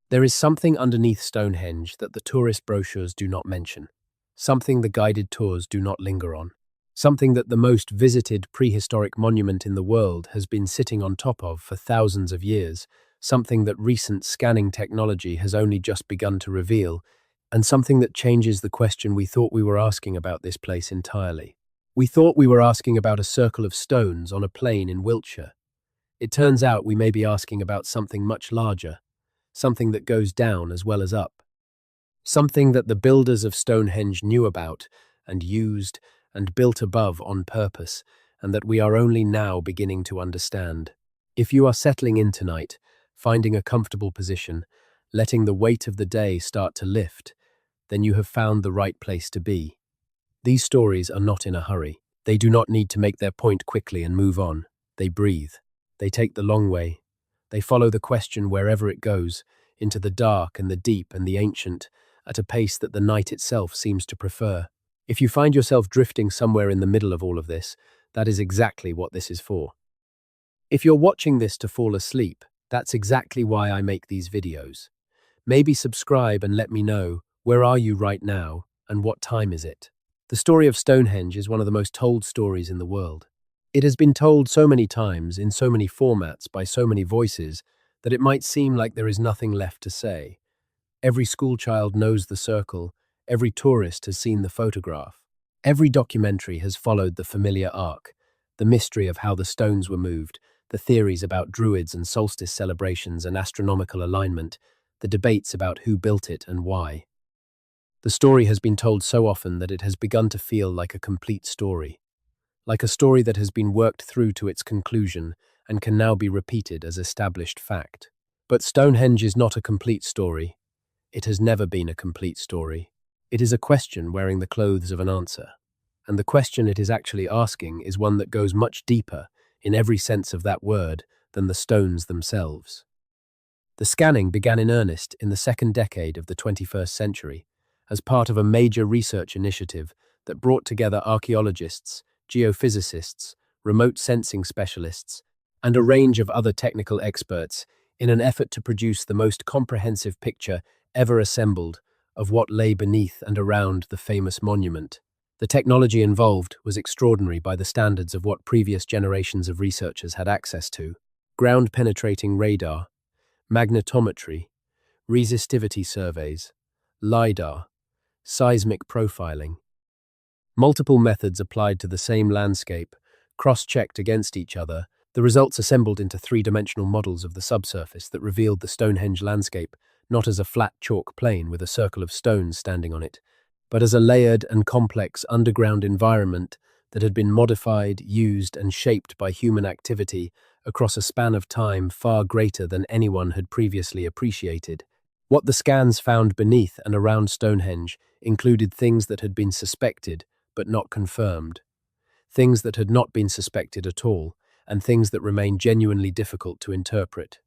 There is something underneath Stonehenge that the tourist brochures do not mention, something the guided tours do not linger on, something that the most visited prehistoric monument in the world has been sitting on top of for thousands of years, something that recent scanning technology has only just begun to reveal, and something that changes the question we thought we were asking about this place entirely. We thought we were asking about a circle of stones on a plain in Wiltshire. It turns out we may be asking about something much larger, something that goes down as well as up. Something that the builders of Stonehenge knew about and used and built above on purpose, and that we are only now beginning to understand. If you are settling in tonight, finding a comfortable position, letting the weight of the day start to lift, then you have found the right place to be. These stories are not in a hurry. They do not need to make their point quickly and move on. They breathe. They take the long way. They follow the question wherever it goes, into the dark and the deep and the ancient, at a pace that the night itself seems to prefer. If you find yourself drifting somewhere in the middle of all of this, that is exactly what this is for. If you're watching this to fall asleep, that's exactly why I make these videos. Maybe subscribe and let me know, where are you right now, and what time is it? The story of Stonehenge is one of the most told stories in the world. It has been told so many times, in so many formats, by so many voices, that it might seem like there is nothing left to say. Every schoolchild knows the circle, every tourist has seen the photograph. Every documentary has followed the familiar arc, the mystery of how the stones were moved, the theories about druids and solstice celebrations and astronomical alignment, the debates about who built it and why. The story has been told so often that it has begun to feel like a complete story, like a story that has been worked through to its conclusion and can now be repeated as established fact. But Stonehenge is not a complete story. It has never been a complete story. It is a question wearing the clothes of an answer. And the question it is actually asking is one that goes much deeper, in every sense of that word, than the stones themselves. The scanning began in earnest in the second decade of the 21st century, as part of a major research initiative that brought together archaeologists, geophysicists, remote sensing specialists, and a range of other technical experts in an effort to produce the most comprehensive picture ever assembled of what lay beneath and around the famous monument. The technology involved was extraordinary by the standards of what previous generations of researchers had access to. Ground-penetrating radar, magnetometry, resistivity surveys, LiDAR, seismic profiling. Multiple methods applied to the same landscape, cross-checked against each other, the results assembled into three-dimensional models of the subsurface that revealed the Stonehenge landscape not as a flat chalk plain with a circle of stones standing on it, but as a layered and complex underground environment that had been modified, used, and shaped by human activity across a span of time far greater than anyone had previously appreciated. What the scans found beneath and around Stonehenge included things that had been suspected but not confirmed, things that had not been suspected at all, and things that remain genuinely difficult to interpret.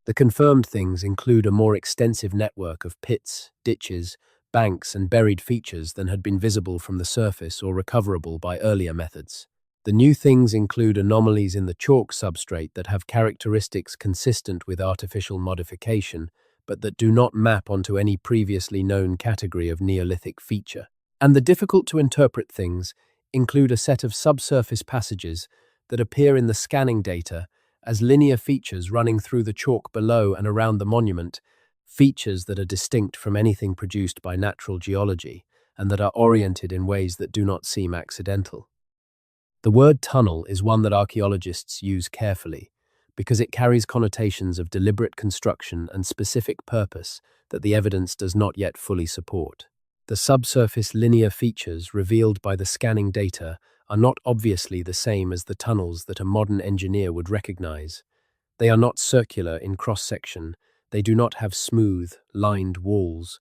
The confirmed things include a more extensive network of pits, ditches, banks, and buried features than had been visible from the surface or recoverable by earlier methods. The new things include anomalies in the chalk substrate that have characteristics consistent with artificial modification, but that do not map onto any previously known category of Neolithic feature. And the difficult-to-interpret things include a set of subsurface passages that appear in the scanning data as linear features running through the chalk below and around the monument, features that are distinct from anything produced by natural geology and that are oriented in ways that do not seem accidental. The word tunnel is one that archaeologists use carefully because it carries connotations of deliberate construction and specific purpose that the evidence does not yet fully support. The subsurface linear features revealed by the scanning data are not obviously the same as the tunnels that a modern engineer would recognize. They are not circular in cross-section. They do not have smooth, lined walls.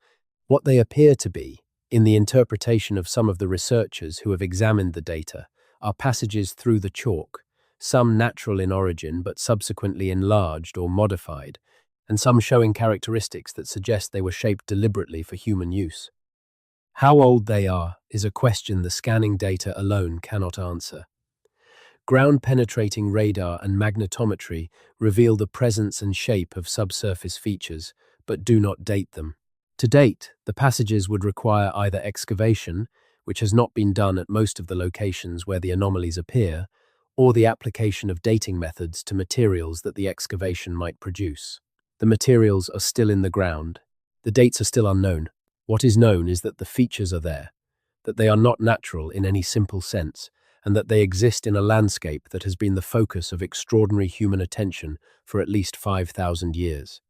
What they appear to be, in the interpretation of some of the researchers who have examined the data, are passages through the chalk, some natural in origin but subsequently enlarged or modified, and some showing characteristics that suggest they were shaped deliberately for human use. How old they are is a question the scanning data alone cannot answer. Ground-penetrating radar and magnetometry reveal the presence and shape of subsurface features, but do not date them. To date, the passages would require either excavation, which has not been done at most of the locations where the anomalies appear, or the application of dating methods to materials that the excavation might produce. The materials are still in the ground. The dates are still unknown. What is known is that the features are there, that they are not natural in any simple sense, and that they exist in a landscape that has been the focus of extraordinary human attention for at least 5,000 years.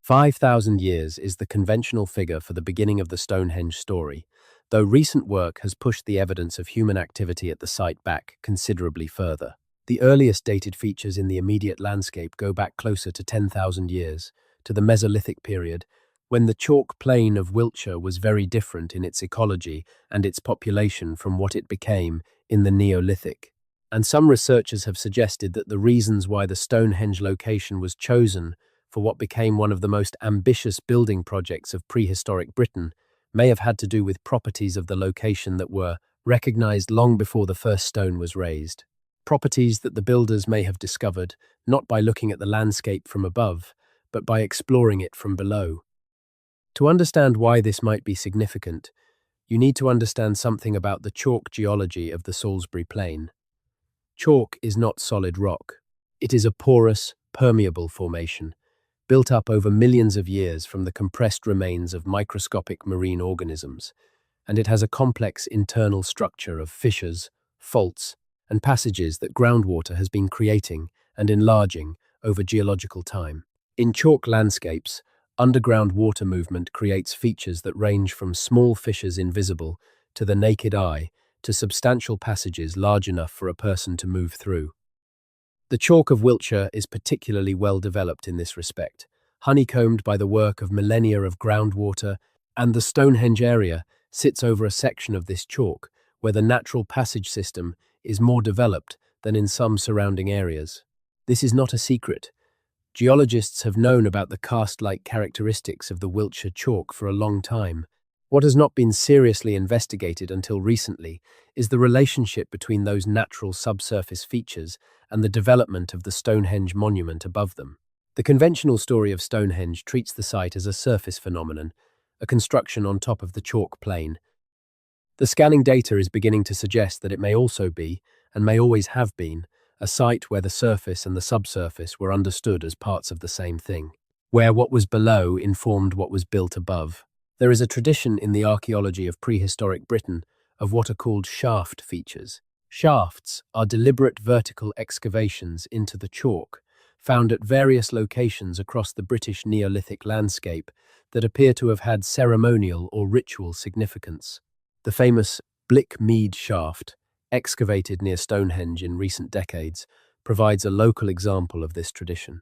5,000 years is the conventional figure for the beginning of the Stonehenge story, though recent work has pushed the evidence of human activity at the site back considerably further. The earliest dated features in the immediate landscape go back closer to 10,000 years, to the Mesolithic period, when the chalk plain of Wiltshire was very different in its ecology and its population from what it became in the Neolithic. And some researchers have suggested that the reasons why the Stonehenge location was chosen for what became one of the most ambitious building projects of prehistoric Britain may have had to do with properties of the location that were recognized long before the first stone was raised. Properties that the builders may have discovered, not by looking at the landscape from above, but by exploring it from below. To understand why this might be significant, you need to understand something about the chalk geology of the Salisbury Plain. Chalk is not solid rock. It is a porous, permeable formation, built up over millions of years from the compressed remains of microscopic marine organisms, and it has a complex internal structure of fissures, faults, and passages that groundwater has been creating and enlarging over geological time. In chalk landscapes, underground water movement creates features that range from small fissures invisible to the naked eye to substantial passages large enough for a person to move through. The chalk of Wiltshire is particularly well developed in this respect, honeycombed by the work of millennia of groundwater, and the Stonehenge area sits over a section of this chalk where the natural passage system is more developed than in some surrounding areas. This is not a secret. Geologists have known about the karst-like characteristics of the Wiltshire chalk for a long time. What has not been seriously investigated until recently is the relationship between those natural subsurface features and the development of the Stonehenge monument above them. The conventional story of Stonehenge treats the site as a surface phenomenon, a construction on top of the chalk plain. The scanning data is beginning to suggest that it may also be, and may always have been, a site where the surface and the subsurface were understood as parts of the same thing, where what was below informed what was built above. There is a tradition in the archaeology of prehistoric Britain of what are called shaft features. Shafts are deliberate vertical excavations into the chalk, found at various locations across the British Neolithic landscape that appear to have had ceremonial or ritual significance. The famous Blick Mead shaft, excavated near Stonehenge in recent decades, provides a local example of this tradition.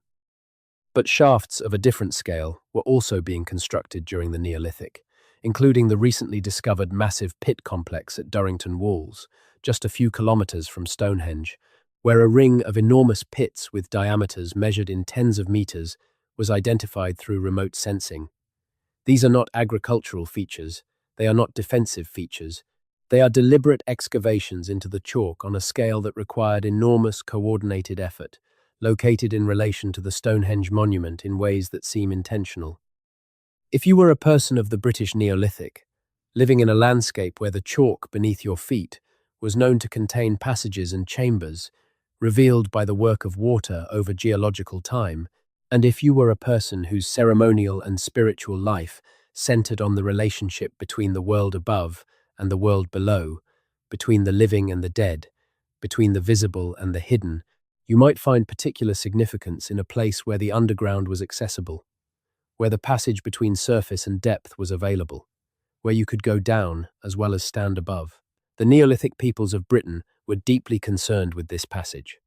But shafts of a different scale were also being constructed during the Neolithic, including the recently discovered massive pit complex at Durrington Walls, just a few kilometres from Stonehenge, where a ring of enormous pits with diameters measured in tens of metres was identified through remote sensing. These are not agricultural features, they are not defensive features, they are deliberate excavations into the chalk on a scale that required enormous coordinated effort, located in relation to the Stonehenge monument in ways that seem intentional. If you were a person of the British Neolithic, living in a landscape where the chalk beneath your feet was known to contain passages and chambers, revealed by the work of water over geological time, and if you were a person whose ceremonial and spiritual life centered on the relationship between the world above and the world below, between the living and the dead, between the visible and the hidden, you might find particular significance in a place where the underground was accessible, where the passage between surface and depth was available, where you could go down as well as stand above. The Neolithic peoples of Britain were deeply concerned with this passage.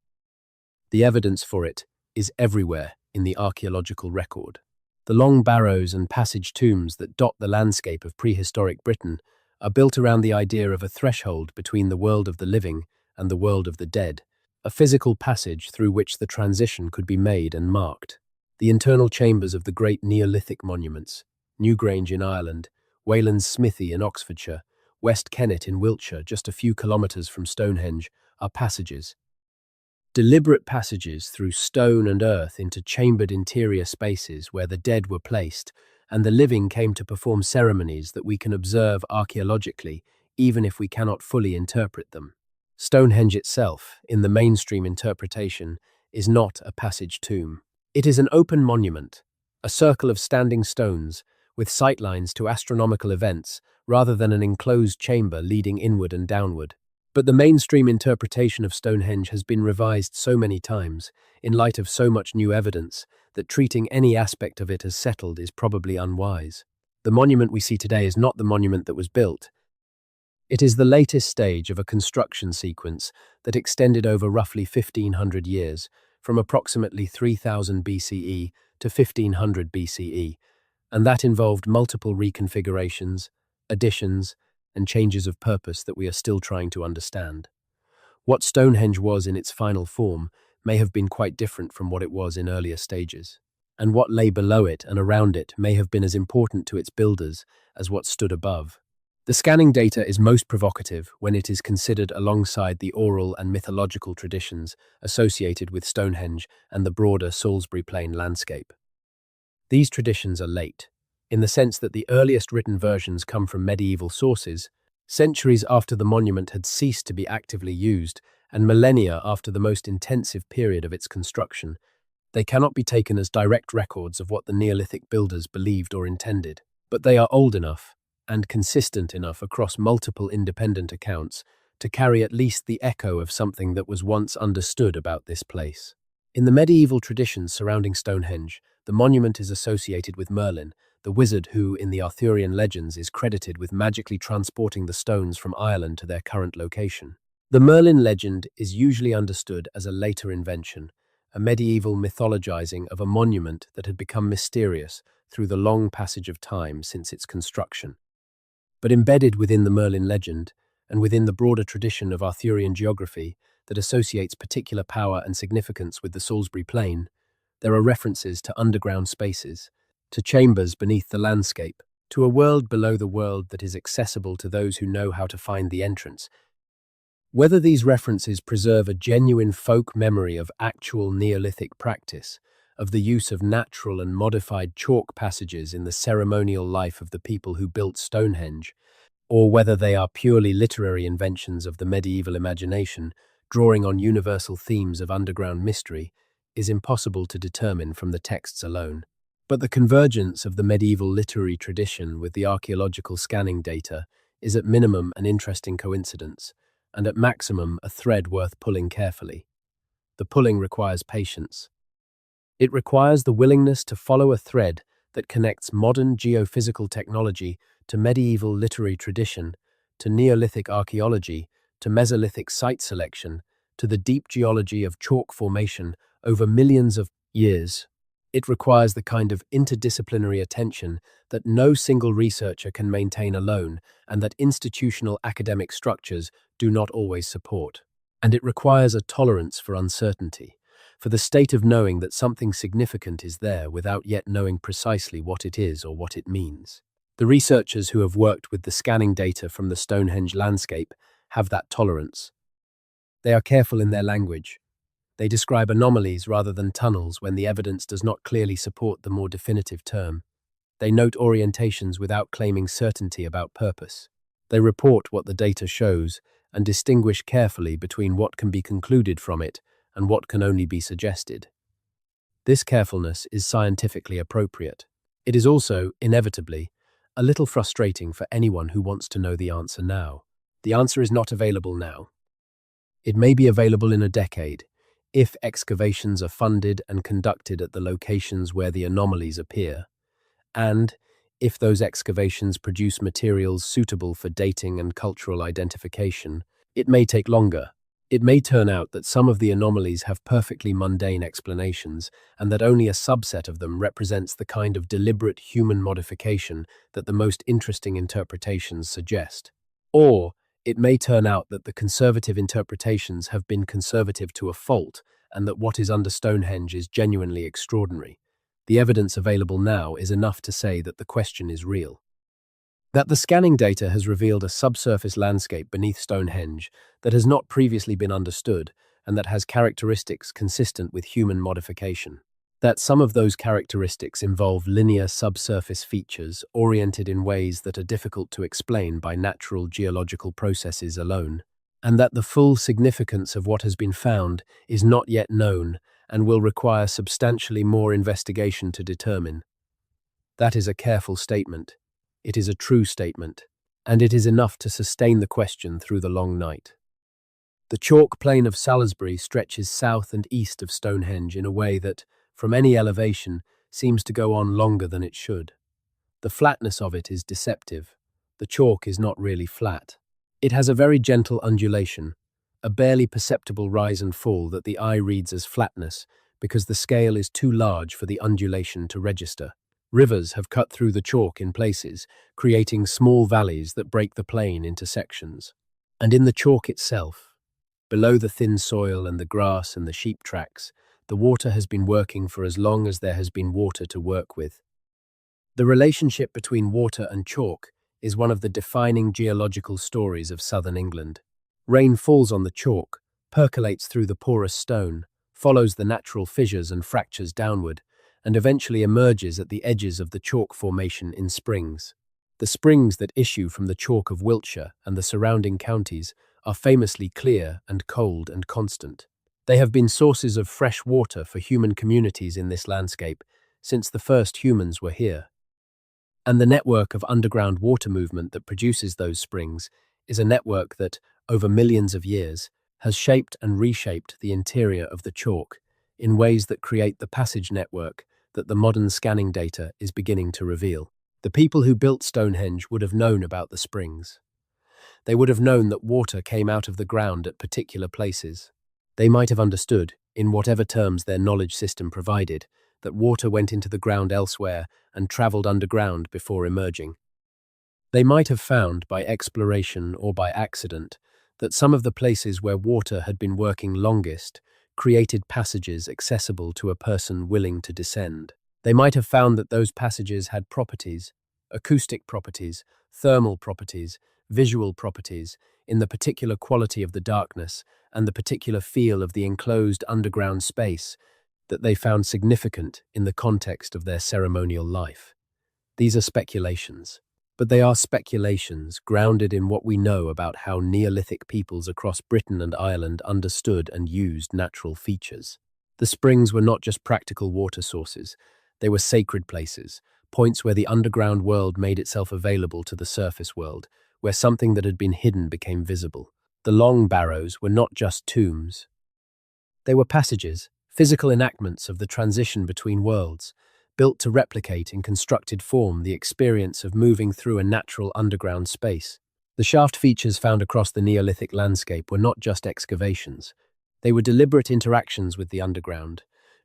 The evidence for it is everywhere in the archaeological record. The long barrows and passage tombs that dot the landscape of prehistoric Britain are built around the idea of a threshold between the world of the living and the world of the dead, a physical passage through which the transition could be made and marked. The internal chambers of the great Neolithic monuments, Newgrange in Ireland, Wayland's Smithy in Oxfordshire, West Kennet in Wiltshire, just a few kilometres from Stonehenge, are passages. Deliberate passages through stone and earth into chambered interior spaces where the dead were placed and the living came to perform ceremonies that we can observe archaeologically, even if we cannot fully interpret them. Stonehenge itself, in the mainstream interpretation, is not a passage tomb. It is an open monument, a circle of standing stones with sightlines to astronomical events rather than an enclosed chamber leading inward and downward. But the mainstream interpretation of Stonehenge has been revised so many times, in light of so much new evidence, that treating any aspect of it as settled is probably unwise. The monument we see today is not the monument that was built. It is the latest stage of a construction sequence that extended over roughly 1,500 years, from approximately 3000 BCE to 1500 BCE, and that involved multiple reconfigurations, additions, and changes of purpose that we are still trying to understand. What Stonehenge was in its final form may have been quite different from what it was in earlier stages, and what lay below it and around it may have been as important to its builders as what stood above. The scanning data is most provocative when it is considered alongside the oral and mythological traditions associated with Stonehenge and the broader Salisbury Plain landscape. These traditions are late, in the sense that the earliest written versions come from medieval sources, centuries after the monument had ceased to be actively used and millennia after the most intensive period of its construction. They cannot be taken as direct records of what the Neolithic builders believed or intended, but they are old enough and consistent enough across multiple independent accounts to carry at least the echo of something that was once understood about this place. In the medieval traditions surrounding Stonehenge, the monument is associated with Merlin, the wizard who, in the Arthurian legends, is credited with magically transporting the stones from Ireland to their current location. The Merlin legend is usually understood as a later invention, a medieval mythologizing of a monument that had become mysterious through the long passage of time since its construction. But embedded within the Merlin legend, and within the broader tradition of Arthurian geography that associates particular power and significance with the Salisbury Plain, there are references to underground spaces, to chambers beneath the landscape, to a world below the world that is accessible to those who know how to find the entrance. Whether these references preserve a genuine folk memory of actual Neolithic practice, of the use of natural and modified chalk passages in the ceremonial life of the people who built Stonehenge, or whether they are purely literary inventions of the medieval imagination, drawing on universal themes of underground mystery, is impossible to determine from the texts alone. But the convergence of the medieval literary tradition with the archaeological scanning data is at minimum an interesting coincidence, and at maximum a thread worth pulling carefully. The pulling requires patience. It requires the willingness to follow a thread that connects modern geophysical technology to medieval literary tradition, to Neolithic archaeology, to Mesolithic site selection, to the deep geology of chalk formation over millions of years. It requires the kind of interdisciplinary attention that no single researcher can maintain alone and that institutional academic structures do not always support. And it requires a tolerance for uncertainty, for the state of knowing that something significant is there without yet knowing precisely what it is or what it means. The researchers who have worked with the scanning data from the Stonehenge landscape have that tolerance. They are careful in their language. They describe anomalies rather than tunnels when the evidence does not clearly support the more definitive term. They note orientations without claiming certainty about purpose. They report what the data shows and distinguish carefully between what can be concluded from it and what can only be suggested. This carefulness is scientifically appropriate. It is also, inevitably, a little frustrating for anyone who wants to know the answer now. The answer is not available now. It may be available in a decade, if excavations are funded and conducted at the locations where the anomalies appear, and if those excavations produce materials suitable for dating and cultural identification. It may take longer. It may turn out that some of the anomalies have perfectly mundane explanations, and that only a subset of them represents the kind of deliberate human modification that the most interesting interpretations suggest. Or it may turn out that the conservative interpretations have been conservative to a fault, and that what is under Stonehenge is genuinely extraordinary. The evidence available now is enough to say that the question is real. That the scanning data has revealed a subsurface landscape beneath Stonehenge that has not previously been understood and that has characteristics consistent with human modification. That some of those characteristics involve linear subsurface features oriented in ways that are difficult to explain by natural geological processes alone, and that the full significance of what has been found is not yet known and will require substantially more investigation to determine. That is a careful statement. It is a true statement, and it is enough to sustain the question through the long night. The chalk plain of Salisbury stretches south and east of Stonehenge in a way that, from any elevation, seems to go on longer than it should. The flatness of it is deceptive. The chalk is not really flat. It has a very gentle undulation, a barely perceptible rise and fall that the eye reads as flatness because the scale is too large for the undulation to register. Rivers have cut through the chalk in places, creating small valleys that break the plain into sections. And in the chalk itself, below the thin soil and the grass and the sheep tracks, the water has been working for as long as there has been water to work with. The relationship between water and chalk is one of the defining geological stories of southern England. Rain falls on the chalk, percolates through the porous stone, follows the natural fissures and fractures downward, and eventually emerges at the edges of the chalk formation in springs. The springs that issue from the chalk of Wiltshire and the surrounding counties are famously clear and cold and constant. They have been sources of fresh water for human communities in this landscape since the first humans were here. And the network of underground water movement that produces those springs is a network that, over millions of years, has shaped and reshaped the interior of the chalk in ways that create the passage network that the modern scanning data is beginning to reveal. The people who built Stonehenge would have known about the springs. They would have known that water came out of the ground at particular places. They might have understood, in whatever terms their knowledge system provided, that water went into the ground elsewhere and travelled underground before emerging. They might have found, by exploration or by accident, that some of the places where water had been working longest created passages accessible to a person willing to descend. They might have found that those passages had properties, acoustic properties, thermal properties, visual properties, in the particular quality of the darkness and the particular feel of the enclosed underground space that they found significant in the context of their ceremonial life. These are speculations, but they are speculations grounded in what we know about how Neolithic peoples across Britain and Ireland understood and used natural features. The springs were not just practical water sources, they were sacred places, points where the underground world made itself available to the surface world, where something that had been hidden became visible. The long barrows were not just tombs. They were passages, physical enactments of the transition between worlds, built to replicate in constructed form the experience of moving through a natural underground space. The shaft features found across the Neolithic landscape were not just excavations. They were deliberate interactions with the underground,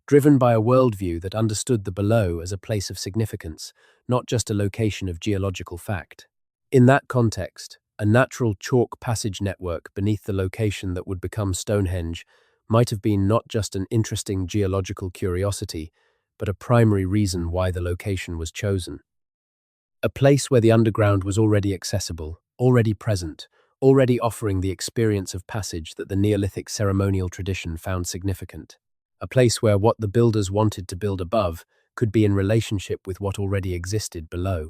driven by a worldview that understood the below as a place of significance, not just a location of geological fact. In that context, a natural chalk passage network beneath the location that would become Stonehenge might have been not just an interesting geological curiosity, but a primary reason why the location was chosen. A place where the underground was already accessible, already present, already offering the experience of passage that the Neolithic ceremonial tradition found significant. A place where what the builders wanted to build above could be in relationship with what already existed below.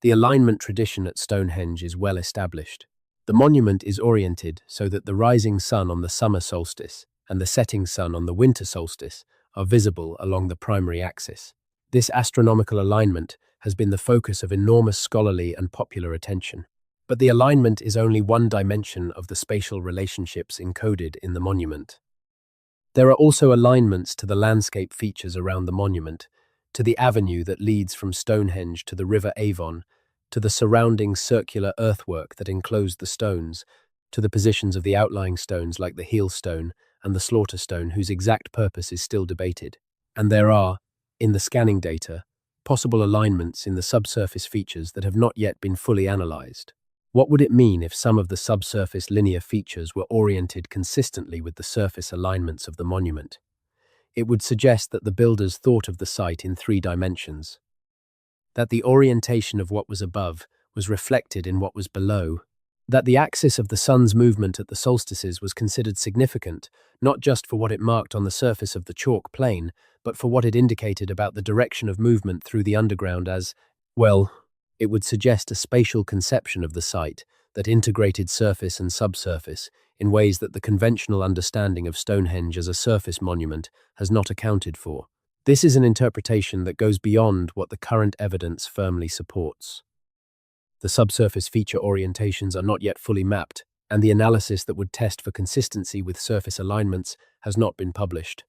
The alignment tradition at Stonehenge is well established. The monument is oriented so that the rising sun on the summer solstice and the setting sun on the winter solstice are visible along the primary axis. This astronomical alignment has been the focus of enormous scholarly and popular attention. But the alignment is only one dimension of the spatial relationships encoded in the monument. There are also alignments to the landscape features around the monument, to the avenue that leads from Stonehenge to the River Avon, to the surrounding circular earthwork that enclosed the stones, to the positions of the outlying stones like the heel stone and the slaughter stone whose exact purpose is still debated. And there are, in the scanning data, possible alignments in the subsurface features that have not yet been fully analyzed. What would it mean if some of the subsurface linear features were oriented consistently with the surface alignments of the monument? It would suggest that the builders thought of the site in 3 dimensions, that the orientation of what was above was reflected in what was below, That the axis of the sun's movement at the solstices was considered significant, not just for what it marked on the surface of the chalk plain, but for what it indicated about the direction of movement through the underground as, well, it would suggest a spatial conception of the site that integrated surface and subsurface in ways that the conventional understanding of Stonehenge as a surface monument has not accounted for. This is an interpretation that goes beyond what the current evidence firmly supports. The subsurface feature orientations are not yet fully mapped, and the analysis that would test for consistency with surface alignments has not been published.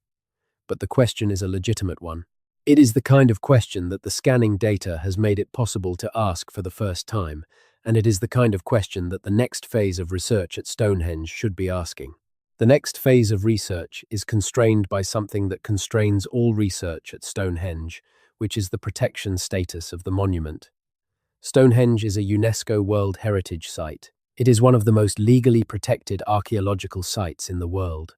But the question is a legitimate one. It is the kind of question that the scanning data has made it possible to ask for the first time, and it is the kind of question that the next phase of research at Stonehenge should be asking. The next phase of research is constrained by something that constrains all research at Stonehenge, which is the protection status of the monument. Stonehenge is a UNESCO World Heritage Site. It is one of the most legally protected archaeological sites in the world.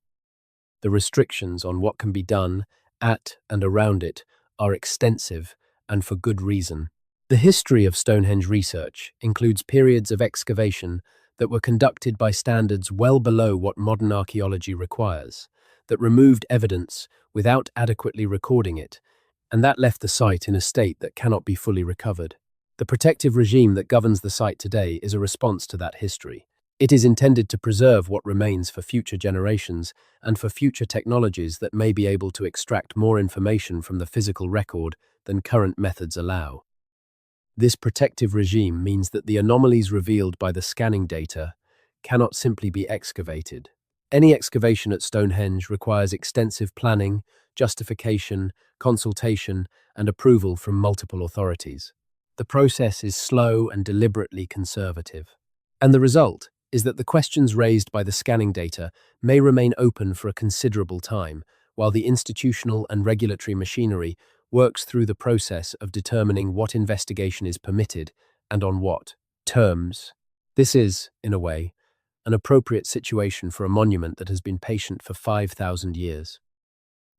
The restrictions on what can be done at and around it are extensive, and for good reason. The history of Stonehenge research includes periods of excavation that were conducted by standards well below what modern archaeology requires, that removed evidence without adequately recording it, and that left the site in a state that cannot be fully recovered. The protective regime that governs the site today is a response to that history. It is intended to preserve what remains for future generations and for future technologies that may be able to extract more information from the physical record than current methods allow. This protective regime means that the anomalies revealed by the scanning data cannot simply be excavated. Any excavation at Stonehenge requires extensive planning, justification, consultation, and approval from multiple authorities. The process is slow and deliberately conservative. And the result is that the questions raised by the scanning data may remain open for a considerable time, while the institutional and regulatory machinery works through the process of determining what investigation is permitted and on what terms. This is, in a way, an appropriate situation for a monument that has been patient for 5,000 years.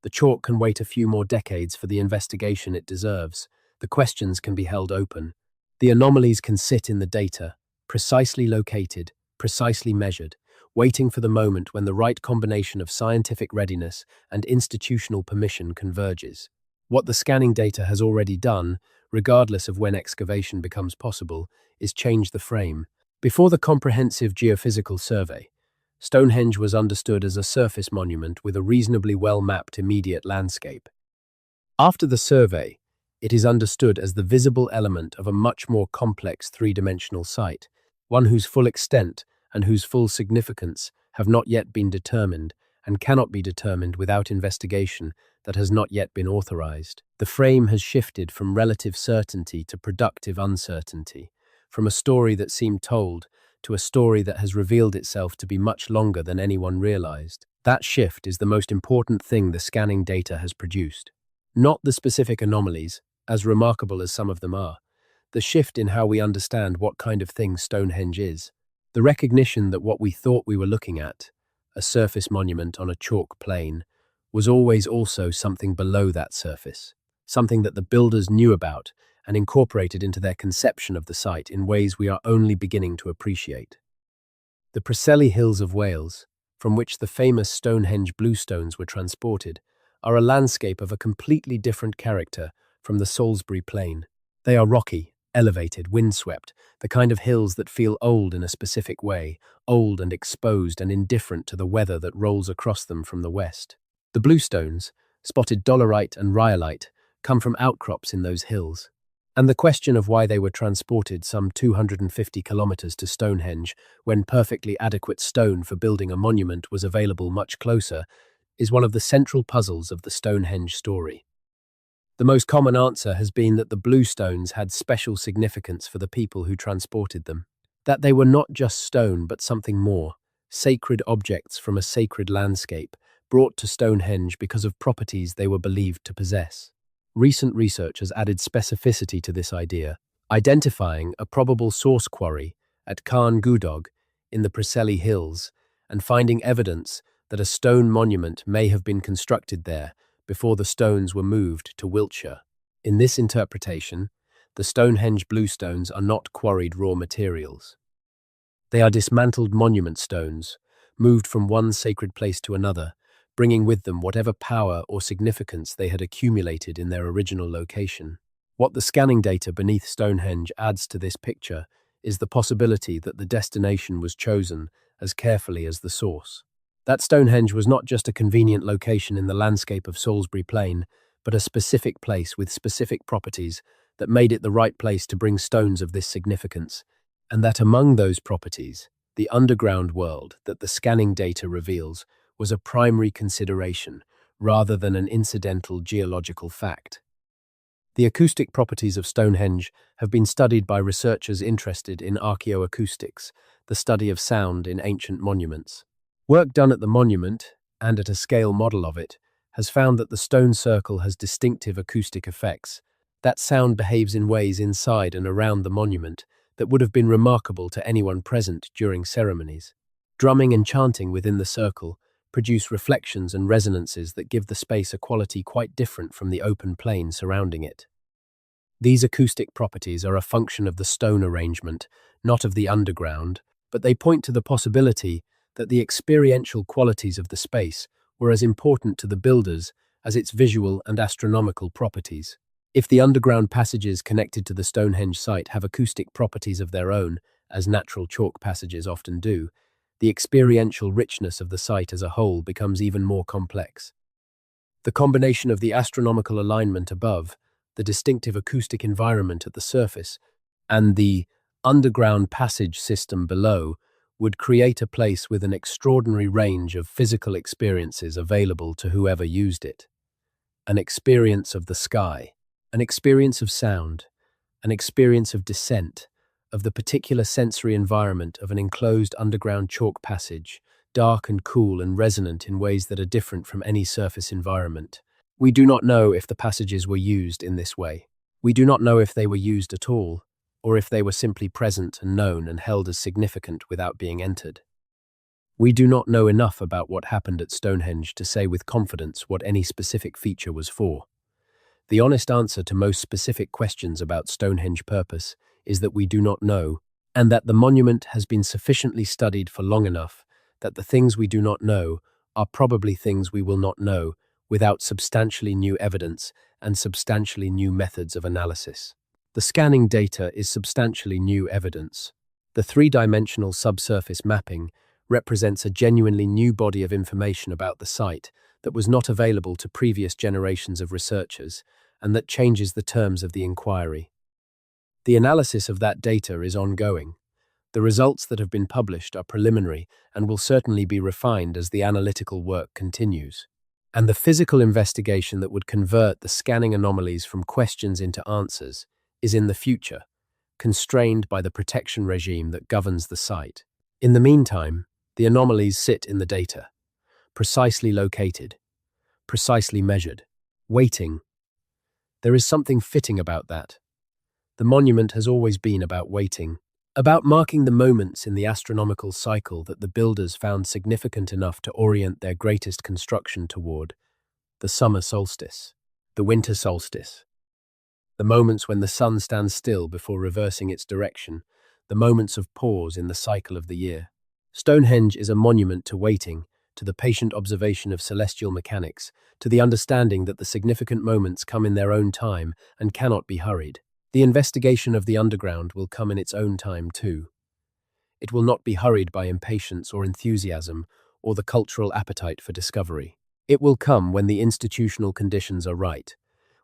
The chalk can wait a few more decades for the investigation it deserves. The questions can be held open. The anomalies can sit in the data, precisely located, precisely measured, waiting for the moment when the right combination of scientific readiness and institutional permission converges. What the scanning data has already done, regardless of when excavation becomes possible, is change the frame. Before the comprehensive geophysical survey, Stonehenge was understood as a surface monument with a reasonably well-mapped immediate landscape. After the survey, it is understood as the visible element of a much more complex three-dimensional site, one whose full extent and whose full significance have not yet been determined and cannot be determined without investigation that has not yet been authorized. The frame has shifted from relative certainty to productive uncertainty, from a story that seemed told to a story that has revealed itself to be much longer than anyone realized. That shift is the most important thing the scanning data has produced. Not the specific anomalies, as remarkable as some of them are, the shift in how we understand what kind of thing Stonehenge is. The recognition that what we thought we were looking at, a surface monument on a chalk plain, was always also something below that surface, something that the builders knew about and incorporated into their conception of the site in ways we are only beginning to appreciate. The Preseli Hills of Wales, from which the famous Stonehenge bluestones were transported, are a landscape of a completely different character from the Salisbury Plain. They are rocky, elevated, windswept, the kind of hills that feel old in a specific way, old and exposed and indifferent to the weather that rolls across them from the west. The bluestones, spotted dolerite and rhyolite, come from outcrops in those hills. And the question of why they were transported some 250 kilometers to Stonehenge when perfectly adequate stone for building a monument was available much closer is one of the central puzzles of the Stonehenge story. The most common answer has been that the bluestones had special significance for the people who transported them, that they were not just stone but something more, sacred objects from a sacred landscape, brought to Stonehenge because of properties they were believed to possess. Recent research has added specificity to this idea, identifying a probable source quarry at Carn Gudog in the Preseli Hills and finding evidence that a stone monument may have been constructed there before the stones were moved to Wiltshire. In this interpretation, the Stonehenge bluestones are not quarried raw materials. They are dismantled monument stones, moved from one sacred place to another, bringing with them whatever power or significance they had accumulated in their original location. What the scanning data beneath Stonehenge adds to this picture is the possibility that the destination was chosen as carefully as the source. That Stonehenge was not just a convenient location in the landscape of Salisbury Plain, but a specific place with specific properties that made it the right place to bring stones of this significance, and that among those properties, the underground world that the scanning data reveals was a primary consideration rather than an incidental geological fact. The acoustic properties of Stonehenge have been studied by researchers interested in archaeoacoustics, the study of sound in ancient monuments. Work done at the monument, and at a scale model of it, has found that the stone circle has distinctive acoustic effects. That sound behaves in ways inside and around the monument that would have been remarkable to anyone present during ceremonies. Drumming and chanting within the circle produce reflections and resonances that give the space a quality quite different from the open plain surrounding it. These acoustic properties are a function of the stone arrangement, not of the underground, but they point to the possibility that the experiential qualities of the space were as important to the builders as its visual and astronomical properties. If the underground passages connected to the Stonehenge site have acoustic properties of their own, as natural chalk passages often do, the experiential richness of the site as a whole becomes even more complex. The combination of the astronomical alignment above, the distinctive acoustic environment at the surface, and the underground passage system below would create a place with an extraordinary range of physical experiences available to whoever used it. An experience of the sky, an experience of sound, an experience of descent, of the particular sensory environment of an enclosed underground chalk passage, dark and cool and resonant in ways that are different from any surface environment. We do not know if the passages were used in this way. We do not know if they were used at all, or if they were simply present and known and held as significant without being entered. We do not know enough about what happened at Stonehenge to say with confidence what any specific feature was for. The honest answer to most specific questions about Stonehenge purpose is that we do not know, and that the monument has been sufficiently studied for long enough that the things we do not know are probably things we will not know without substantially new evidence and substantially new methods of analysis. The scanning data is substantially new evidence. The three-dimensional subsurface mapping represents a genuinely new body of information about the site that was not available to previous generations of researchers and that changes the terms of the inquiry. The analysis of that data is ongoing. The results that have been published are preliminary and will certainly be refined as the analytical work continues. And the physical investigation that would convert the scanning anomalies from questions into answers is in the future, constrained by the protection regime that governs the site. In the meantime, the anomalies sit in the data, precisely located, precisely measured, waiting. There is something fitting about that. The monument has always been about waiting, about marking the moments in the astronomical cycle that the builders found significant enough to orient their greatest construction toward: the summer solstice, the winter solstice, the moments when the sun stands still before reversing its direction, the moments of pause in the cycle of the year. Stonehenge is a monument to waiting, to the patient observation of celestial mechanics, to the understanding that the significant moments come in their own time and cannot be hurried. The investigation of the underground will come in its own time too. It will not be hurried by impatience or enthusiasm or the cultural appetite for discovery. It will come when the institutional conditions are right,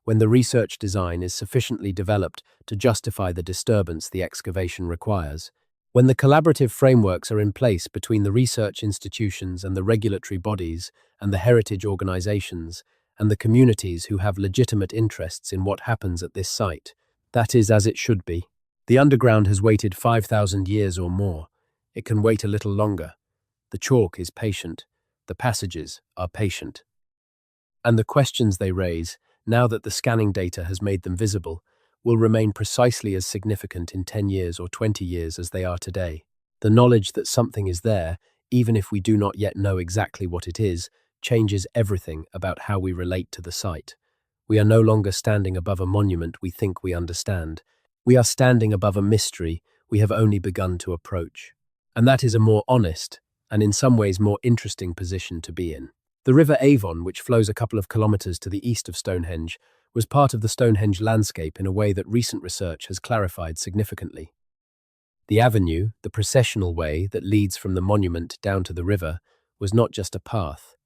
when the research design is sufficiently developed to justify the disturbance the excavation requires, when the collaborative frameworks are in place between the research institutions and the regulatory bodies and the heritage organizations and the communities who have legitimate interests in what happens at this site. That is as it should be. The underground has waited 5,000 years or more. It can wait a little longer. The chalk is patient. The passages are patient. And the questions they raise, now that the scanning data has made them visible, will remain precisely as significant in 10 years or 20 years as they are today. The knowledge that something is there, even if we do not yet know exactly what it is, changes everything about how we relate to the site. We are no longer standing above a monument we think we understand. We are standing above a mystery we have only begun to approach. And that is a more honest, and in some ways more interesting position to be in. The River Avon, which flows a couple of kilometres to the east of Stonehenge, was part of the Stonehenge landscape in a way that recent research has clarified significantly. The avenue, the processional way that leads from the monument down to the river, was not just a path.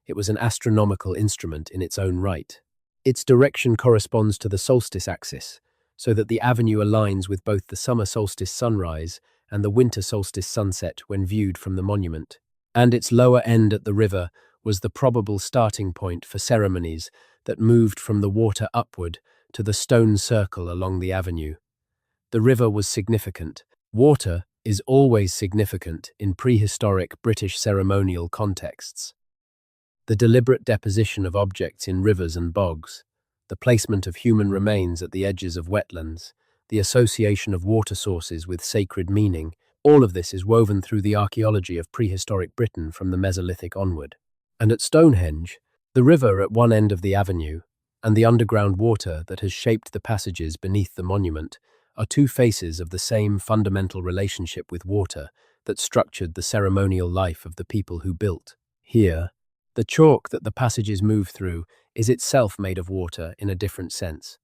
It was an astronomical instrument in its own right. Its direction corresponds to the solstice axis, so that the avenue aligns with both the summer solstice sunrise and the winter solstice sunset when viewed from the monument. And its lower end at the river was the probable starting point for ceremonies that moved from the water upward to the stone circle along the avenue. The river was significant. Water is always significant in prehistoric British ceremonial contexts. The deliberate deposition of objects in rivers and bogs, the placement of human remains at the edges of wetlands, the association of water sources with sacred meaning, all of this is woven through the archaeology of prehistoric Britain from the Mesolithic onward. And at Stonehenge, the river at one end of the avenue and the underground water that has shaped the passages beneath the monument are two faces of the same fundamental relationship with water that structured the ceremonial life of the people who built. Here, the chalk that the passages move through is itself made of water in a different sense.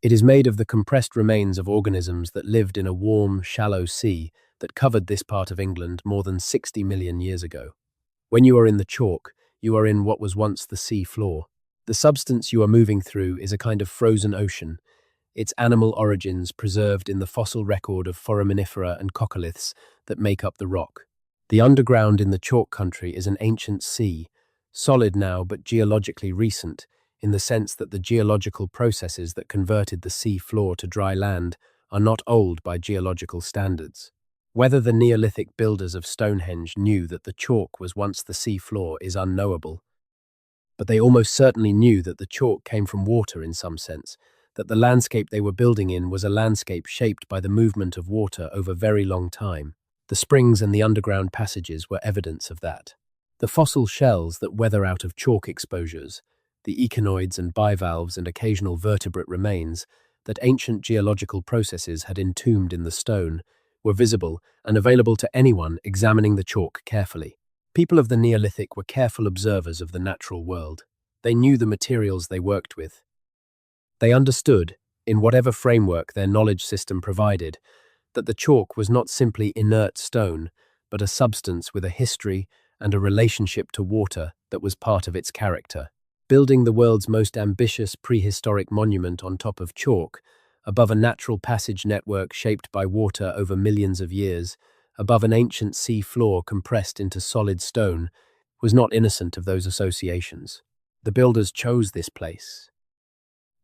It is made of the compressed remains of organisms that lived in a warm, shallow sea that covered this part of England more than 60 million years ago. When you are in the chalk, you are in what was once the sea floor. The substance you are moving through is a kind of frozen ocean, its animal origins preserved in the fossil record of foraminifera and coccoliths that make up the rock. The underground in the chalk country is an ancient sea, solid now but geologically recent, in the sense that the geological processes that converted the sea floor to dry land are not old by geological standards. Whether the Neolithic builders of Stonehenge knew that the chalk was once the sea floor is unknowable, but they almost certainly knew that the chalk came from water in some sense, that the landscape they were building in was a landscape shaped by the movement of water over very long time. The springs and the underground passages were evidence of that. The fossil shells that weather out of chalk exposures, the echinoids and bivalves and occasional vertebrate remains that ancient geological processes had entombed in the stone, were visible and available to anyone examining the chalk carefully. People of the Neolithic were careful observers of the natural world. They knew the materials they worked with. They understood, in whatever framework their knowledge system provided, that the chalk was not simply inert stone, but a substance with a history and a relationship to water that was part of its character. Building the world's most ambitious prehistoric monument on top of chalk, above a natural passage network shaped by water over millions of years, above an ancient sea floor compressed into solid stone, was not innocent of those associations. The builders chose this place.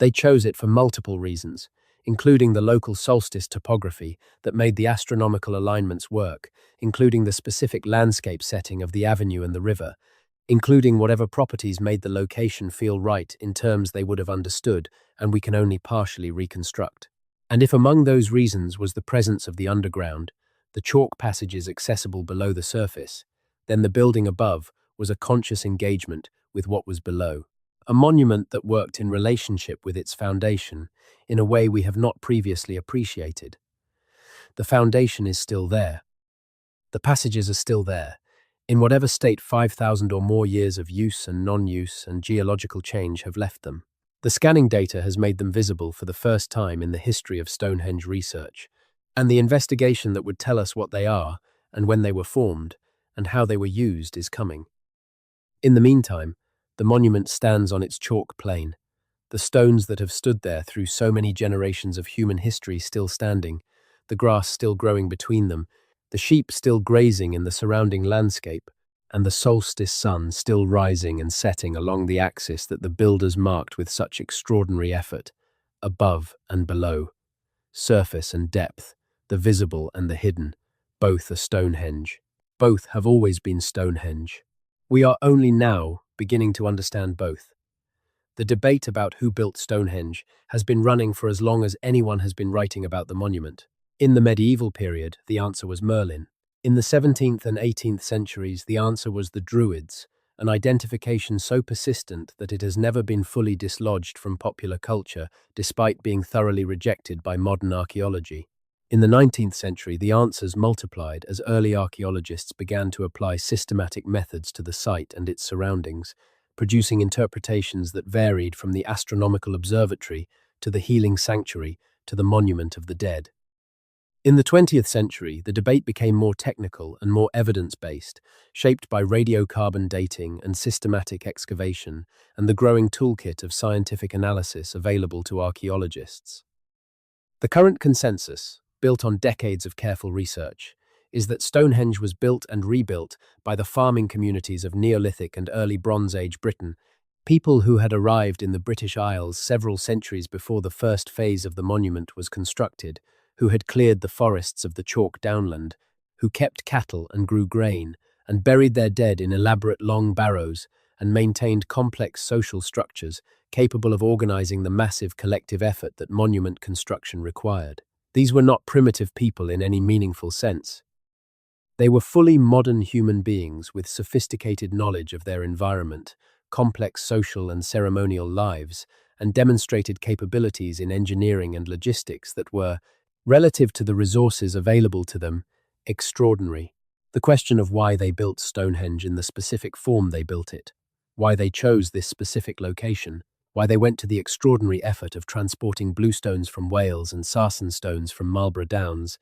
They chose it for multiple reasons, including the local solstice topography that made the astronomical alignments work, including the specific landscape setting of the avenue and the river, including whatever properties made the location feel right in terms they would have understood and we can only partially reconstruct. And if among those reasons was the presence of the underground, the chalk passages accessible below the surface, then the building above was a conscious engagement with what was below. A monument that worked in relationship with its foundation in a way we have not previously appreciated. The foundation is still there. The passages are still there, in whatever state 5,000 or more years of use and non-use and geological change have left them. The scanning data has made them visible for the first time in the history of Stonehenge research, and the investigation that would tell us what they are and when they were formed and how they were used is coming. In the meantime, the monument stands on its chalk plain, the stones that have stood there through so many generations of human history still standing, the grass still growing between them, the sheep still grazing in the surrounding landscape, and the solstice sun still rising and setting along the axis that the builders marked with such extraordinary effort, above and below, surface and depth, the visible and the hidden, both are Stonehenge. Both have always been Stonehenge. We are only now beginning to understand both. The debate about who built Stonehenge has been running for as long as anyone has been writing about the monument. In the medieval period, the answer was Merlin. In the 17th and 18th centuries, the answer was the Druids, an identification so persistent that it has never been fully dislodged from popular culture despite being thoroughly rejected by modern archaeology. In the 19th century, the answers multiplied as early archaeologists began to apply systematic methods to the site and its surroundings, producing interpretations that varied from the astronomical observatory to the healing sanctuary to the monument of the dead. In the 20th century, the debate became more technical and more evidence-based, shaped by radiocarbon dating and systematic excavation and the growing toolkit of scientific analysis available to archaeologists. The current consensus, built on decades of careful research, is that Stonehenge was built and rebuilt by the farming communities of Neolithic and early Bronze Age Britain, people who had arrived in the British Isles several centuries before the first phase of the monument was constructed, who had cleared the forests of the chalk downland, who kept cattle and grew grain, and buried their dead in elaborate long barrows, and maintained complex social structures capable of organizing the massive collective effort that monument construction required. These were not primitive people in any meaningful sense. They were fully modern human beings with sophisticated knowledge of their environment, complex social and ceremonial lives, and demonstrated capabilities in engineering and logistics that were, relative to the resources available to them, extraordinary. The question of why they built Stonehenge in the specific form they built it, why they chose this specific location, why they went to the extraordinary effort of transporting bluestones from Wales and sarsen stones from Marlborough Downs,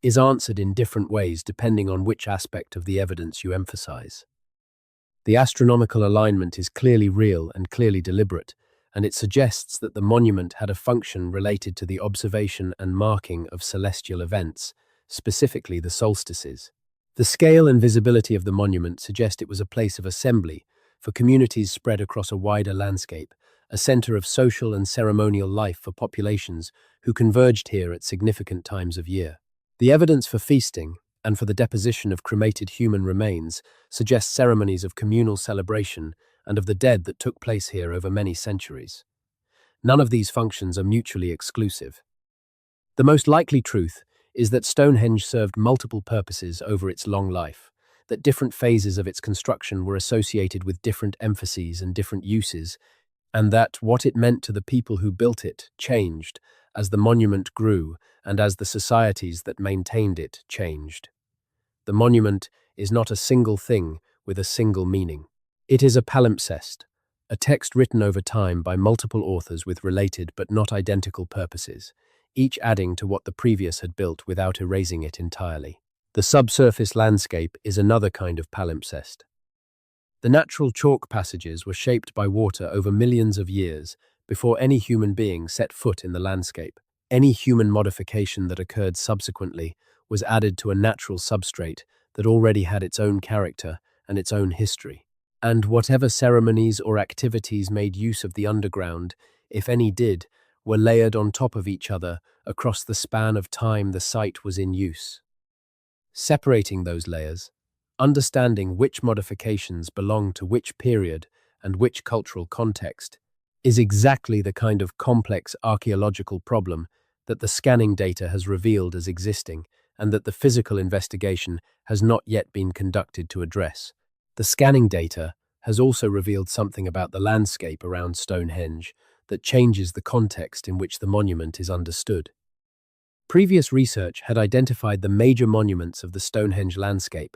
is answered in different ways depending on which aspect of the evidence you emphasize. The astronomical alignment is clearly real and clearly deliberate, and it suggests that the monument had a function related to the observation and marking of celestial events, specifically the solstices. The scale and visibility of the monument suggest it was a place of assembly for communities spread across a wider landscape, a center of social and ceremonial life for populations who converged here at significant times of year. The evidence for feasting and for the deposition of cremated human remains suggests ceremonies of communal celebration and of the dead that took place here over many centuries. None of these functions are mutually exclusive. The most likely truth is that Stonehenge served multiple purposes over its long life, that different phases of its construction were associated with different emphases and different uses, and that what it meant to the people who built it changed as the monument grew and as the societies that maintained it changed. The monument is not a single thing with a single meaning. It is a palimpsest, a text written over time by multiple authors with related but not identical purposes, each adding to what the previous had built without erasing it entirely. The subsurface landscape is another kind of palimpsest. The natural chalk passages were shaped by water over millions of years before any human being set foot in the landscape. Any human modification that occurred subsequently was added to a natural substrate that already had its own character and its own history. And whatever ceremonies or activities made use of the underground, if any did, were layered on top of each other across the span of time the site was in use. Separating those layers, understanding which modifications belong to which period and which cultural context, is exactly the kind of complex archaeological problem that the scanning data has revealed as existing and that the physical investigation has not yet been conducted to address. The scanning data has also revealed something about the landscape around Stonehenge that changes the context in which the monument is understood. Previous research had identified the major monuments of the Stonehenge landscape,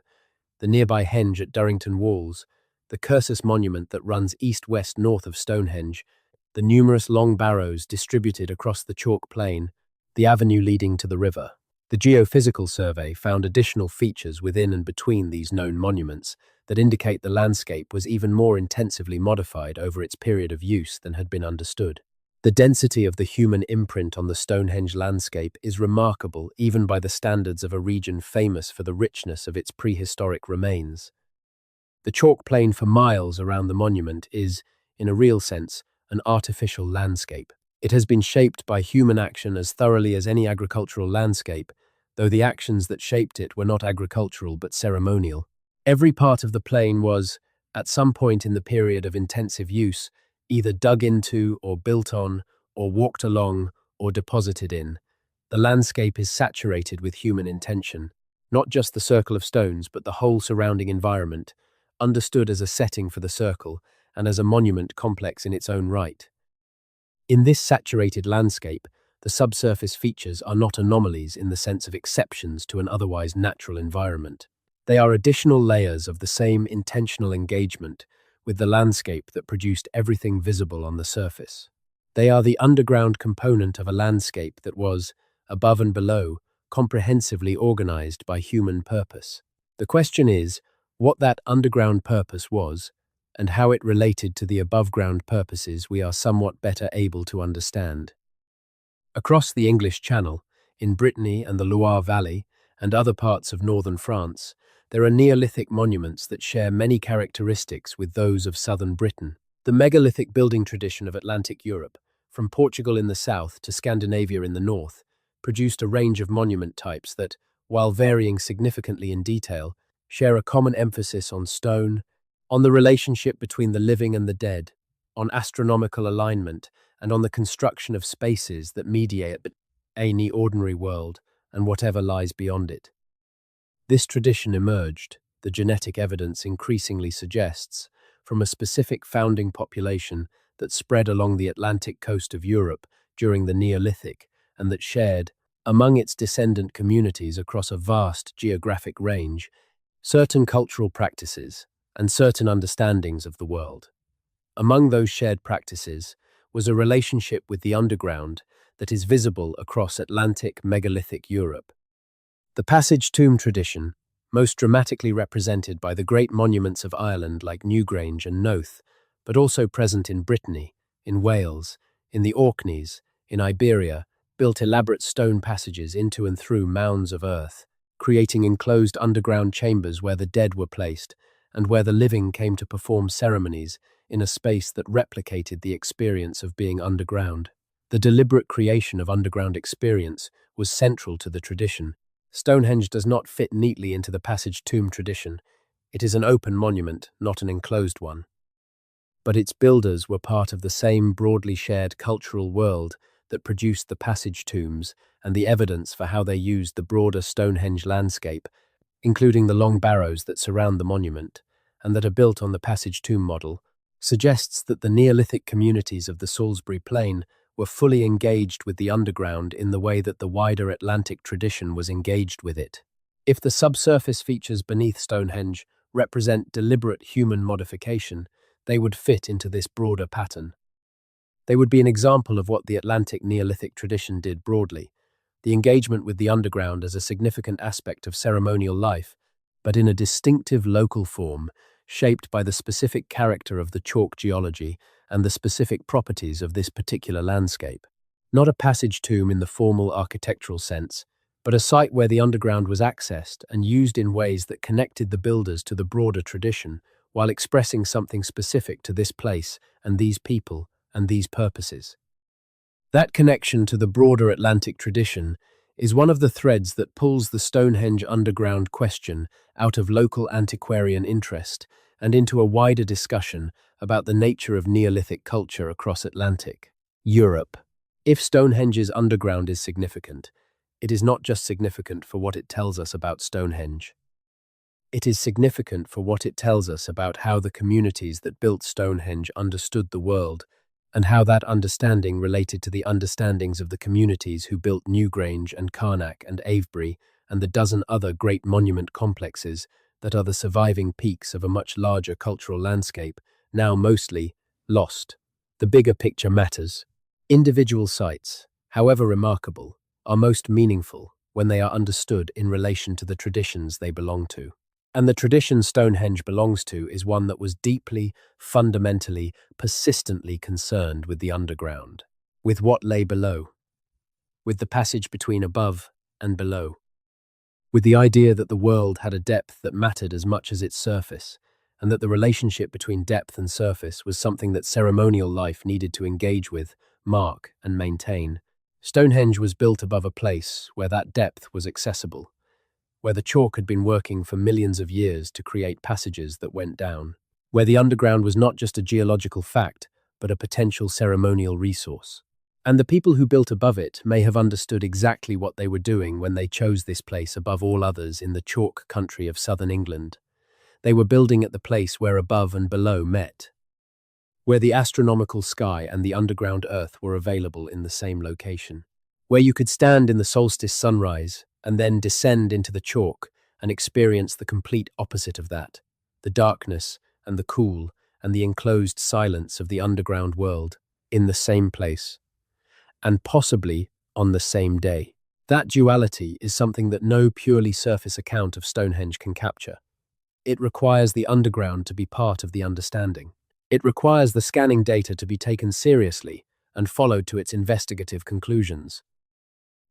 the nearby henge at Durrington Walls, the Cursus monument that runs east-west north of Stonehenge, the numerous long barrows distributed across the chalk plain, the avenue leading to the river. The geophysical survey found additional features within and between these known monuments that indicate the landscape was even more intensively modified over its period of use than had been understood. The density of the human imprint on the Stonehenge landscape is remarkable even by the standards of a region famous for the richness of its prehistoric remains. The chalk plain for miles around the monument is, in a real sense, an artificial landscape. It has been shaped by human action as thoroughly as any agricultural landscape, though the actions that shaped it were not agricultural but ceremonial. Every part of the plain was, at some point in the period of intensive use, either dug into or built on, or walked along, or deposited in. The landscape is saturated with human intention, not just the circle of stones but the whole surrounding environment, understood as a setting for the circle and as a monument complex in its own right. In this saturated landscape, The subsurface features are not anomalies in the sense of exceptions to an otherwise natural environment. They are additional layers of the same intentional engagement with the landscape that produced everything visible on the surface. They are the underground component of a landscape that was, above and below, comprehensively organized by human purpose. The question is, what that underground purpose was, and how it related to the above-ground purposes we are somewhat better able to understand. Across the English Channel, in Brittany and the Loire Valley, and other parts of northern France, there are Neolithic monuments that share many characteristics with those of southern Britain. The megalithic building tradition of Atlantic Europe, from Portugal in the south to Scandinavia in the north, produced a range of monument types that, while varying significantly in detail, share a common emphasis on stone, on the relationship between the living and the dead, on astronomical alignment, and on the construction of spaces that mediate any ordinary world and whatever lies beyond it. This tradition emerged, the genetic evidence increasingly suggests, from a specific founding population that spread along the Atlantic coast of Europe during the Neolithic and that shared, among its descendant communities across a vast geographic range, certain cultural practices and certain understandings of the world. Among those shared practices was a relationship with the underground that is visible across Atlantic megalithic Europe. The passage tomb tradition, most dramatically represented by the great monuments of Ireland like Newgrange and Knowth, but also present in Brittany, in Wales, in the Orkneys, in Iberia, built elaborate stone passages into and through mounds of earth, creating enclosed underground chambers where the dead were placed and where the living came to perform ceremonies in a space that replicated the experience of being underground. The deliberate creation of underground experience was central to the tradition. Stonehenge does not fit neatly into the passage tomb tradition. It is an open monument, not an enclosed one. But its builders were part of the same broadly shared cultural world that produced the passage tombs and the evidence for how they used the broader Stonehenge landscape, including the long barrows that surround the monument and that are built on the passage tomb model, suggests that the Neolithic communities of the Salisbury Plain were fully engaged with the underground in the way that the wider Atlantic tradition was engaged with it. If the subsurface features beneath Stonehenge represent deliberate human modification, they would fit into this broader pattern. They would be an example of what the Atlantic Neolithic tradition did broadly, the engagement with the underground as a significant aspect of ceremonial life, but in a distinctive local form, shaped by the specific character of the chalk geology and the specific properties of this particular landscape. Not a passage tomb in the formal architectural sense, but a site where the underground was accessed and used in ways that connected the builders to the broader tradition, while expressing something specific to this place and these people and these purposes. That connection to the broader Atlantic tradition is one of the threads that pulls the Stonehenge underground question out of local antiquarian interest and into a wider discussion about the nature of Neolithic culture across Atlantic Europe. If Stonehenge's underground is significant, it is not just significant for what it tells us about Stonehenge. It is significant for what it tells us about how the communities that built Stonehenge understood the world and how that understanding related to the understandings of the communities who built Newgrange and Carnac and Avebury and the dozen other great monument complexes that are the surviving peaks of a much larger cultural landscape, now mostly lost. The bigger picture matters. Individual sites, however remarkable, are most meaningful when they are understood in relation to the traditions they belong to. And the tradition Stonehenge belongs to is one that was deeply, fundamentally, persistently concerned with the underground, with what lay below, with the passage between above and below, with the idea that the world had a depth that mattered as much as its surface, and that the relationship between depth and surface was something that ceremonial life needed to engage with, mark, and maintain. Stonehenge was built above a place where that depth was accessible, where the chalk had been working for millions of years to create passages that went down, where the underground was not just a geological fact, but a potential ceremonial resource. And the people who built above it may have understood exactly what they were doing when they chose this place above all others in the chalk country of southern England. They were building at the place where above and below met, where the astronomical sky and the underground earth were available in the same location. where you could stand in the solstice sunrise and then descend into the chalk and experience the complete opposite of that, the darkness and the cool and the enclosed silence of the underground world in the same place, and possibly on the same day. That duality is something that no purely surface account of Stonehenge can capture. It requires the underground to be part of the understanding. It requires the scanning data to be taken seriously and followed to its investigative conclusions.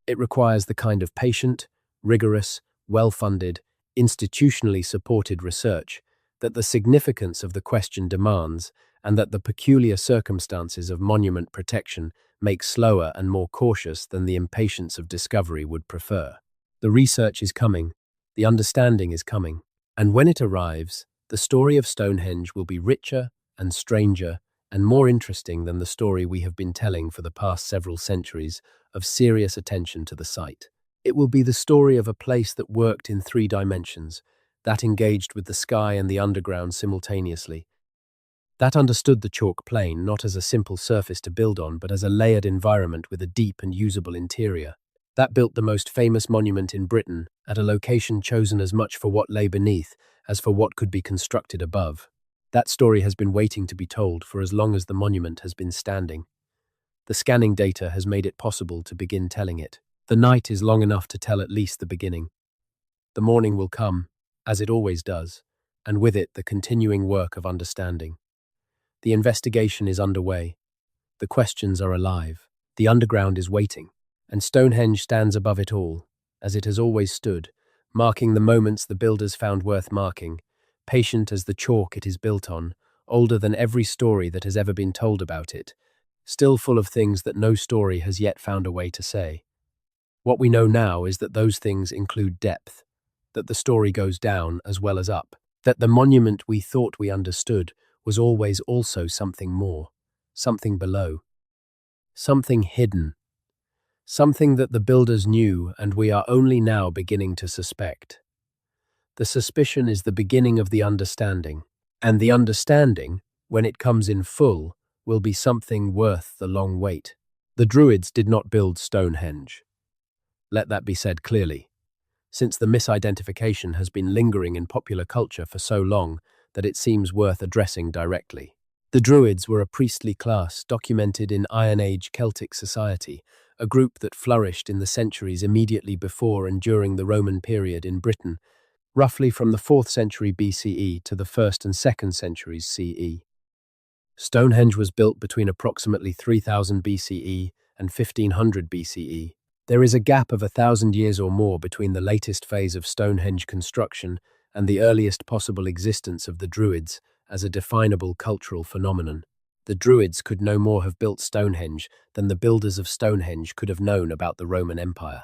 It requires the kind of patient, rigorous, well-funded, institutionally supported research that the significance of the question demands, and that the peculiar circumstances of monument protection make slower and more cautious than the impatience of discovery would prefer. The research is coming, the understanding is coming, and when it arrives, the story of Stonehenge will be richer and stranger and more interesting than the story we have been telling for the past several centuries of serious attention to the site. It will be the story of a place that worked in 3 dimensions, that engaged with the sky and the underground simultaneously, that understood the chalk plain not as a simple surface to build on, but as a layered environment with a deep and usable interior, that built the most famous monument in Britain at a location chosen as much for what lay beneath as for what could be constructed above. That story has been waiting to be told for as long as the monument has been standing. The scanning data has made it possible to begin telling it. The night is long enough to tell at least the beginning. The morning will come, as it always does, and with it the continuing work of understanding. The investigation is underway. The questions are alive. The underground is waiting, and Stonehenge stands above it all, as it has always stood, marking the moments the builders found worth marking, patient as the chalk it is built on, older than every story that has ever been told about it, still full of things that no story has yet found a way to say. What we know now is that those things include depth, that the story goes down as well as up, that the monument we thought we understood was always also something more, something below, something hidden, something that the builders knew and we are only now beginning to suspect. The suspicion is the beginning of the understanding, and the understanding, when it comes in full, will be something worth the long wait. The Druids did not build Stonehenge. Let that be said clearly, since the misidentification has been lingering in popular culture for so long that it seems worth addressing directly. The Druids were a priestly class documented in Iron Age Celtic society, a group that flourished in the centuries immediately before and during the Roman period in Britain, roughly from the 4th century BCE to the 1st and 2nd centuries CE. Stonehenge was built between approximately 3000 BCE and 1500 BCE. There is a gap of 1,000 years or more between the latest phase of Stonehenge construction and the earliest possible existence of the Druids as a definable cultural phenomenon. The Druids could no more have built Stonehenge than the builders of Stonehenge could have known about the Roman Empire.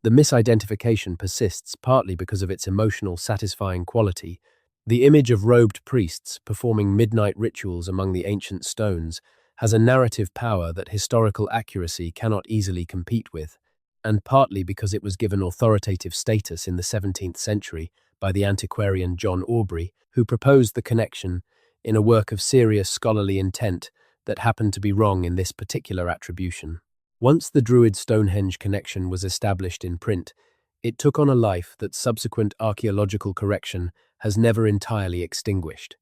The misidentification persists partly because of its emotional, satisfying quality. The image of robed priests performing midnight rituals among the ancient stones has a narrative power that historical accuracy cannot easily compete with, and partly because it was given authoritative status in the 17th century by the antiquarian John Aubrey, who proposed the connection in a work of serious scholarly intent that happened to be wrong in this particular attribution. Once the Druid-Stonehenge connection was established in print, it took on a life that subsequent archaeological correction has never entirely extinguished.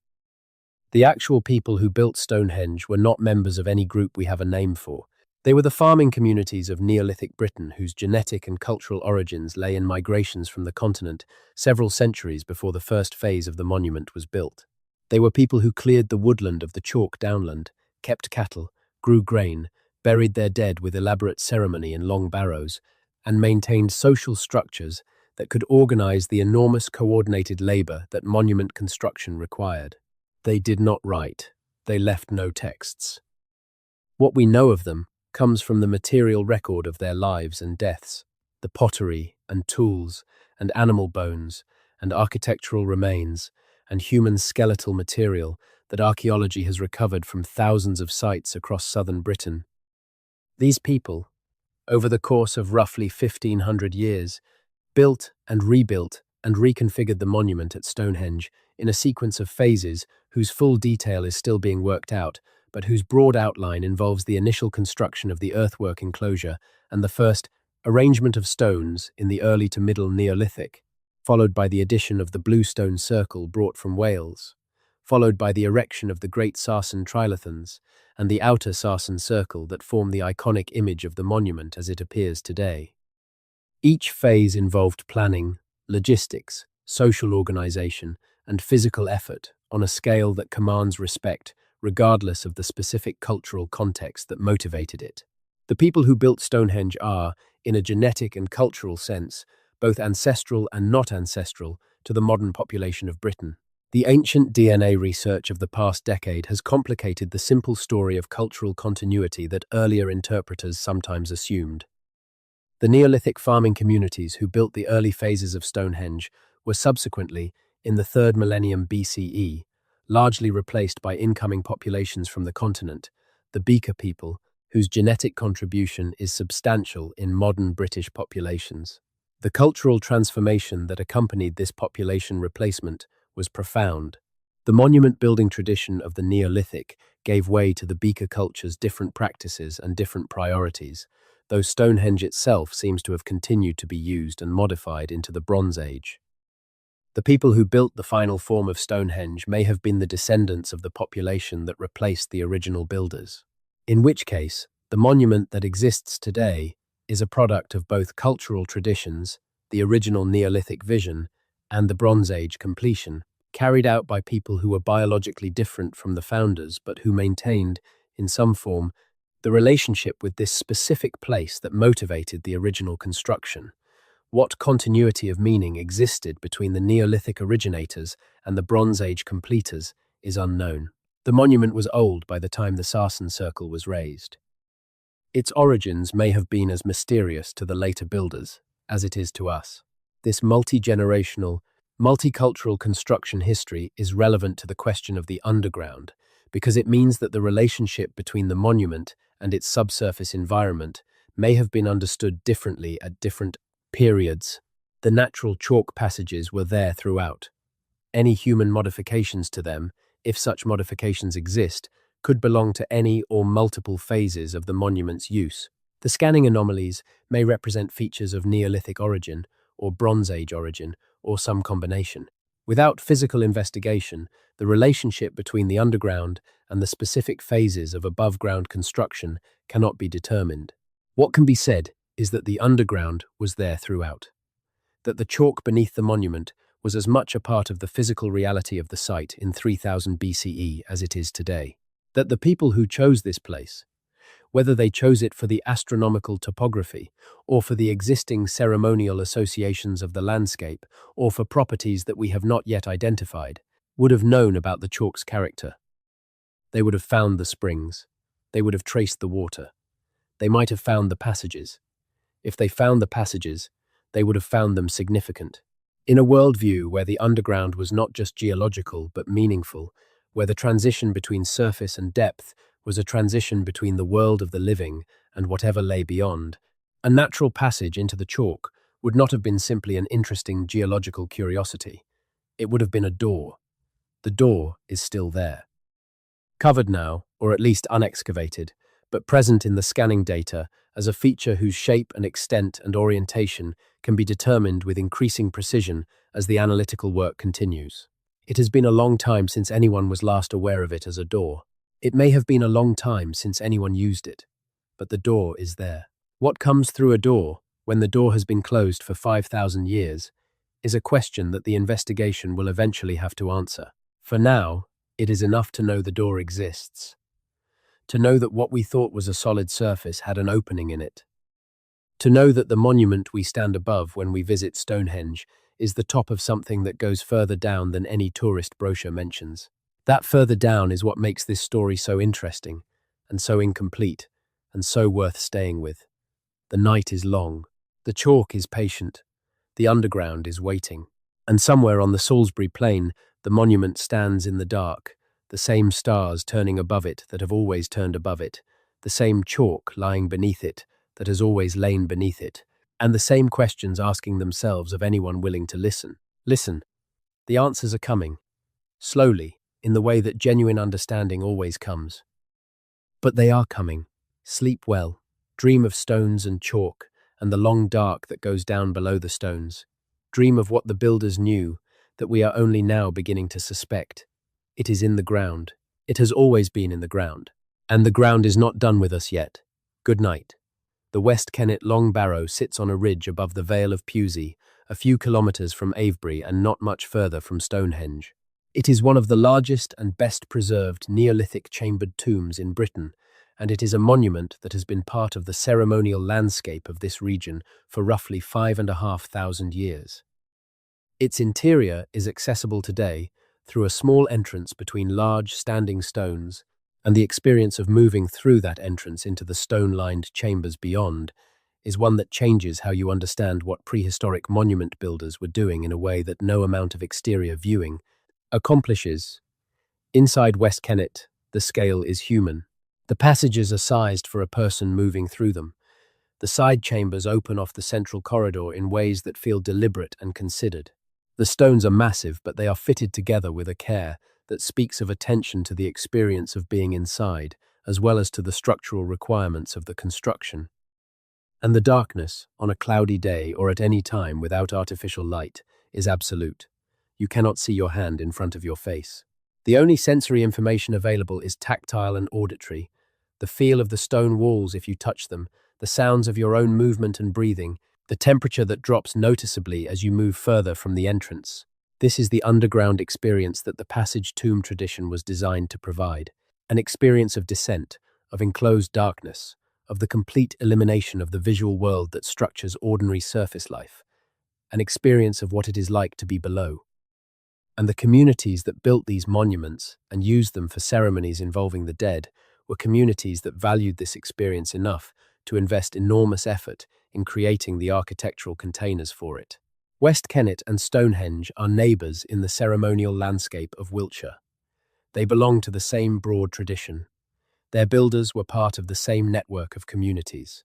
The actual people who built Stonehenge were not members of any group we have a name for. They were the farming communities of Neolithic Britain whose genetic and cultural origins lay in migrations from the continent several centuries before the first phase of the monument was built. They were people who cleared the woodland of the chalk downland, kept cattle, grew grain, buried their dead with elaborate ceremony in long barrows, and maintained social structures that could organize the enormous coordinated labor that monument construction required. They did not write. They left no texts. What we know of them comes from the material record of their lives and deaths, the pottery and tools and animal bones and architectural remains and human skeletal material that archaeology has recovered from thousands of sites across southern Britain. These people, over the course of roughly 1,500 years, built and rebuilt and reconfigured the monument at Stonehenge in a sequence of phases whose full detail is still being worked out, but whose broad outline involves the initial construction of the earthwork enclosure and the first arrangement of stones in the early to middle Neolithic, followed by the addition of the bluestone circle brought from Wales, followed by the erection of the Great Sarsen trilithons and the outer Sarsen circle that form the iconic image of the monument as it appears today. Each phase involved planning, logistics, social organization, and physical effort on a scale that commands respect regardless of the specific cultural context that motivated it. The people who built Stonehenge are, in a genetic and cultural sense, both ancestral and not ancestral to the modern population of Britain. The ancient DNA research of the past decade has complicated the simple story of cultural continuity that earlier interpreters sometimes assumed. The Neolithic farming communities who built the early phases of Stonehenge were subsequently, in the 3rd millennium BCE, largely replaced by incoming populations from the continent, the Beaker people, whose genetic contribution is substantial in modern British populations. The cultural transformation that accompanied this population replacement was profound. The monument-building tradition of the Neolithic gave way to the Beaker culture's different practices and different priorities, though Stonehenge itself seems to have continued to be used and modified into the Bronze Age. The people who built the final form of Stonehenge may have been the descendants of the population that replaced the original builders, in which case, the monument that exists today is a product of both cultural traditions, the original Neolithic vision, and the Bronze Age completion, carried out by people who were biologically different from the founders but who maintained, in some form, the relationship with this specific place that motivated the original construction. What continuity of meaning existed between the Neolithic originators and the Bronze Age completers is unknown. The monument was old by the time the Sarsen circle was raised. Its origins may have been as mysterious to the later builders as it is to us. This multi-generational, multicultural construction history is relevant to the question of the underground because it means that the relationship between the monument and its subsurface environment may have been understood differently at different periods. The natural chalk passages were there throughout. Any human modifications to them, if such modifications exist, could belong to any or multiple phases of the monument's use. The scanning anomalies may represent features of Neolithic origin or Bronze Age origin, or some combination. Without physical investigation, the relationship between the underground and the specific phases of above-ground construction cannot be determined. What can be said is that the underground was there throughout, that the chalk beneath the monument was as much a part of the physical reality of the site in 3000 BCE as it is today, that the people who chose this place, whether they chose it for the astronomical topography or for the existing ceremonial associations of the landscape or for properties that we have not yet identified, would have known about the chalk's character. They would have found the springs. They would have traced the water. They might have found the passages. If they found the passages, they would have found them significant. In a worldview where the underground was not just geological but meaningful, where the transition between surface and depth was a transition between the world of the living and whatever lay beyond, a natural passage into the chalk would not have been simply an interesting geological curiosity. It would have been a door. The door is still there. Covered now, or at least unexcavated, but present in the scanning data as a feature whose shape and extent and orientation can be determined with increasing precision as the analytical work continues. It has been a long time since anyone was last aware of it as a door. It may have been a long time since anyone used it, but the door is there. What comes through a door, when the door has been closed for 5,000 years, is a question that the investigation will eventually have to answer. For now, it is enough to know the door exists. To know that what we thought was a solid surface had an opening in it. To know that the monument we stand above when we visit Stonehenge is the top of something that goes further down than any tourist brochure mentions. That further down is what makes this story so interesting, and so incomplete, and so worth staying with. The night is long. The chalk is patient. The underground is waiting. And somewhere on the Salisbury Plain, the monument stands in the dark, the same stars turning above it that have always turned above it, the same chalk lying beneath it that has always lain beneath it, and the same questions asking themselves of anyone willing to listen. Listen. The answers are coming. Slowly, in the way that genuine understanding always comes. But they are coming. Sleep well. Dream of stones and chalk, and the long dark that goes down below the stones. Dream of what the builders knew, that we are only now beginning to suspect. It is in the ground. It has always been in the ground. And the ground is not done with us yet. Good night. The West Kennet Long Barrow sits on a ridge above the Vale of Pewsey, a few kilometres from Avebury and not much further from Stonehenge. It is one of the largest and best preserved Neolithic chambered tombs in Britain, and it is a monument that has been part of the ceremonial landscape of this region for roughly 5,500 years. Its interior is accessible today through a small entrance between large standing stones, and the experience of moving through that entrance into the stone-lined chambers beyond is one that changes how you understand what prehistoric monument builders were doing in a way that no amount of exterior viewing accomplishes. Inside West Kennet, the scale is human. The passages are sized for a person moving through them. The side chambers open off the central corridor in ways that feel deliberate and considered. The stones are massive, but they are fitted together with a care that speaks of attention to the experience of being inside, as well as to the structural requirements of the construction. And the darkness, on a cloudy day or at any time without artificial light, is absolute. You cannot see your hand in front of your face. The only sensory information available is tactile and auditory. The feel of the stone walls if you touch them, the sounds of your own movement and breathing, the temperature that drops noticeably as you move further from the entrance. This is the underground experience that the passage tomb tradition was designed to provide. An experience of descent, of enclosed darkness, of the complete elimination of the visual world that structures ordinary surface life. An experience of what it is like to be below. And the communities that built these monuments and used them for ceremonies involving the dead were communities that valued this experience enough to invest enormous effort in creating the architectural containers for it. West Kennet and Stonehenge are neighbours in the ceremonial landscape of Wiltshire. They belong to the same broad tradition. Their builders were part of the same network of communities.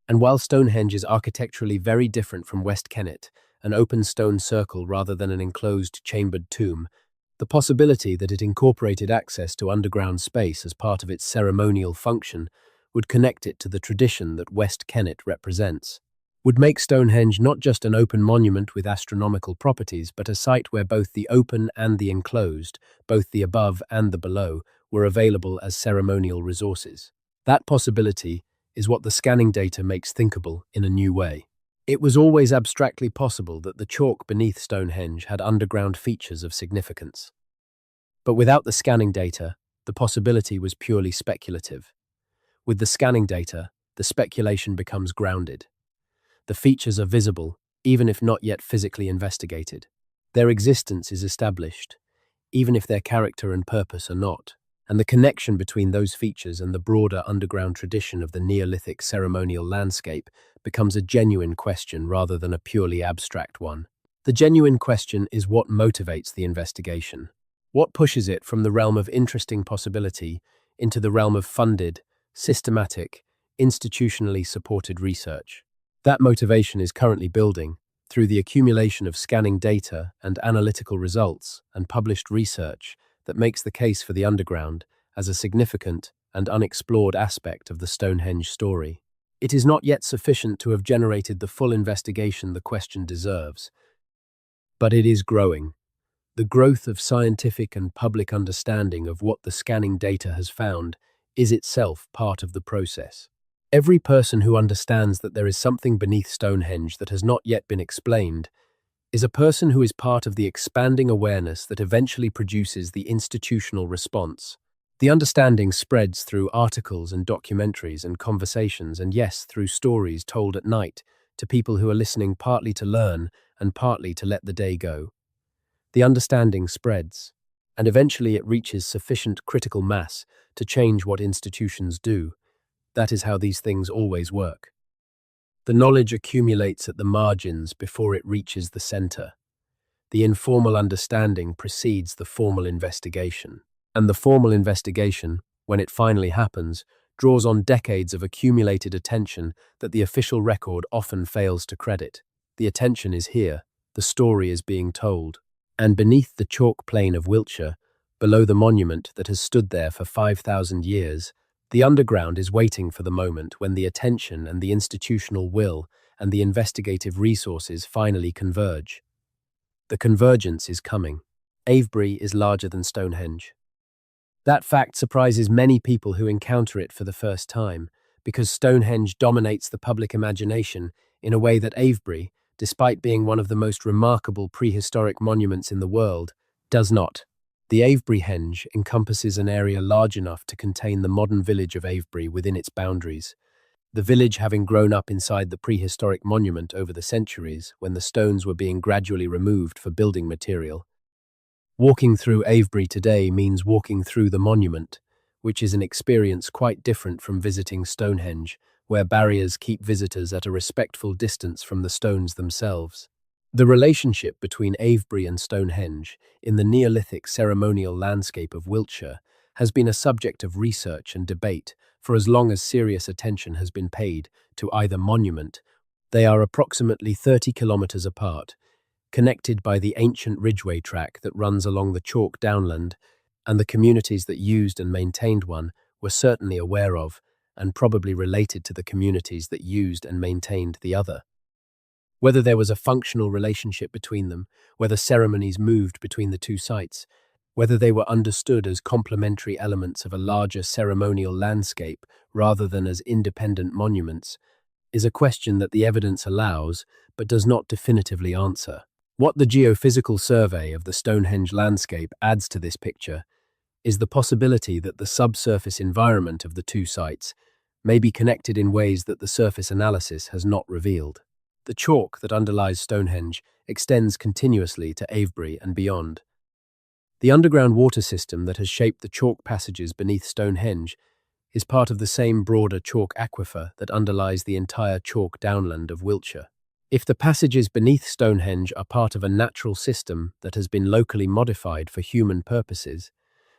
And while Stonehenge is architecturally very different from West Kennet, an open stone circle rather than an enclosed chambered tomb, the possibility that it incorporated access to underground space as part of its ceremonial function would connect it to the tradition that West Kennet represents, would make Stonehenge not just an open monument with astronomical properties, but a site where both the open and the enclosed, both the above and the below, were available as ceremonial resources. That possibility is what the scanning data makes thinkable in a new way. It was always abstractly possible that the chalk beneath Stonehenge had underground features of significance. But without the scanning data, the possibility was purely speculative. With the scanning data, the speculation becomes grounded. The features are visible, even if not yet physically investigated. Their existence is established, even if their character and purpose are not. And the connection between those features and the broader underground tradition of the Neolithic ceremonial landscape becomes a genuine question rather than a purely abstract one. The genuine question is what motivates the investigation. What pushes it from the realm of interesting possibility into the realm of funded, systematic, institutionally supported research? That motivation is currently building through the accumulation of scanning data and analytical results and published research that makes the case for the underground as a significant and unexplored aspect of the Stonehenge story. It is not yet sufficient to have generated the full investigation the question deserves, but it is growing. The growth of scientific and public understanding of what the scanning data has found is itself part of the process. Every person who understands that there is something beneath Stonehenge that has not yet been explained is a person who is part of the expanding awareness that eventually produces the institutional response. The understanding spreads through articles and documentaries and conversations, and yes, through stories told at night to people who are listening partly to learn and partly to let the day go. The understanding spreads, and eventually it reaches sufficient critical mass to change what institutions do. That is how these things always work. The knowledge accumulates at the margins before it reaches the center. The informal understanding precedes the formal investigation. And the formal investigation, when it finally happens, draws on decades of accumulated attention that the official record often fails to credit. The attention is here, the story is being told. And beneath the chalk plain of Wiltshire, below the monument that has stood there for 5,000 years, The underground is waiting for the moment when the attention and the institutional will and the investigative resources finally converge. The convergence is coming. Avebury is larger than Stonehenge. That fact surprises many people who encounter it for the first time, because Stonehenge dominates the public imagination in a way that Avebury, despite being one of the most remarkable prehistoric monuments in the world, does not. The Avebury Henge encompasses an area large enough to contain the modern village of Avebury within its boundaries, the village having grown up inside the prehistoric monument over the centuries when the stones were being gradually removed for building material. Walking through Avebury today means walking through the monument, which is an experience quite different from visiting Stonehenge, where barriers keep visitors at a respectful distance from the stones themselves. The relationship between Avebury and Stonehenge in the Neolithic ceremonial landscape of Wiltshire has been a subject of research and debate for as long as serious attention has been paid to either monument. They are approximately 30 kilometres apart, connected by the ancient ridgeway track that runs along the chalk downland, and the communities that used and maintained one were certainly aware of and probably related to the communities that used and maintained the other. Whether there was a functional relationship between them, whether ceremonies moved between the two sites, whether they were understood as complementary elements of a larger ceremonial landscape rather than as independent monuments, is a question that the evidence allows but does not definitively answer. What the geophysical survey of the Stonehenge landscape adds to this picture is the possibility that the subsurface environment of the two sites may be connected in ways that the surface analysis has not revealed. The chalk that underlies Stonehenge extends continuously to Avebury and beyond. The underground water system that has shaped the chalk passages beneath Stonehenge is part of the same broader chalk aquifer that underlies the entire chalk downland of Wiltshire. If the passages beneath Stonehenge are part of a natural system that has been locally modified for human purposes,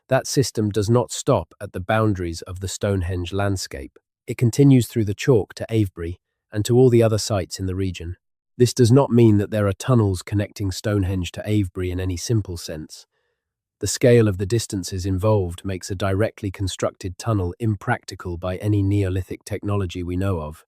that system does not stop at the boundaries of the Stonehenge landscape. It continues through the chalk to Avebury and to all the other sites in the region. This does not mean that there are tunnels connecting Stonehenge to Avebury in any simple sense. The scale of the distances involved makes a directly constructed tunnel impractical by any Neolithic technology we know of.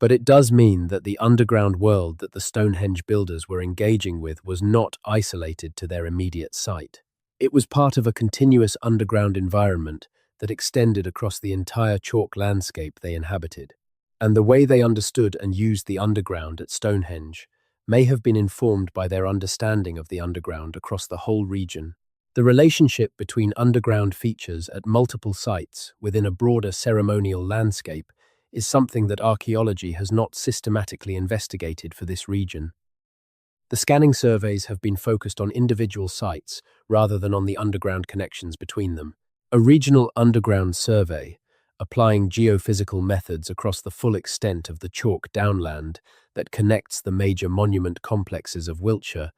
But it does mean that the underground world that the Stonehenge builders were engaging with was not isolated to their immediate site. It was part of a continuous underground environment that extended across the entire chalk landscape they inhabited. And the way they understood and used the underground at Stonehenge may have been informed by their understanding of the underground across the whole region. The relationship between underground features at multiple sites within a broader ceremonial landscape is something that archaeology has not systematically investigated for this region. The scanning surveys have been focused on individual sites rather than on the underground connections between them. A regional underground survey, applying geophysical methods across the full extent of the chalk downland that connects the major monument complexes of Wiltshire,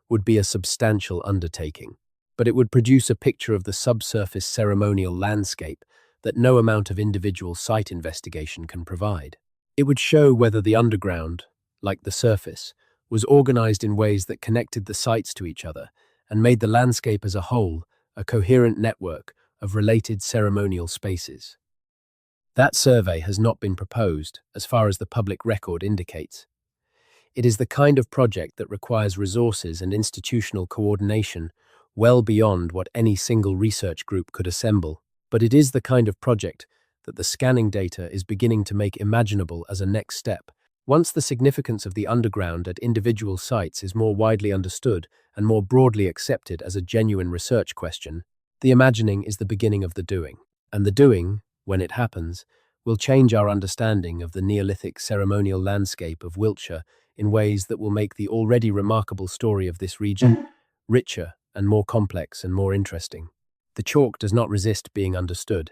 would be a substantial undertaking, but it would produce a picture of the subsurface ceremonial landscape that no amount of individual site investigation can provide. It would show whether the underground, like the surface, was organized in ways that connected the sites to each other and made the landscape as a whole a coherent network of related ceremonial spaces. That survey has not been proposed, as far as the public record indicates. It is the kind of project that requires resources and institutional coordination well beyond what any single research group could assemble, but it is the kind of project that the scanning data is beginning to make imaginable as a next step. Once the significance of the underground at individual sites is more widely understood and more broadly accepted as a genuine research question, the imagining is the beginning of the doing. And the doing, when it happens, will change our understanding of the Neolithic ceremonial landscape of Wiltshire in ways that will make the already remarkable story of this region richer and more complex and more interesting. The chalk does not resist being understood.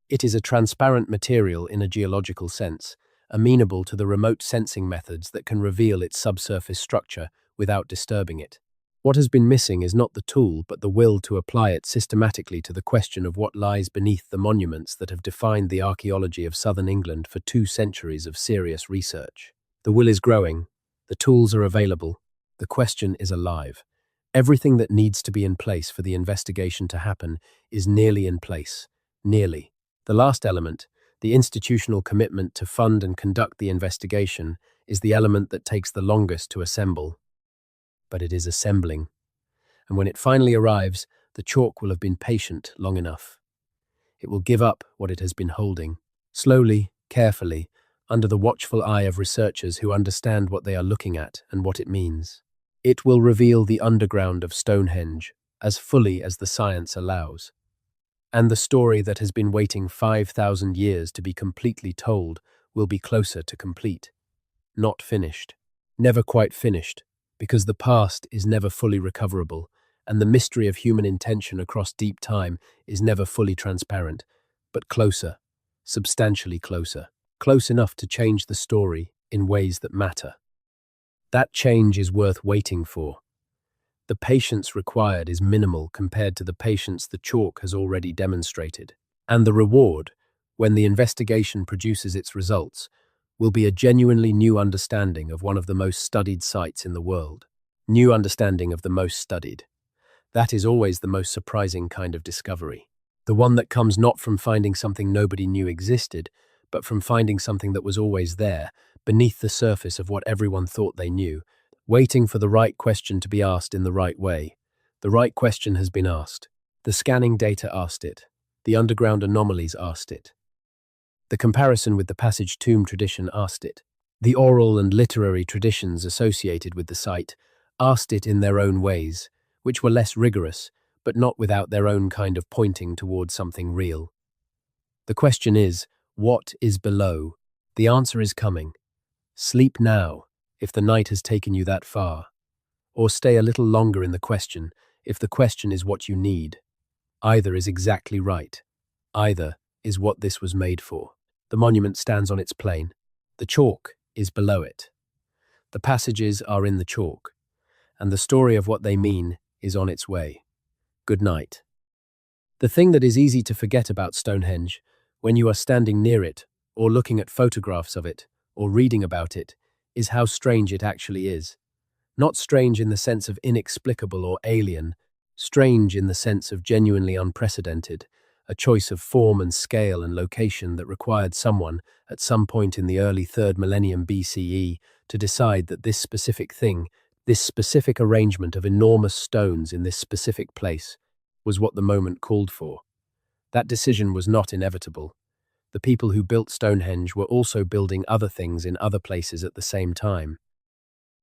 It is a transparent material in a geological sense, amenable to the remote sensing methods that can reveal its subsurface structure without disturbing it. What has been missing is not the tool, but the will to apply it systematically to the question of what lies beneath the monuments that have defined the archaeology of southern England for 2 centuries of serious research. The will is growing, the tools are available, the question is alive. Everything that needs to be in place for the investigation to happen is nearly in place. Nearly. The last element, the institutional commitment to fund and conduct the investigation, is the element that takes the longest to assemble. But it is assembling. And when it finally arrives, the chalk will have been patient long enough. It will give up what it has been holding, slowly, carefully, under the watchful eye of researchers who understand what they are looking at and what it means. It will reveal the underground of Stonehenge as fully as the science allows. And the story that has been waiting 5,000 years to be completely told will be closer to complete. Not finished. Never quite finished, because the past is never fully recoverable, and the mystery of human intention across deep time is never fully transparent, but closer, substantially closer, close enough to change the story in ways that matter. That change is worth waiting for. The patience required is minimal compared to the patience the chalk has already demonstrated. And the reward, when the investigation produces its results, will be a genuinely new understanding of one of the most studied sites in the world. New understanding of the most studied. That is always the most surprising kind of discovery. The one that comes not from finding something nobody knew existed, but from finding something that was always there, beneath the surface of what everyone thought they knew, waiting for the right question to be asked in the right way. The right question has been asked. The scanning data asked it. The underground anomalies asked it. The comparison with the passage tomb tradition asked it. The oral and literary traditions associated with the site asked it in their own ways, which were less rigorous, but not without their own kind of pointing towards something real. The question is, what is below? The answer is coming. Sleep now, if the night has taken you that far. Or stay a little longer in the question, if the question is what you need. Either is exactly right. Either is what this was made for. The monument stands on its plane. The chalk is below it. The passages are in the chalk, and the story of what they mean is on its way. Good night. The thing that is easy to forget about Stonehenge, when you are standing near it, or looking at photographs of it, or reading about it, is how strange it actually is. Not strange in the sense of inexplicable or alien, strange in the sense of genuinely unprecedented, a choice of form and scale and location that required someone, at some point in the early 3rd millennium BCE, to decide that this specific thing, this specific arrangement of enormous stones in this specific place, was what the moment called for. That decision was not inevitable. The people who built Stonehenge were also building other things in other places at the same time.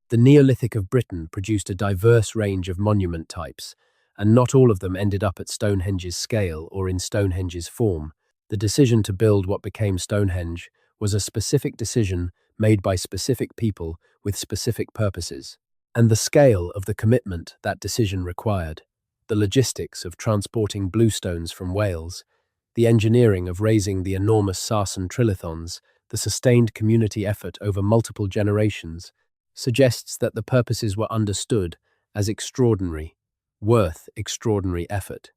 The Neolithic of Britain produced a diverse range of monument types, and not all of them ended up at Stonehenge's scale or in Stonehenge's form. The decision to build what became Stonehenge was a specific decision made by specific people with specific purposes. And the scale of the commitment that decision required, the logistics of transporting bluestones from Wales, the engineering of raising the enormous Sarsen trilithons, the sustained community effort over multiple generations, suggests that the purposes were understood as extraordinary, worth extraordinary effort.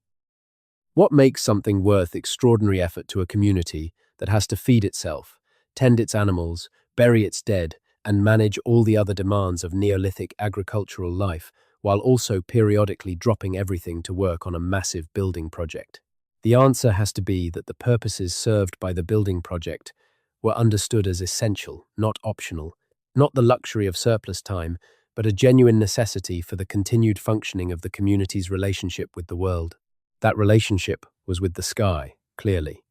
What makes something worth extraordinary effort to a community that has to feed itself, tend its animals, bury its dead, and manage all the other demands of Neolithic agricultural life, while also periodically dropping everything to work on a massive building project? The answer has to be that the purposes served by the building project were understood as essential, not optional, not the luxury of surplus time, but a genuine necessity for the continued functioning of the community's relationship with the world. That relationship was with the sky, clearly.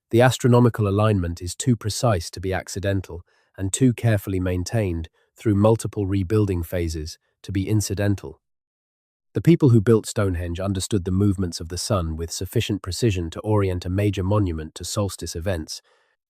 The astronomical alignment is too precise to be accidental, and too carefully maintained through multiple rebuilding phases to be incidental. The people who built Stonehenge understood the movements of the sun with sufficient precision to orient a major monument to solstice events,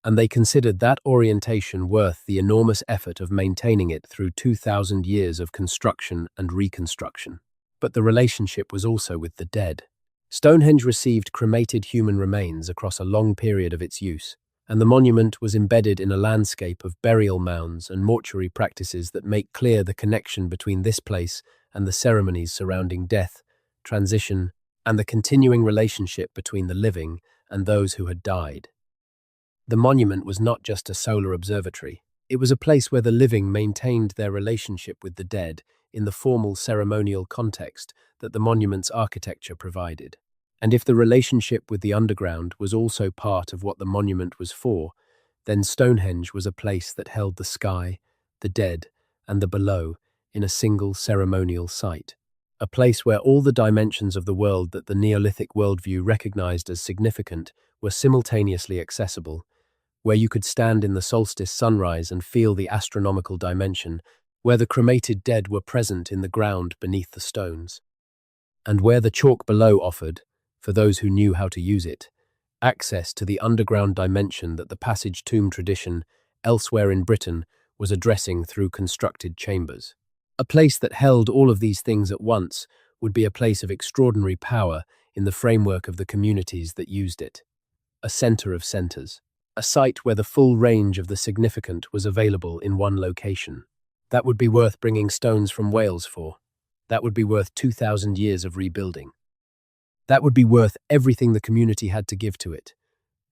and they considered that orientation worth the enormous effort of maintaining it through 2,000 years of construction and reconstruction. But the relationship was also with the dead. Stonehenge received cremated human remains across a long period of its use, and the monument was embedded in a landscape of burial mounds and mortuary practices that make clear the connection between this place and the ceremonies surrounding death, transition, and the continuing relationship between the living and those who had died. The monument was not just a solar observatory. It was a place where the living maintained their relationship with the dead in the formal ceremonial context that the monument's architecture provided. And if the relationship with the underground was also part of what the monument was for, then Stonehenge was a place that held the sky, the dead, and the below in a single ceremonial site. A place where all the dimensions of the world that the Neolithic worldview recognized as significant were simultaneously accessible, where you could stand in the solstice sunrise and feel the astronomical dimension, where the cremated dead were present in the ground beneath the stones, and where the chalk below offered, for those who knew how to use it, access to the underground dimension that the passage tomb tradition elsewhere in Britain was addressing through constructed chambers. A place that held all of these things at once would be a place of extraordinary power in the framework of the communities that used it. A center of centers. A site where the full range of the significant was available in one location. That would be worth bringing stones from Wales for. That would be worth 2,000 years of rebuilding. That would be worth everything the community had to give to it,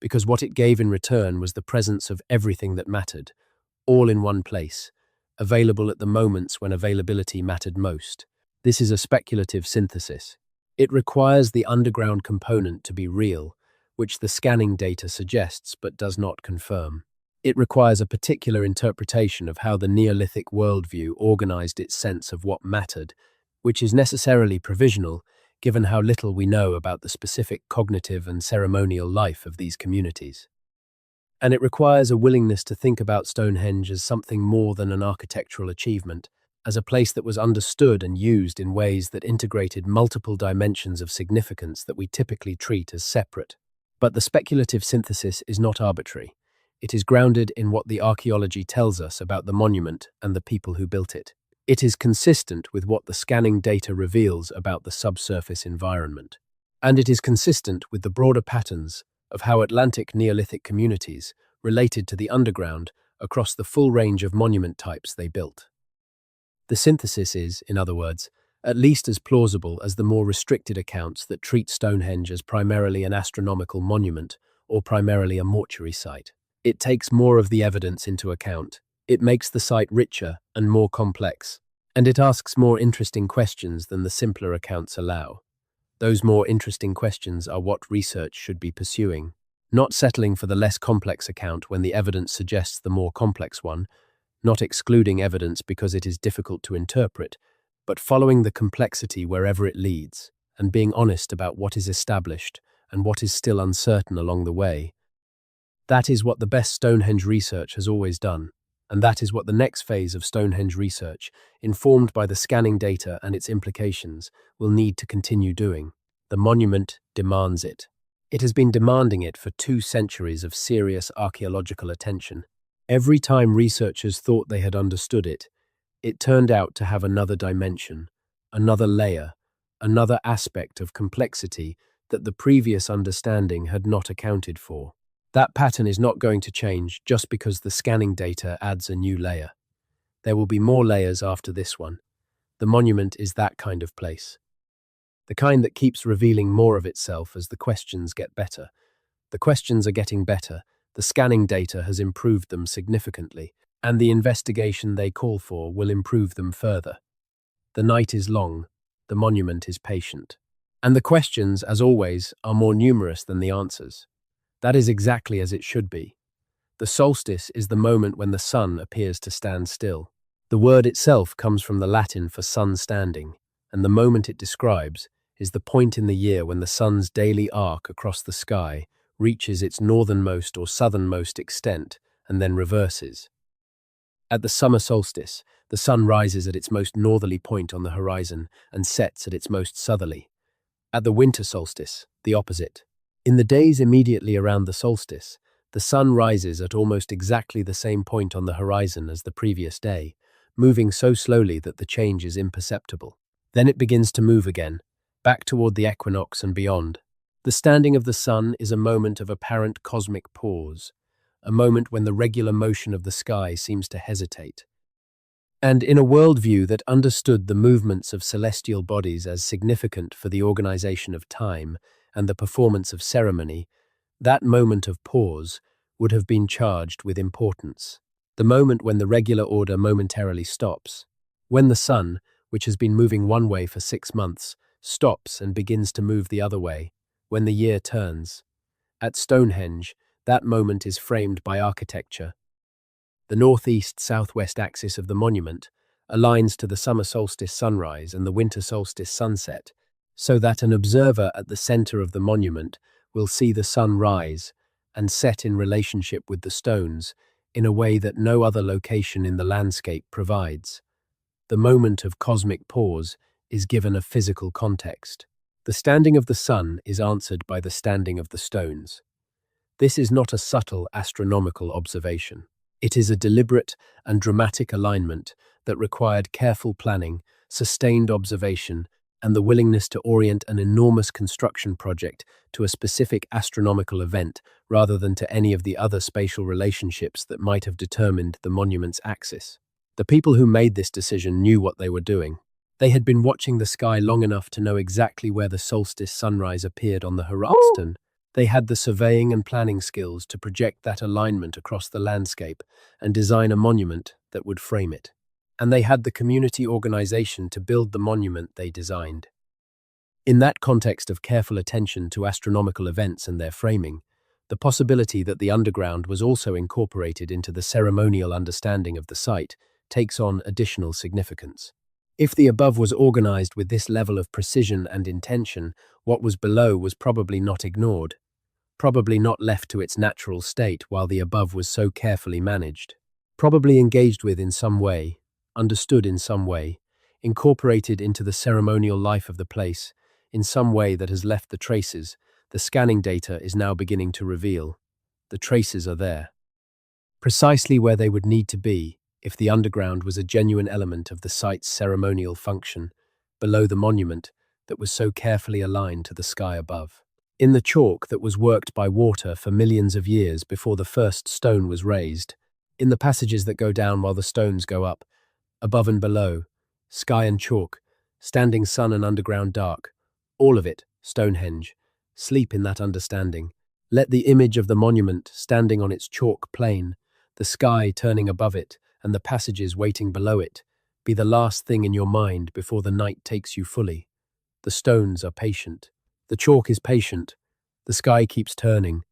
because what it gave in return was the presence of everything that mattered, all in one place, available at the moments when availability mattered most. This is a speculative synthesis. It requires the underground component to be real, which the scanning data suggests but does not confirm. It requires a particular interpretation of how the Neolithic worldview organized its sense of what mattered, which is necessarily provisional, given how little we know about the specific cognitive and ceremonial life of these communities. And it requires a willingness to think about Stonehenge as something more than an architectural achievement, as a place that was understood and used in ways that integrated multiple dimensions of significance that we typically treat as separate. But the speculative synthesis is not arbitrary. It is grounded in what the archaeology tells us about the monument and the people who built it. It is consistent with what the scanning data reveals about the subsurface environment. And it is consistent with the broader patterns of how Atlantic Neolithic communities related to the underground across the full range of monument types they built. The synthesis is, in other words, at least as plausible as the more restricted accounts that treat Stonehenge as primarily an astronomical monument or primarily a mortuary site. It takes more of the evidence into account. It makes the site richer and more complex, and it asks more interesting questions than the simpler accounts allow. Those more interesting questions are what research should be pursuing, not settling for the less complex account when the evidence suggests the more complex one, not excluding evidence because it is difficult to interpret, but following the complexity wherever it leads, and being honest about what is established and what is still uncertain along the way. That is what the best Stonehenge research has always done, and that is what the next phase of Stonehenge research, informed by the scanning data and its implications, will need to continue doing. The monument demands it. It has been demanding it for 2 centuries of serious archaeological attention. Every time researchers thought they had understood it, it turned out to have another dimension, another layer, another aspect of complexity that the previous understanding had not accounted for. That pattern is not going to change just because the scanning data adds a new layer. There will be more layers after this one. The monument is that kind of place. The kind that keeps revealing more of itself as the questions get better. The questions are getting better, the scanning data has improved them significantly, and the investigation they call for will improve them further. The night is long, the monument is patient. And the questions, as always, are more numerous than the answers. That is exactly as it should be. The solstice is the moment when the sun appears to stand still. The word itself comes from the Latin for sun standing, and the moment it describes is the point in the year when the sun's daily arc across the sky reaches its northernmost or southernmost extent and then reverses. At the summer solstice, the sun rises at its most northerly point on the horizon and sets at its most southerly. At the winter solstice, the opposite. In the days immediately around the solstice, the sun rises at almost exactly the same point on the horizon as the previous day, moving so slowly that the change is imperceptible. Then it begins to move again, back toward the equinox and beyond. The standing of the sun is a moment of apparent cosmic pause, a moment when the regular motion of the sky seems to hesitate. And in a worldview that understood the movements of celestial bodies as significant for the organization of time and the performance of ceremony, that moment of pause would have been charged with importance. The moment when the regular order momentarily stops. When the sun, which has been moving one way for 6 months, stops and begins to move the other way. when the year turns. At Stonehenge, that moment is framed by architecture. The northeast-southwest axis of the monument aligns to the summer solstice sunrise and the winter solstice sunset, so that an observer at the center of the monument will see the sun rise and set in relationship with the stones in a way that no other location in the landscape provides. The moment of cosmic pause is given a physical context. The standing of the sun is answered by the standing of the stones. This is not a subtle astronomical observation. It is a deliberate and dramatic alignment that required careful planning, sustained observation, and the willingness to orient an enormous construction project to a specific astronomical event rather than to any of the other spatial relationships that might have determined the monument's axis. The people who made this decision knew what they were doing. They had been watching the sky long enough to know exactly where the solstice sunrise appeared on the horizon. They had the surveying and planning skills to project that alignment across the landscape and design a monument that would frame it. And they had the community organization to build the monument they designed. In that context of careful attention to astronomical events and their framing, the possibility that the underground was also incorporated into the ceremonial understanding of the site takes on additional significance. If the above was organized with this level of precision and intention, what was below was probably not ignored, probably not left to its natural state while the above was so carefully managed, probably engaged with in some way, understood in some way, incorporated into the ceremonial life of the place, in some way that has left the traces. The scanning data is now beginning to reveal. The traces are there. Precisely where they would need to be if the underground was a genuine element of the site's ceremonial function, below the monument that was so carefully aligned to the sky above. In the chalk that was worked by water for millions of years before the first stone was raised, in the passages that go down while the stones go up, above and below, sky and chalk, standing sun and underground dark, all of it, Stonehenge, sleep in that understanding. Let the image of the monument standing on its chalk plane, the sky turning above it, and the passages waiting below it, be the last thing in your mind before the night takes you fully. The stones are patient. The chalk is patient. The sky keeps turning.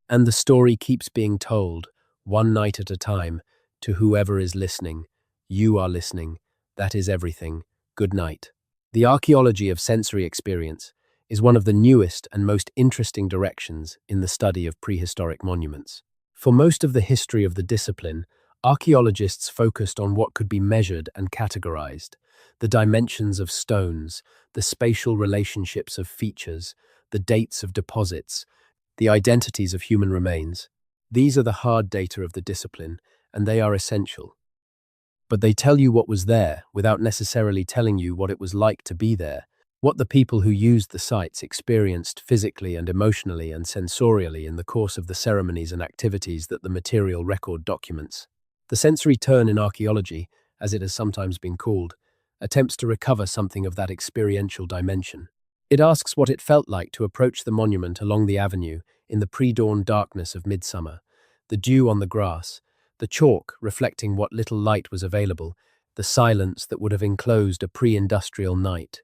And the story keeps being told, one night at a time, to whoever is listening. You are listening. That is everything. Good night. The archaeology of sensory experience is one of the newest and most interesting directions in the study of prehistoric monuments. For most of the history of the discipline, archaeologists focused on what could be measured and categorized: the dimensions of stones, the spatial relationships of features, the dates of deposits, the identities of human remains. These are the hard data of the discipline, and they are essential. But they tell you what was there without necessarily telling you what it was like to be there, what the people who used the sites experienced physically and emotionally and sensorially in the course of the ceremonies and activities that the material record documents. The sensory turn in archaeology, as it has sometimes been called, attempts to recover something of that experiential dimension. It asks what it felt like to approach the monument along the avenue in the pre-dawn darkness of midsummer, the dew on the grass, the chalk reflecting what little light was available, the silence that would have enclosed a pre-industrial night.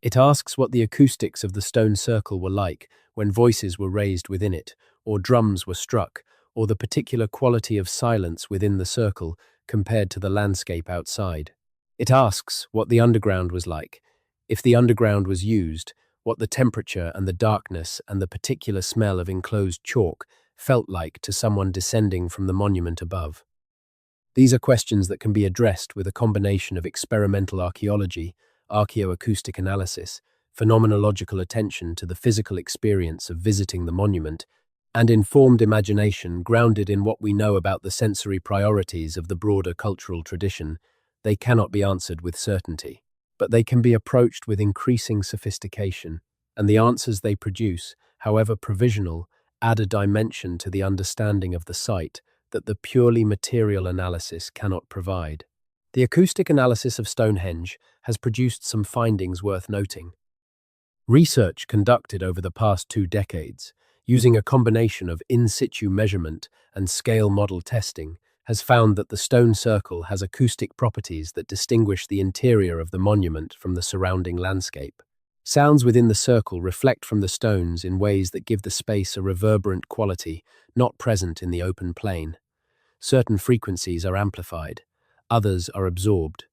It asks what the acoustics of the stone circle were like when voices were raised within it, or drums were struck, or the particular quality of silence within the circle compared to the landscape outside. It asks what the underground was like, if the underground was used, what the temperature and the darkness and the particular smell of enclosed chalk felt like to someone descending from the monument above. These are questions that can be addressed with a combination of experimental archaeology, archaeoacoustic analysis, phenomenological attention to the physical experience of visiting the monument, and informed imagination grounded in what we know about the sensory priorities of the broader cultural tradition. They cannot be answered with certainty, but they can be approached with increasing sophistication, and the answers they produce, however provisional, add a dimension to the understanding of the site that the purely material analysis cannot provide. The acoustic analysis of Stonehenge has produced some findings worth noting. Research conducted over the past 2 decades, using a combination of in-situ measurement and scale model testing, has found that the stone circle has acoustic properties that distinguish the interior of the monument from the surrounding landscape. Sounds within the circle reflect from the stones in ways that give the space a reverberant quality not present in the open plain. Certain frequencies are amplified, others are absorbed.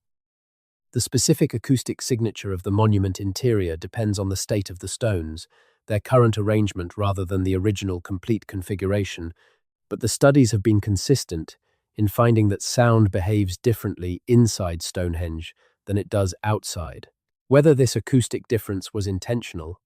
The specific acoustic signature of the monument interior depends on the state of the stones, their current arrangement rather than the original complete configuration, but the studies have been consistent in finding that sound behaves differently inside Stonehenge than it does outside. Whether this acoustic difference was intentional,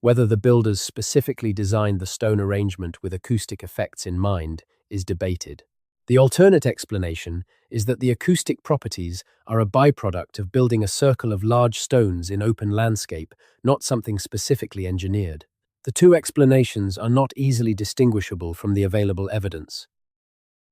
whether the builders specifically designed the stone arrangement with acoustic effects in mind, is debated. The alternate explanation is that the acoustic properties are a byproduct of building a circle of large stones in open landscape, not something specifically engineered. The two explanations are not easily distinguishable from the available evidence.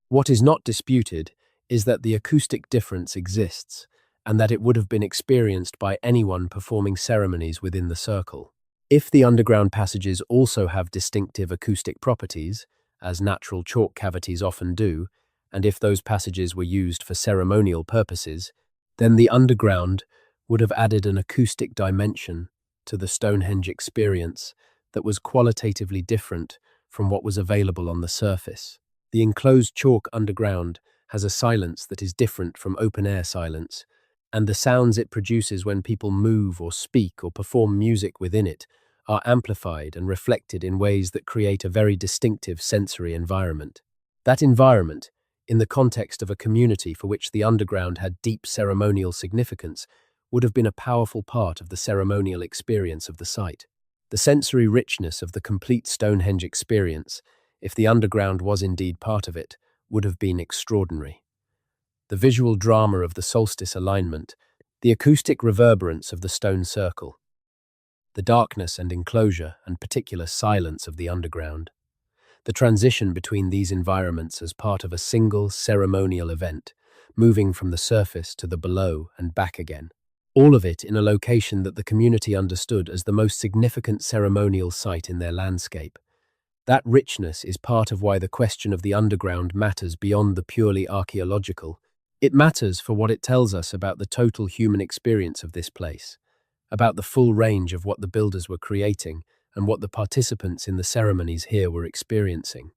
What is not disputed is that the acoustic difference exists, and that it would have been experienced by anyone performing ceremonies within the circle. If the underground passages also have distinctive acoustic properties, as natural chalk cavities often do, and if those passages were used for ceremonial purposes, then the underground would have added an acoustic dimension to the Stonehenge experience that was qualitatively different from what was available on the surface. The enclosed chalk underground has a silence that is different from open-air silence, and the sounds it produces when people move or speak or perform music within it are amplified and reflected in ways that create a very distinctive sensory environment. That environment, in the context of a community for which the underground had deep ceremonial significance, would have been a powerful part of the ceremonial experience of the site. The sensory richness of the complete Stonehenge experience, if the underground was indeed part of it, would have been extraordinary. The visual drama of the solstice alignment, the acoustic reverberance of the stone circle, the darkness and enclosure and particular silence of the underground, the transition between these environments as part of a single ceremonial event, moving from the surface to the below and back again. All of it in a location that the community understood as the most significant ceremonial site in their landscape. That richness is part of why the question of the underground matters beyond the purely archaeological. It matters for what it tells us about the total human experience of this place, about the full range of what the builders were creating and what the participants in the ceremonies here were experiencing.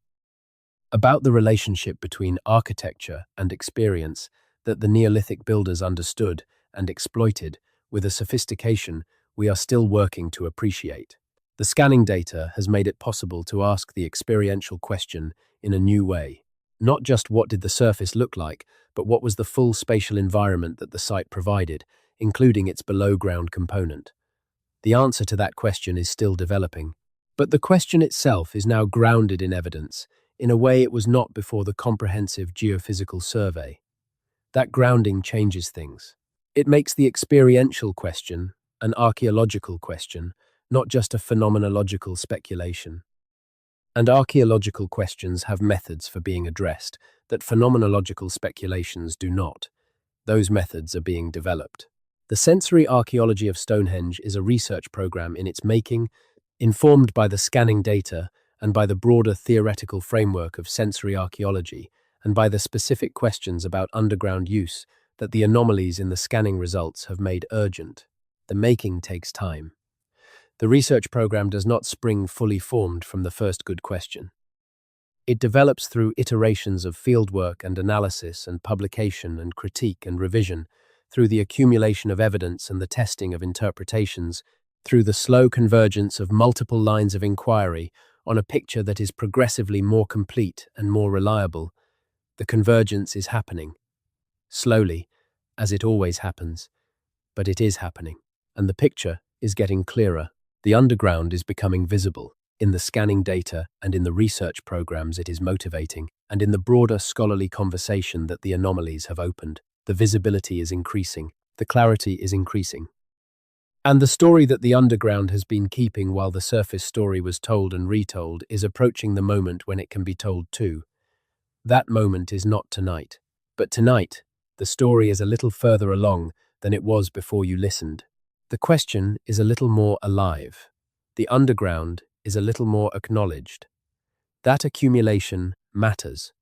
About the relationship between architecture and experience that the Neolithic builders understood and exploited with a sophistication we are still working to appreciate. The scanning data has made it possible to ask the experiential question in a new way. Not just what did the surface look like, but what was the full spatial environment that the site provided, including its below-ground component. The answer to that question is still developing, but the question itself is now grounded in evidence, in a way it was not before the comprehensive geophysical survey. That grounding changes things. It makes the experiential question an archaeological question, not just a phenomenological speculation. And archaeological questions have methods for being addressed that phenomenological speculations do not. Those methods are being developed. The sensory archaeology of Stonehenge is a research program in its making, informed by the scanning data and by the broader theoretical framework of sensory archaeology and by the specific questions about underground use that the anomalies in the scanning results have made urgent. The making takes time. The research program does not spring fully formed from the first good question. It develops through iterations of fieldwork and analysis and publication and critique and revision, through the accumulation of evidence and the testing of interpretations, through the slow convergence of multiple lines of inquiry on a picture that is progressively more complete and more reliable. The convergence is happening. Slowly, as it always happens, but it is happening. And the picture is getting clearer. The underground is becoming visible in the scanning data and in the research programs it is motivating, and in the broader scholarly conversation that the anomalies have opened. The visibility is increasing. The clarity is increasing. And the story that the underground has been keeping while the surface story was told and retold is approaching the moment when it can be told too. That moment is not tonight. But tonight, the story is a little further along than it was before you listened. The question is a little more alive. The underground is a little more acknowledged. That accumulation matters.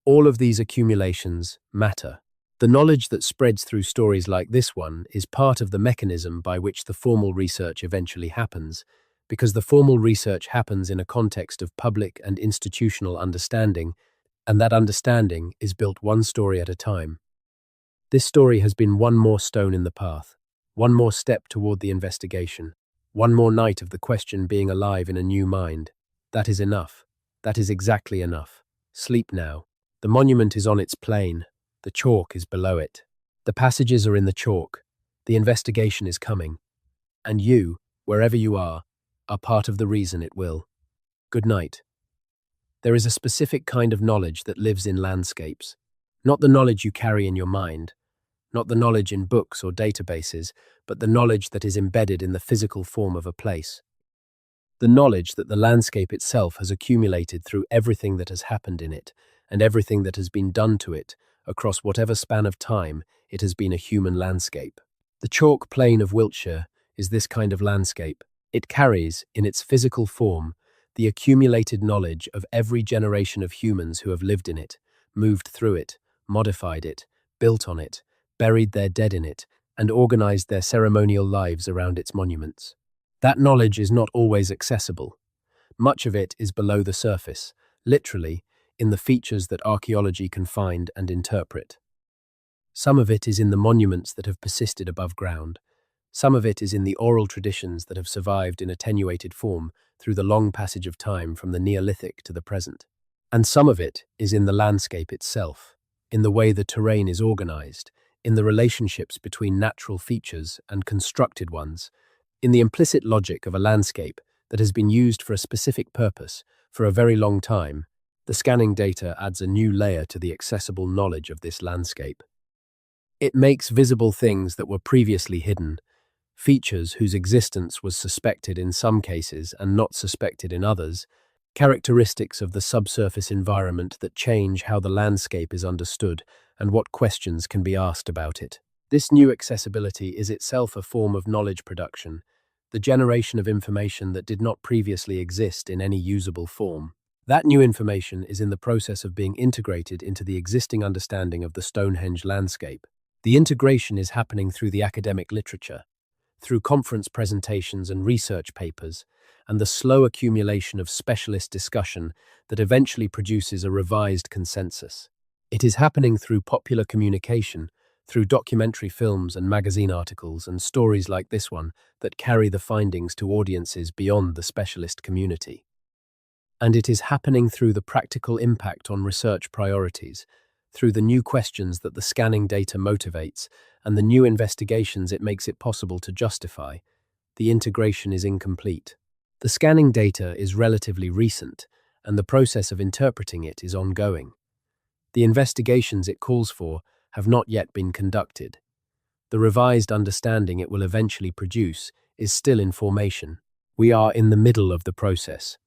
All of these accumulations matter. The knowledge that spreads through stories like this one is part of the mechanism by which the formal research eventually happens, because the formal research happens in a context of public and institutional understanding, and that understanding is built one story at a time. This story has been one more stone in the path, one more step toward the investigation, one more night of the question being alive in a new mind. That is enough. That is exactly enough. Sleep now. The monument is on its plane. The chalk is below it. The passages are in the chalk. The investigation is coming. And you, wherever you are part of the reason it will. Good night. There is a specific kind of knowledge that lives in landscapes. Not the knowledge you carry in your mind, not the knowledge in books or databases, but the knowledge that is embedded in the physical form of a place. The knowledge that the landscape itself has accumulated through everything that has happened in it, and everything that has been done to it, across whatever span of time it has been a human landscape. The chalk plain of Wiltshire is this kind of landscape. It carries, in its physical form, the accumulated knowledge of every generation of humans who have lived in it, moved through it, modified it, built on it, buried their dead in it, and organized their ceremonial lives around its monuments. That knowledge is not always accessible. Much of it is below the surface, literally, in the features that archaeology can find and interpret. Some of it is in the monuments that have persisted above ground. Some of it is in the oral traditions that have survived in attenuated form through the long passage of time from the Neolithic to the present. And some of it is in the landscape itself, in the way the terrain is organized, in the relationships between natural features and constructed ones, in the implicit logic of a landscape that has been used for a specific purpose for a very long time. The scanning data adds a new layer to the accessible knowledge of this landscape. It makes visible things that were previously hidden, features whose existence was suspected in some cases and not suspected in others, characteristics of the subsurface environment that change how the landscape is understood and what questions can be asked about it. This new accessibility is itself a form of knowledge production, the generation of information that did not previously exist in any usable form. That new information is in the process of being integrated into the existing understanding of the Stonehenge landscape. The integration is happening through the academic literature, through conference presentations and research papers, and the slow accumulation of specialist discussion that eventually produces a revised consensus. It is happening through popular communication, through documentary films and magazine articles and stories like this one that carry the findings to audiences beyond the specialist community. And it is happening through the practical impact on research priorities, through the new questions that the scanning data motivates and the new investigations it makes it possible to justify. The integration is incomplete. The scanning data is relatively recent, and the process of interpreting it is ongoing. The investigations it calls for have not yet been conducted. The revised understanding it will eventually produce is still in formation. We are in the middle of the process,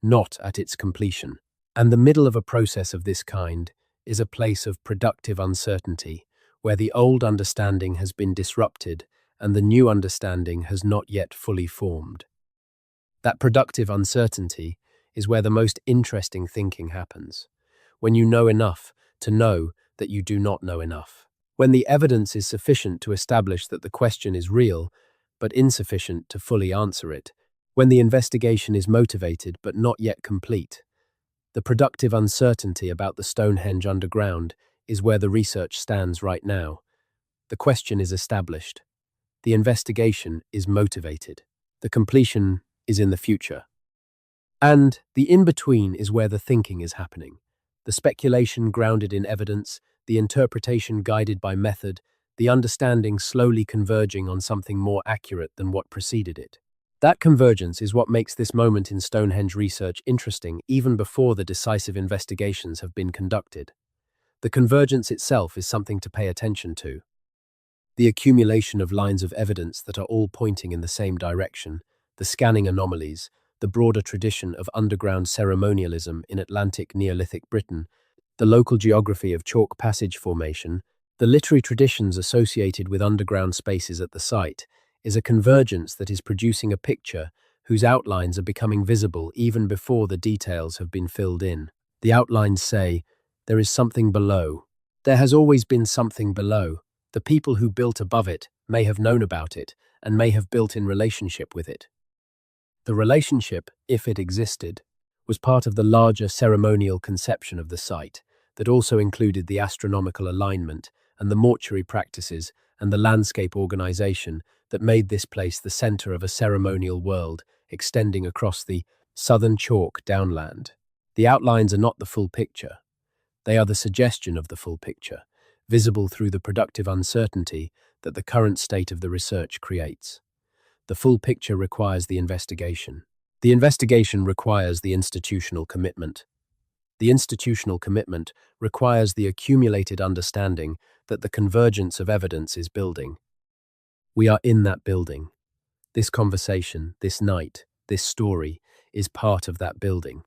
not at its completion. And the middle of a process of this kind is a place of productive uncertainty, where the old understanding has been disrupted and the new understanding has not yet fully formed. That productive uncertainty is where the most interesting thinking happens, when you know enough to know that you do not know enough, when the evidence is sufficient to establish that the question is real, but insufficient to fully answer it, when the investigation is motivated but not yet complete. The productive uncertainty about the Stonehenge underground is where the research stands right now. The question is established. The investigation is motivated. The completion is in the future. And the in-between is where the thinking is happening. The speculation grounded in evidence, the interpretation guided by method, the understanding slowly converging on something more accurate than what preceded it. That convergence is what makes this moment in Stonehenge research interesting even before the decisive investigations have been conducted. The convergence itself is something to pay attention to. The accumulation of lines of evidence that are all pointing in the same direction, the scanning anomalies, the broader tradition of underground ceremonialism in Atlantic Neolithic Britain, the local geography of chalk passage formation, the literary traditions associated with underground spaces at the site, is a convergence that is producing a picture whose outlines are becoming visible even before the details have been filled in. The outlines say, there is something below. There has always been something below. The people who built above it may have known about it and may have built in relationship with it. The relationship, if it existed, was part of the larger ceremonial conception of the site that also included the astronomical alignment and the mortuary practices and the landscape organization that made this place the center of a ceremonial world extending across the southern chalk downland. The outlines are not the full picture. They are the suggestion of the full picture, visible through the productive uncertainty that the current state of the research creates. The full picture requires the investigation. The investigation requires the institutional commitment. The institutional commitment requires the accumulated understanding that the convergence of evidence is building. We are in that building. This conversation, this night, this story is part of that building.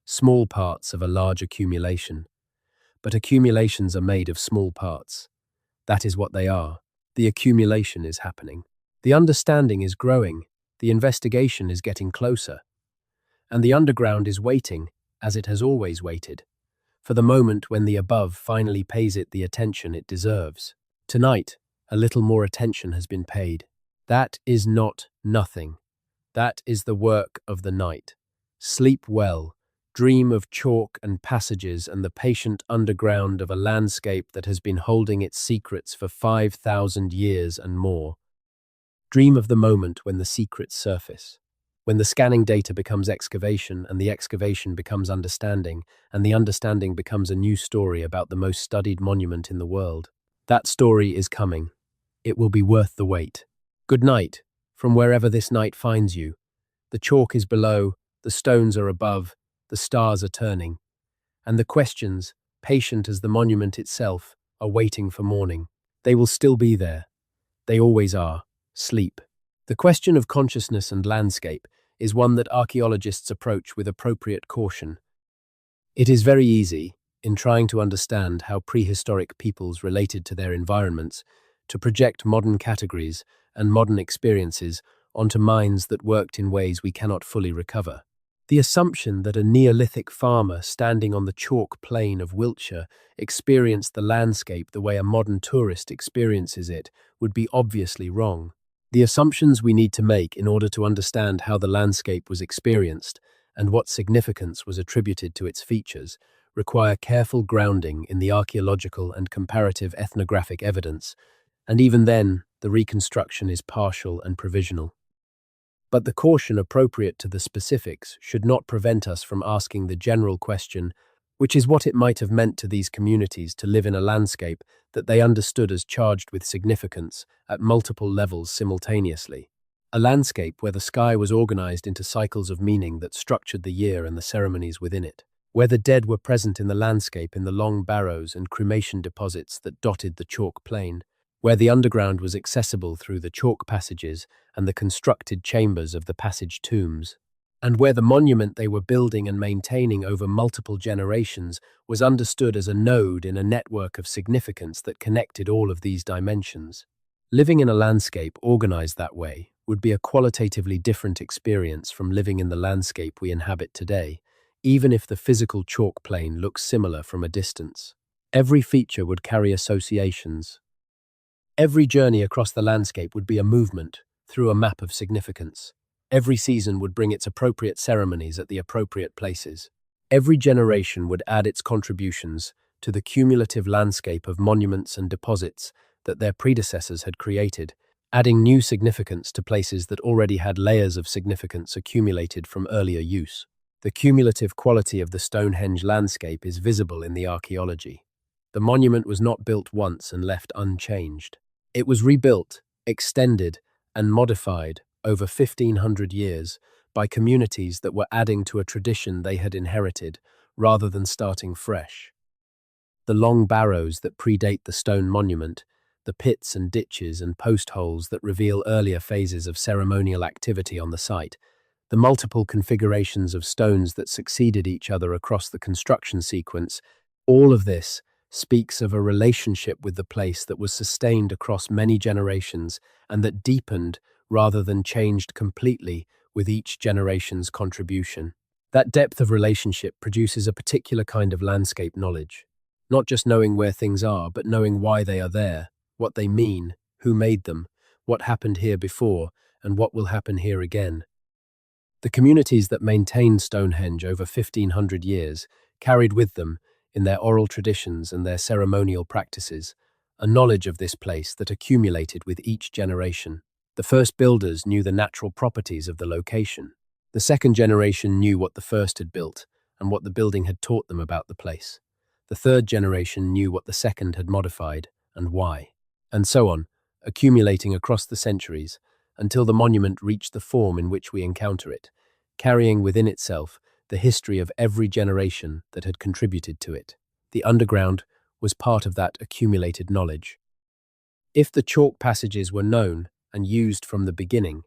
Small parts of a large accumulation. But accumulations are made of small parts. That is what they are. The accumulation is happening. The understanding is growing. The investigation is getting closer. And the underground is waiting, as it has always waited, for the moment when the above finally pays it the attention it deserves. Tonight, a little more attention has been paid. That is not nothing. That is the work of the night. Sleep well. Dream of chalk and passages and the patient underground of a landscape that has been holding its secrets for 5,000 years and more. Dream of the moment when the secrets surface, when the scanning data becomes excavation and the excavation becomes understanding, and the understanding becomes a new story about the most studied monument in the world. That story is coming. It will be worth the wait. Good night, from wherever this night finds you. The chalk is below, the stones are above, the stars are turning, and the questions, patient as the monument itself, are waiting for morning. They will still be there. They always are. Sleep. The question of consciousness and landscape is one that archaeologists approach with appropriate caution. It is very easy, in trying to understand how prehistoric peoples related to their environments, to project modern categories and modern experiences onto minds that worked in ways we cannot fully recover. The assumption that a Neolithic farmer standing on the chalk plain of Wiltshire experienced the landscape the way a modern tourist experiences it would be obviously wrong. The assumptions we need to make in order to understand how the landscape was experienced and what significance was attributed to its features require careful grounding in the archaeological and comparative ethnographic evidence, and even then, the reconstruction is partial and provisional. But the caution appropriate to the specifics should not prevent us from asking the general question, which is what it might have meant to these communities to live in a landscape that they understood as charged with significance at multiple levels simultaneously. A landscape where the sky was organized into cycles of meaning that structured the year and the ceremonies within it, where the dead were present in the landscape in the long barrows and cremation deposits that dotted the chalk plain, where the underground was accessible through the chalk passages and the constructed chambers of the passage tombs, and where the monument they were building and maintaining over multiple generations was understood as a node in a network of significance that connected all of these dimensions. Living in a landscape organized that way would be a qualitatively different experience from living in the landscape we inhabit today, even if the physical chalk plane looks similar from a distance. Every feature would carry associations. Every journey across the landscape would be a movement through a map of significance. Every season would bring its appropriate ceremonies at the appropriate places. Every generation would add its contributions to the cumulative landscape of monuments and deposits that their predecessors had created, adding new significance to places that already had layers of significance accumulated from earlier use. The cumulative quality of the Stonehenge landscape is visible in the archaeology. The monument was not built once and left unchanged. It was rebuilt, extended, and modified over 1,500 years by communities that were adding to a tradition they had inherited rather than starting fresh. The long barrows that predate the stone monument, the pits and ditches and post holes that reveal earlier phases of ceremonial activity on the site, the multiple configurations of stones that succeeded each other across the construction sequence, all of this speaks of a relationship with the place that was sustained across many generations and that deepened rather than changed completely with each generation's contribution. That depth of relationship produces a particular kind of landscape knowledge. Not just knowing where things are, but knowing why they are there, what they mean, who made them, what happened here before, and what will happen here again. The communities that maintained Stonehenge over 1,500 years carried with them, in their oral traditions and their ceremonial practices, a knowledge of this place that accumulated with each generation. The first builders knew the natural properties of the location. The second generation knew what the first had built and what the building had taught them about the place. The third generation knew what the second had modified and why. And so on, accumulating across the centuries, until the monument reached the form in which we encounter it, carrying within itself the history of every generation that had contributed to it. The underground was part of that accumulated knowledge. If the chalk passages were known and used from the beginning,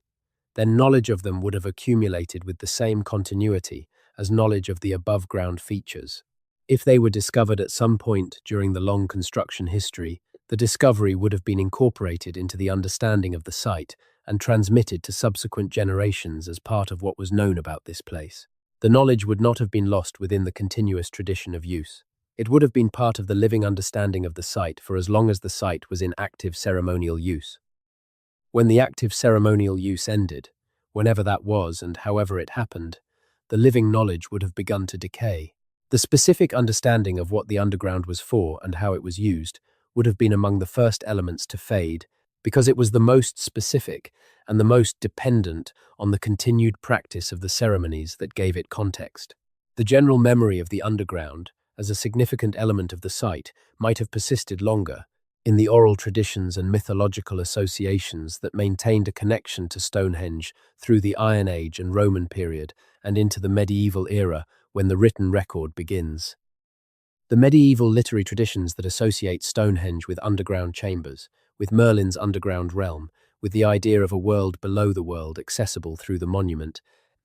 then knowledge of them would have accumulated with the same continuity as knowledge of the above-ground features. If they were discovered at some point during the long construction history, the discovery would have been incorporated into the understanding of the site and transmitted to subsequent generations as part of what was known about this place. The knowledge would not have been lost within the continuous tradition of use. It would have been part of the living understanding of the site for as long as the site was in active ceremonial use. When the active ceremonial use ended, whenever that was and however it happened, the living knowledge would have begun to decay. The specific understanding of what the underground was for and how it was used would have been among the first elements to fade, because it was the most specific and the most dependent on the continued practice of the ceremonies that gave it context. The general memory of the underground, as a significant element of the site, might have persisted longer, in the oral traditions and mythological associations that maintained a connection to Stonehenge through the Iron Age and Roman period and into the medieval era when the written record begins. The medieval literary traditions that associate Stonehenge with underground chambers, with Merlin's underground realm, with the idea of a world below the world accessible through the monument,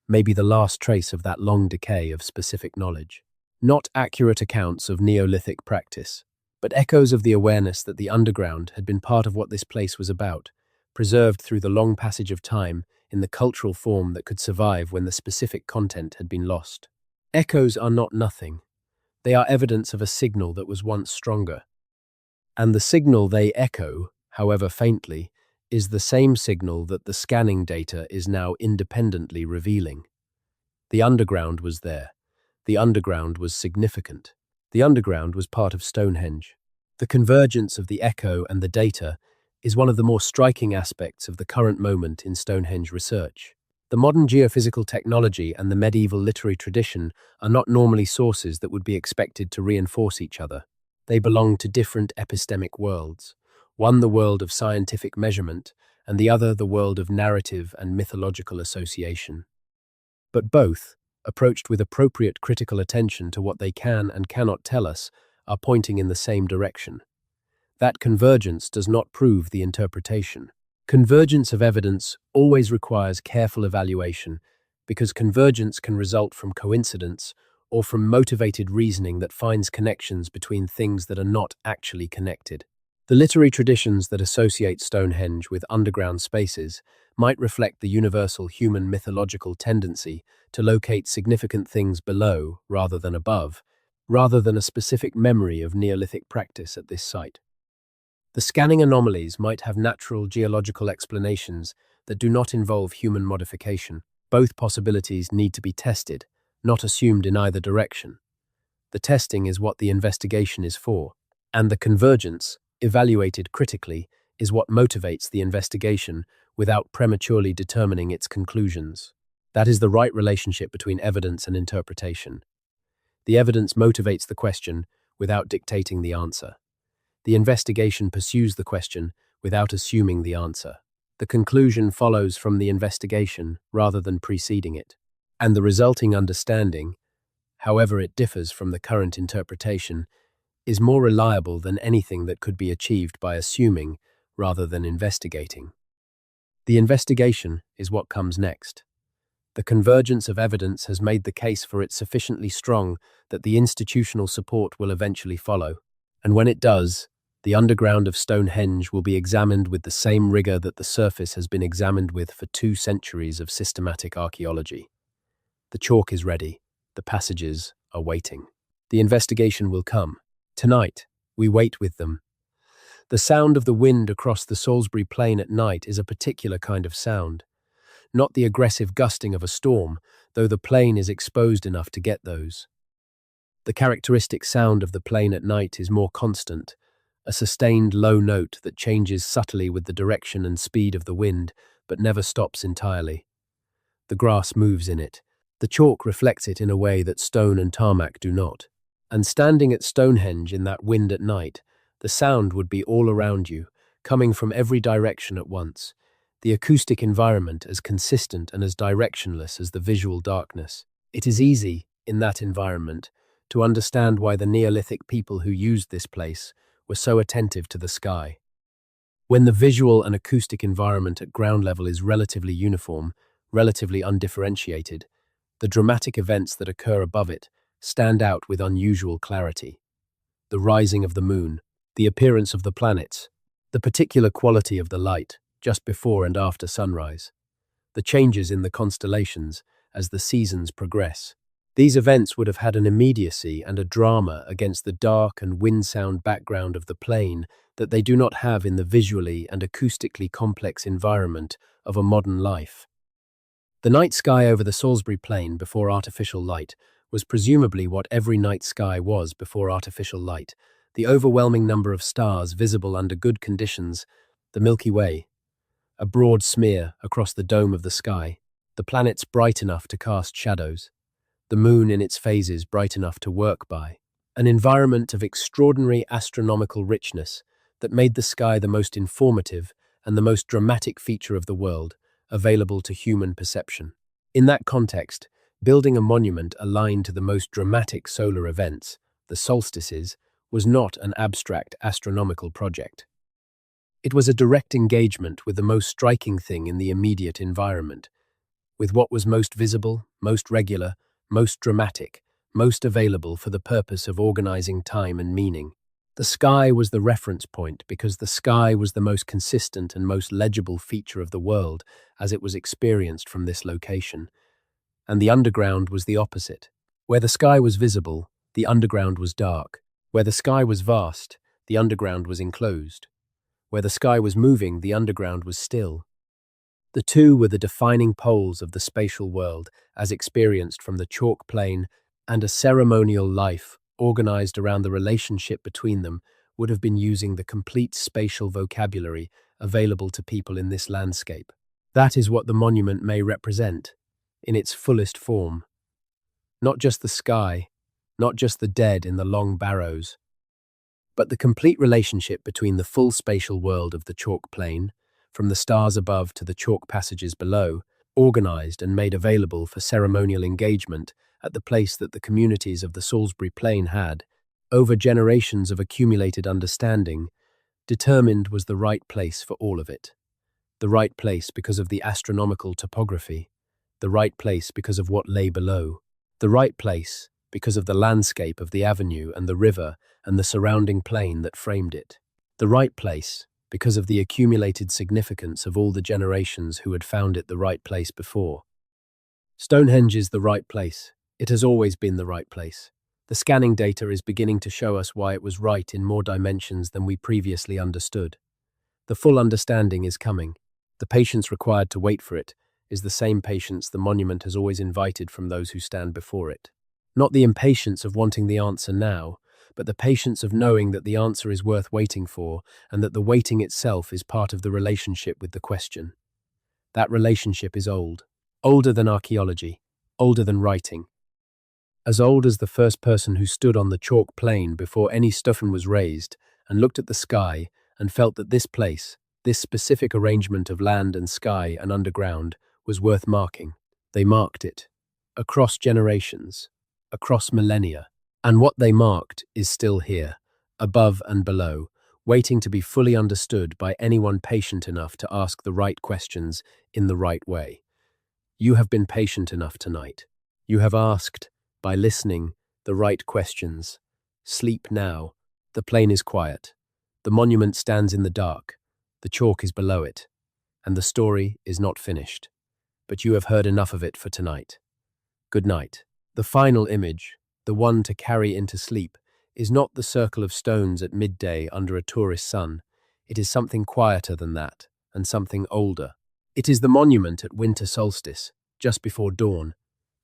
may be the last trace of that long decay of specific knowledge. Not accurate accounts of Neolithic practice, but echoes of the awareness that the underground had been part of what this place was about, preserved through the long passage of time in the cultural form that could survive when the specific content had been lost. Echoes are not nothing. They are evidence of a signal that was once stronger. And the signal they echo, however faintly, is the same signal that the scanning data is now independently revealing. The underground was there. The underground was significant. The underground was part of Stonehenge. The convergence of the echo and the data is one of the more striking aspects of the current moment in Stonehenge research. The modern geophysical technology and the medieval literary tradition are not normally sources that would be expected to reinforce each other. They belong to different epistemic worlds, one the world of scientific measurement, and the other the world of narrative and mythological association. But both, approached with appropriate critical attention to what they can and cannot tell us, are pointing in the same direction. That convergence does not prove the interpretation. Convergence of evidence always requires careful evaluation, because convergence can result from coincidence or from motivated reasoning that finds connections between things that are not actually connected. The literary traditions that associate Stonehenge with underground spaces might reflect the universal human mythological tendency to locate significant things below rather than above, rather than a specific memory of Neolithic practice at this site. The scanning anomalies might have natural geological explanations that do not involve human modification. Both possibilities need to be tested, not assumed in either direction. The testing is what the investigation is for, and the convergence, evaluated critically, is what motivates the investigation without prematurely determining its conclusions. That is the right relationship between evidence and interpretation. The evidence motivates the question without dictating the answer. The investigation pursues the question without assuming the answer. The conclusion follows from the investigation rather than preceding it. And the resulting understanding, however it differs from the current interpretation, is more reliable than anything that could be achieved by assuming rather than investigating. The investigation is what comes next. The convergence of evidence has made the case for it sufficiently strong that the institutional support will eventually follow. And when it does, the underground of Stonehenge will be examined with the same rigor that the surface has been examined with for 2 centuries of systematic archaeology. The chalk is ready. The passages are waiting. The investigation will come, Tonight, we wait with them. The sound of the wind across the Salisbury Plain at night is a particular kind of sound. Not the aggressive gusting of a storm, though the plain is exposed enough to get those. The characteristic sound of the plain at night is more constant, a sustained low note that changes subtly with the direction and speed of the wind, but never stops entirely. The grass moves in it. The chalk reflects it in a way that stone and tarmac do not. And standing at Stonehenge in that wind at night, the sound would be all around you, coming from every direction at once, the acoustic environment as consistent and as directionless as the visual darkness. It is easy, in that environment, to understand why the Neolithic people who used this place were so attentive to the sky. When the visual and acoustic environment at ground level is relatively uniform, relatively undifferentiated, the dramatic events that occur above it stand out with unusual clarity. The rising of the moon, the appearance of the planets, the particular quality of the light just before and after sunrise, the changes in the constellations as the seasons progress. These events would have had an immediacy and a drama against the dark and wind-sound background of the plain that they do not have in the visually and acoustically complex environment of a modern life. The night sky over the Salisbury Plain before artificial light was presumably what every night sky was before artificial light, the overwhelming number of stars visible under good conditions, the Milky Way, a broad smear across the dome of the sky, the planets bright enough to cast shadows, the moon in its phases bright enough to work by, an environment of extraordinary astronomical richness that made the sky the most informative and the most dramatic feature of the world available to human perception. In that context, building a monument aligned to the most dramatic solar events, the solstices, was not an abstract astronomical project. It was a direct engagement with the most striking thing in the immediate environment, with what was most visible, most regular, most dramatic, most available for the purpose of organizing time and meaning. The sky was the reference point because the sky was the most consistent and most legible feature of the world as it was experienced from this location, and the underground was the opposite. Where the sky was visible, the underground was dark. Where the sky was vast, the underground was enclosed. Where the sky was moving, the underground was still. The two were the defining poles of the spatial world as experienced from the chalk plain, and a ceremonial life organized around the relationship between them would have been using the complete spatial vocabulary available to people in this landscape. That is what the monument may represent, in its fullest form. Not just the sky, not just the dead in the long barrows, but the complete relationship between the full spatial world of the chalk plain, from the stars above to the chalk passages below, organized and made available for ceremonial engagement at the place that the communities of the Salisbury Plain had, over generations of accumulated understanding, determined was the right place for all of it. The right place because of the astronomical topography, the right place because of what lay below, the right place because of the landscape of the avenue and the river and the surrounding plain that framed it, the right place because of the accumulated significance of all the generations who had found it the right place before. Stonehenge is the right place. It has always been the right place. The scanning data is beginning to show us why it was right in more dimensions than we previously understood. The full understanding is coming. The patience required to wait for it is the same patience the monument has always invited from those who stand before it. Not the impatience of wanting the answer now, but the patience of knowing that the answer is worth waiting for and that the waiting itself is part of the relationship with the question. That relationship is old. Older than archaeology. Older than writing. As old as the first person who stood on the chalk plain before any stuffin was raised and looked at the sky and felt that this place, this specific arrangement of land and sky and underground, was worth marking. They marked it. Across generations. Across millennia. And what they marked is still here, above and below, waiting to be fully understood by anyone patient enough to ask the right questions in the right way. You have been patient enough tonight. You have asked, by listening, the right questions. Sleep now. The plain is quiet. The monument stands in the dark. The chalk is below it. And the story is not finished. But you have heard enough of it for tonight. Good night. The final image, the one to carry into sleep, is not the circle of stones at midday under a tourist sun. It is something quieter than that, and something older. It is the monument at winter solstice, just before dawn,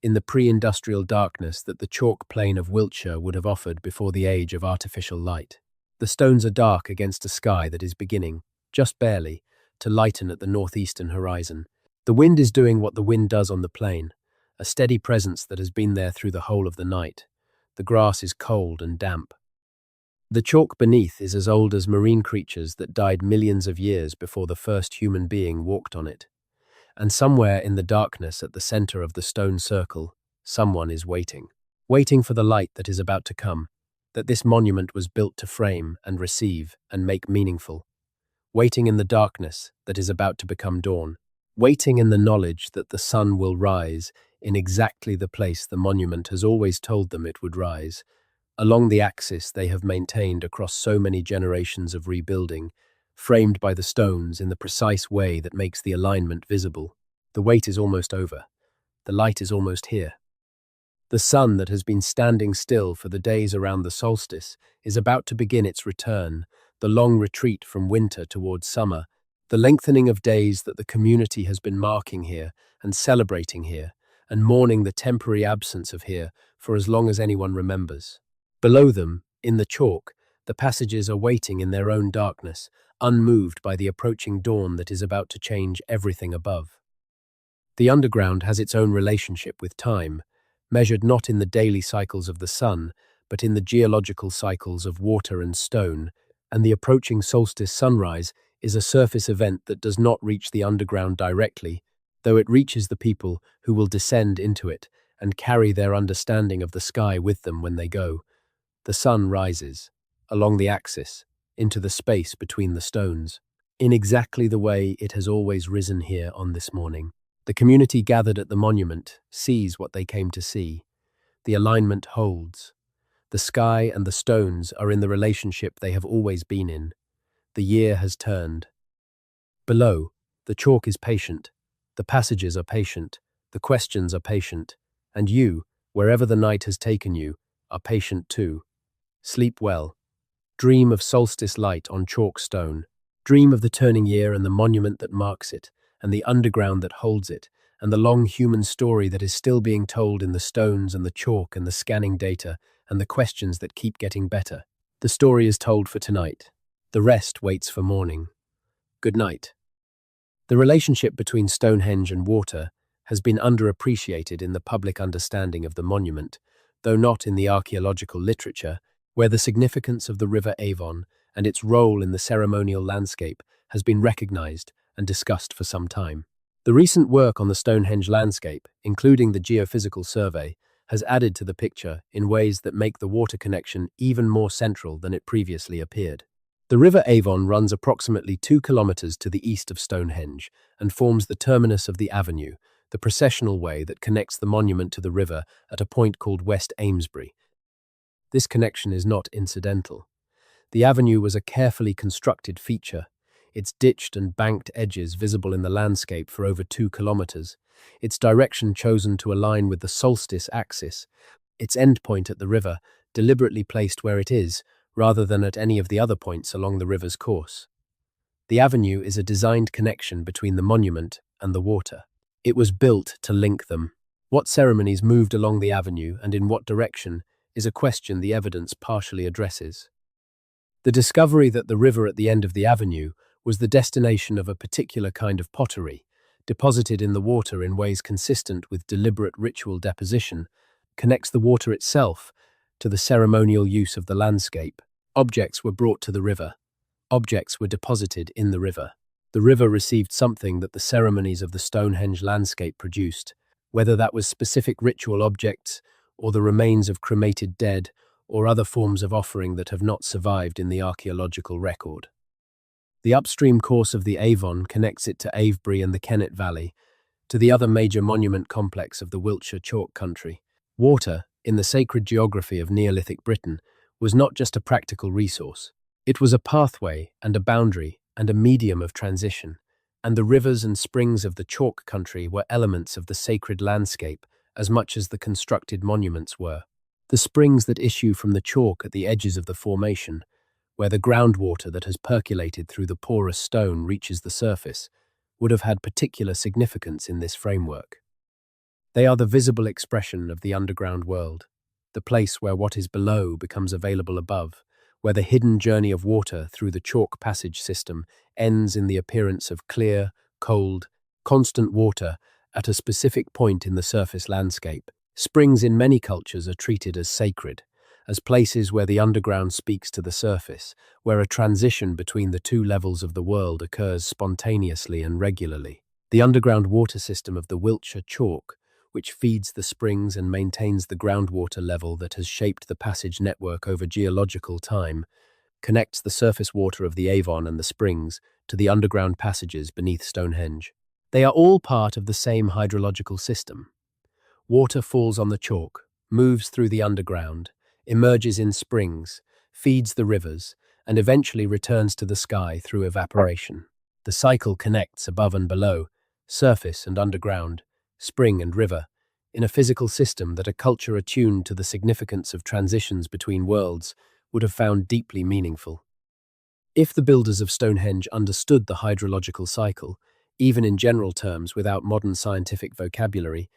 in the pre-industrial darkness that the chalk plain of Wiltshire would have offered before the age of artificial light. The stones are dark against a sky that is beginning, just barely, to lighten at the northeastern horizon. The wind is doing what the wind does on the plain, a steady presence that has been there through the whole of the night. The grass is cold and damp. The chalk beneath is as old as marine creatures that died millions of years before the first human being walked on it. And somewhere in the darkness at the center of the stone circle, someone is waiting. Waiting for the light that is about to come, that this monument was built to frame and receive and make meaningful. Waiting in the darkness that is about to become dawn. Waiting in the knowledge that the sun will rise in exactly the place the monument has always told them it would rise, along the axis they have maintained across so many generations of rebuilding, framed by the stones in the precise way that makes the alignment visible. The wait is almost over. The light is almost here. The sun that has been standing still for the days around the solstice is about to begin its return, the long retreat from winter towards summer, the lengthening of days that the community has been marking here and celebrating here, and mourning the temporary absence of here for as long as anyone remembers. Below them, in the chalk, the passages are waiting in their own darkness, unmoved by the approaching dawn that is about to change everything above. The underground has its own relationship with time, measured not in the daily cycles of the sun, but in the geological cycles of water and stone, and the approaching solstice sunrise is a surface event that does not reach the underground directly, though it reaches the people who will descend into it and carry their understanding of the sky with them when they go. The sun rises, along the axis, into the space between the stones, in exactly the way it has always risen here on this morning. The community gathered at the monument sees what they came to see. The alignment holds. The sky and the stones are in the relationship they have always been in. The year has turned. Below, the chalk is patient. The passages are patient. The questions are patient. And you, wherever the night has taken you, are patient too. Sleep well. Dream of solstice light on chalk stone. Dream of the turning year and the monument that marks it, and the underground that holds it, and the long human story that is still being told in the stones and the chalk and the scanning data and the questions that keep getting better. The story is told for tonight. The rest waits for morning. Good night. The relationship between Stonehenge and water has been underappreciated in the public understanding of the monument, though not in the archaeological literature, where the significance of the River Avon and its role in the ceremonial landscape has been recognized and discussed for some time. The recent work on the Stonehenge landscape, including the geophysical survey, has added to the picture in ways that make the water connection even more central than it previously appeared. The River Avon runs approximately 2 kilometers to the east of Stonehenge and forms the terminus of the avenue, the processional way that connects the monument to the river at a point called West Amesbury. This connection is not incidental. The avenue was a carefully constructed feature, its ditched and banked edges visible in the landscape for over 2 kilometers, its direction chosen to align with the solstice axis, its endpoint at the river deliberately placed where it is, rather than at any of the other points along the river's course. The avenue is a designed connection between the monument and the water. It was built to link them. What ceremonies moved along the avenue and in what direction is a question the evidence partially addresses. The discovery that the river at the end of the avenue was the destination of a particular kind of pottery, deposited in the water in ways consistent with deliberate ritual deposition, connects the water itself to the ceremonial use of the landscape. Objects were brought to the river. Objects were deposited in the river. The river received something that the ceremonies of the Stonehenge landscape produced, whether that was specific ritual objects or the remains of cremated dead or other forms of offering that have not survived in the archaeological record. The upstream course of the Avon connects it to Avebury and the Kennet Valley, to the other major monument complex of the Wiltshire chalk country. Water, in the sacred geography of Neolithic Britain, was not just a practical resource. It was a pathway and a boundary and a medium of transition, and the rivers and springs of the chalk country were elements of the sacred landscape as much as the constructed monuments were. The springs that issue from the chalk at the edges of the formation, where the groundwater that has percolated through the porous stone reaches the surface, would have had particular significance in this framework. They are the visible expression of the underground world, the place where what is below becomes available above, where the hidden journey of water through the chalk passage system ends in the appearance of clear, cold, constant water at a specific point in the surface landscape. Springs in many cultures are treated as sacred, as places where the underground speaks to the surface, where a transition between the two levels of the world occurs spontaneously and regularly. The underground water system of the Wiltshire chalk, which feeds the springs and maintains the groundwater level that has shaped the passage network over geological time, connects the surface water of the Avon and the springs to the underground passages beneath Stonehenge. They are all part of the same hydrological system. Water falls on the chalk, moves through the underground, emerges in springs, feeds the rivers, and eventually returns to the sky through evaporation. The cycle connects above and below, surface and underground, spring and river, in a physical system that a culture attuned to the significance of transitions between worlds would have found deeply meaningful. If the builders of Stonehenge understood the hydrological cycle, even in general terms without modern scientific vocabulary,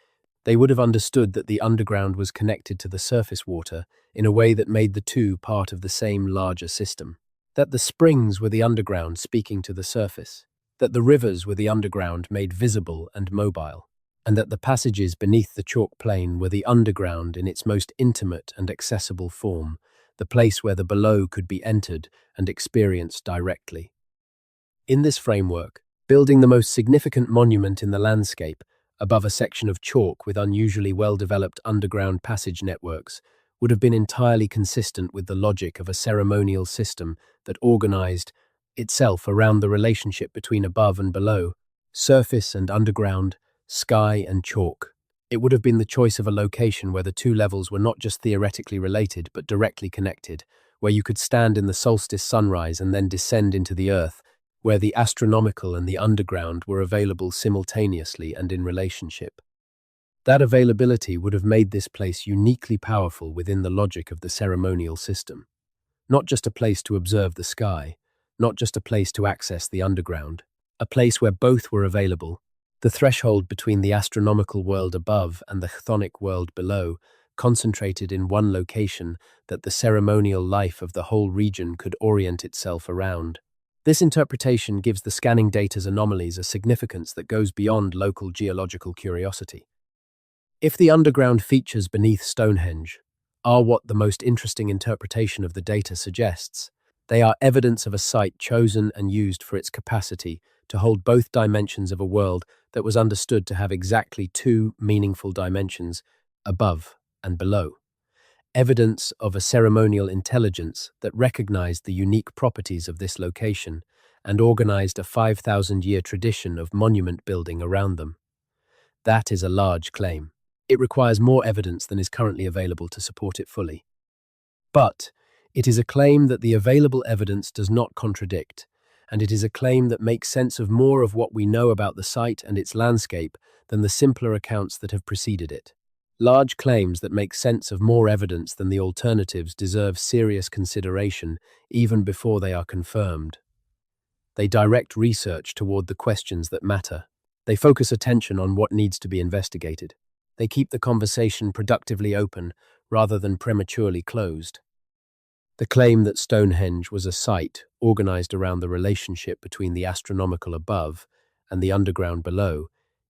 they would have understood that the underground was connected to the surface water in a way that made the two part of the same larger system. That the springs were the underground speaking to the surface, that the rivers were the underground made visible and mobile, and that the passages beneath the chalk plain were the underground in its most intimate and accessible form, the place where the below could be entered and experienced directly. In this framework, building the most significant monument in the landscape, above a section of chalk with unusually well-developed underground passage networks, would have been entirely consistent with the logic of a ceremonial system that organized itself around the relationship between above and below, surface and underground, sky and chalk. It would have been the choice of a location where the two levels were not just theoretically related but directly connected, where you could stand in the solstice sunrise and then descend into the earth, where the astronomical and the underground were available simultaneously and in relationship. That availability would have made this place uniquely powerful within the logic of the ceremonial system. Not just a place to observe the sky, not just a place to access the underground, a place where both were available. The threshold between the astronomical world above and the chthonic world below concentrated in one location that the ceremonial life of the whole region could orient itself around. This interpretation gives the scanning data's anomalies a significance that goes beyond local geological curiosity. If the underground features beneath Stonehenge are what the most interesting interpretation of the data suggests, they are evidence of a site chosen and used for its capacity to hold both dimensions of a world that was understood to have exactly two meaningful dimensions, above and below. Evidence of a ceremonial intelligence that recognized the unique properties of this location and organized a 5,000-year tradition of monument building around them. That is a large claim. It requires more evidence than is currently available to support it fully. But it is a claim that the available evidence does not contradict, and it is a claim that makes sense of more of what we know about the site and its landscape than the simpler accounts that have preceded it. Large claims that make sense of more evidence than the alternatives deserve serious consideration even before they are confirmed. They direct research toward the questions that matter. They focus attention on what needs to be investigated. They keep the conversation productively open rather than prematurely closed. The claim that Stonehenge was a site organized around the relationship between the astronomical above and the underground below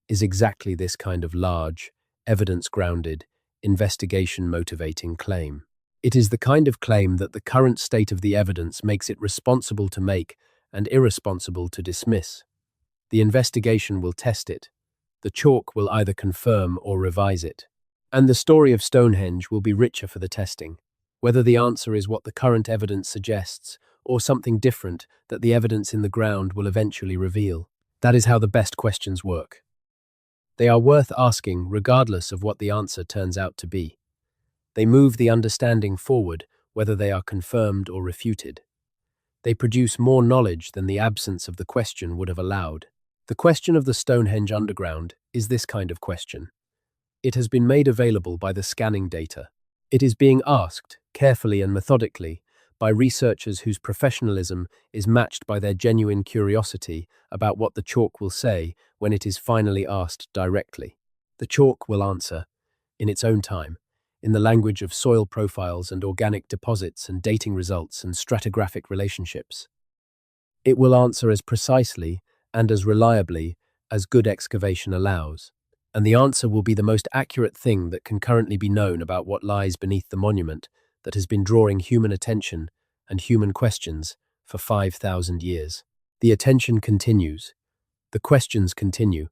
is exactly this kind of large, evidence-grounded, investigation-motivating claim. It is the kind of claim that the current state of the evidence makes it responsible to make and irresponsible to dismiss. The investigation will test it. The chalk will either confirm or revise it. And the story of Stonehenge will be richer for the testing, whether the answer is what the current evidence suggests or something different that the evidence in the ground will eventually reveal. That is how the best questions work. They are worth asking regardless of what the answer turns out to be. They move the understanding forward, whether they are confirmed or refuted. They produce more knowledge than the absence of the question would have allowed. The question of the Stonehenge underground is this kind of question. It has been made available by the scanning data. It is being asked, carefully and methodically, by researchers whose professionalism is matched by their genuine curiosity about what the chalk will say when it is finally asked directly. The chalk will answer, in its own time, in the language of soil profiles and organic deposits and dating results and stratigraphic relationships. It will answer as precisely and as reliably as good excavation allows, and the answer will be the most accurate thing that can currently be known about what lies beneath the monument that has been drawing human attention and human questions for 5,000 years. The attention continues, the questions continue,